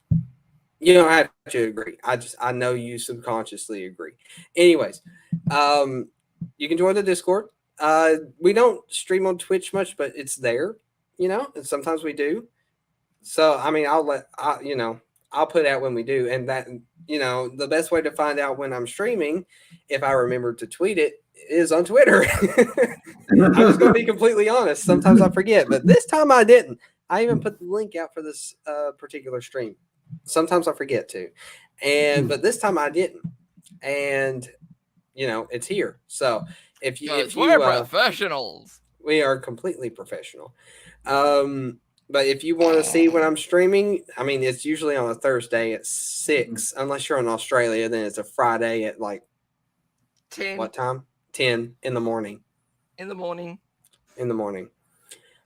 You don't have to agree. I know you subconsciously agree. Anyways, you can join the Discord. We don't stream on Twitch much, but it's there, and sometimes we do. So, I mean, I'll put out when we do. And that, the best way to find out when I'm streaming, if I remember to tweet it, is on Twitter. I'm just going to be completely honest. Sometimes I forget, but this time I didn't. I even put the link out for this particular stream. Sometimes I forget to. But this time I didn't. And, it's here. So, if we're professionals. We are completely professional. But if you want to see when I'm streaming, I mean, it's usually on a Thursday at 6, unless you're in Australia, then it's a Friday at like 10. What time? 10 in the morning. In the morning.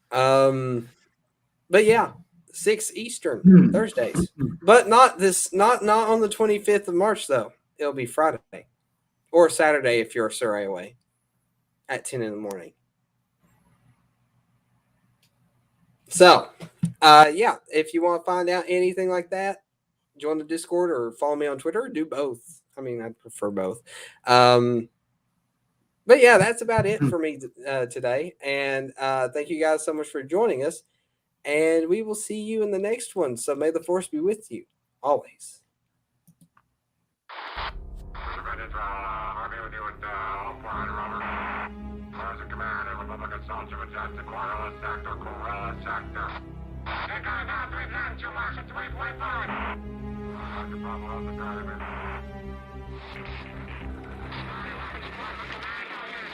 But yeah, 6 Eastern Thursdays. But not on the 25th of March though. It'll be Friday or Saturday if you're a Surrey away at 10 in the morning. So, yeah, if you want to find out anything like that, join the Discord or follow me on Twitter. Do both. I mean, I prefer both. But yeah, that's about it for me today. And thank you guys so much for joining us. And we will see you in the next one. So may the Force be with you always. Command and Republican soldier adjust to Corella Sector, Corella Sector. Take on now, 3 2 march at 3.5. Bravo, the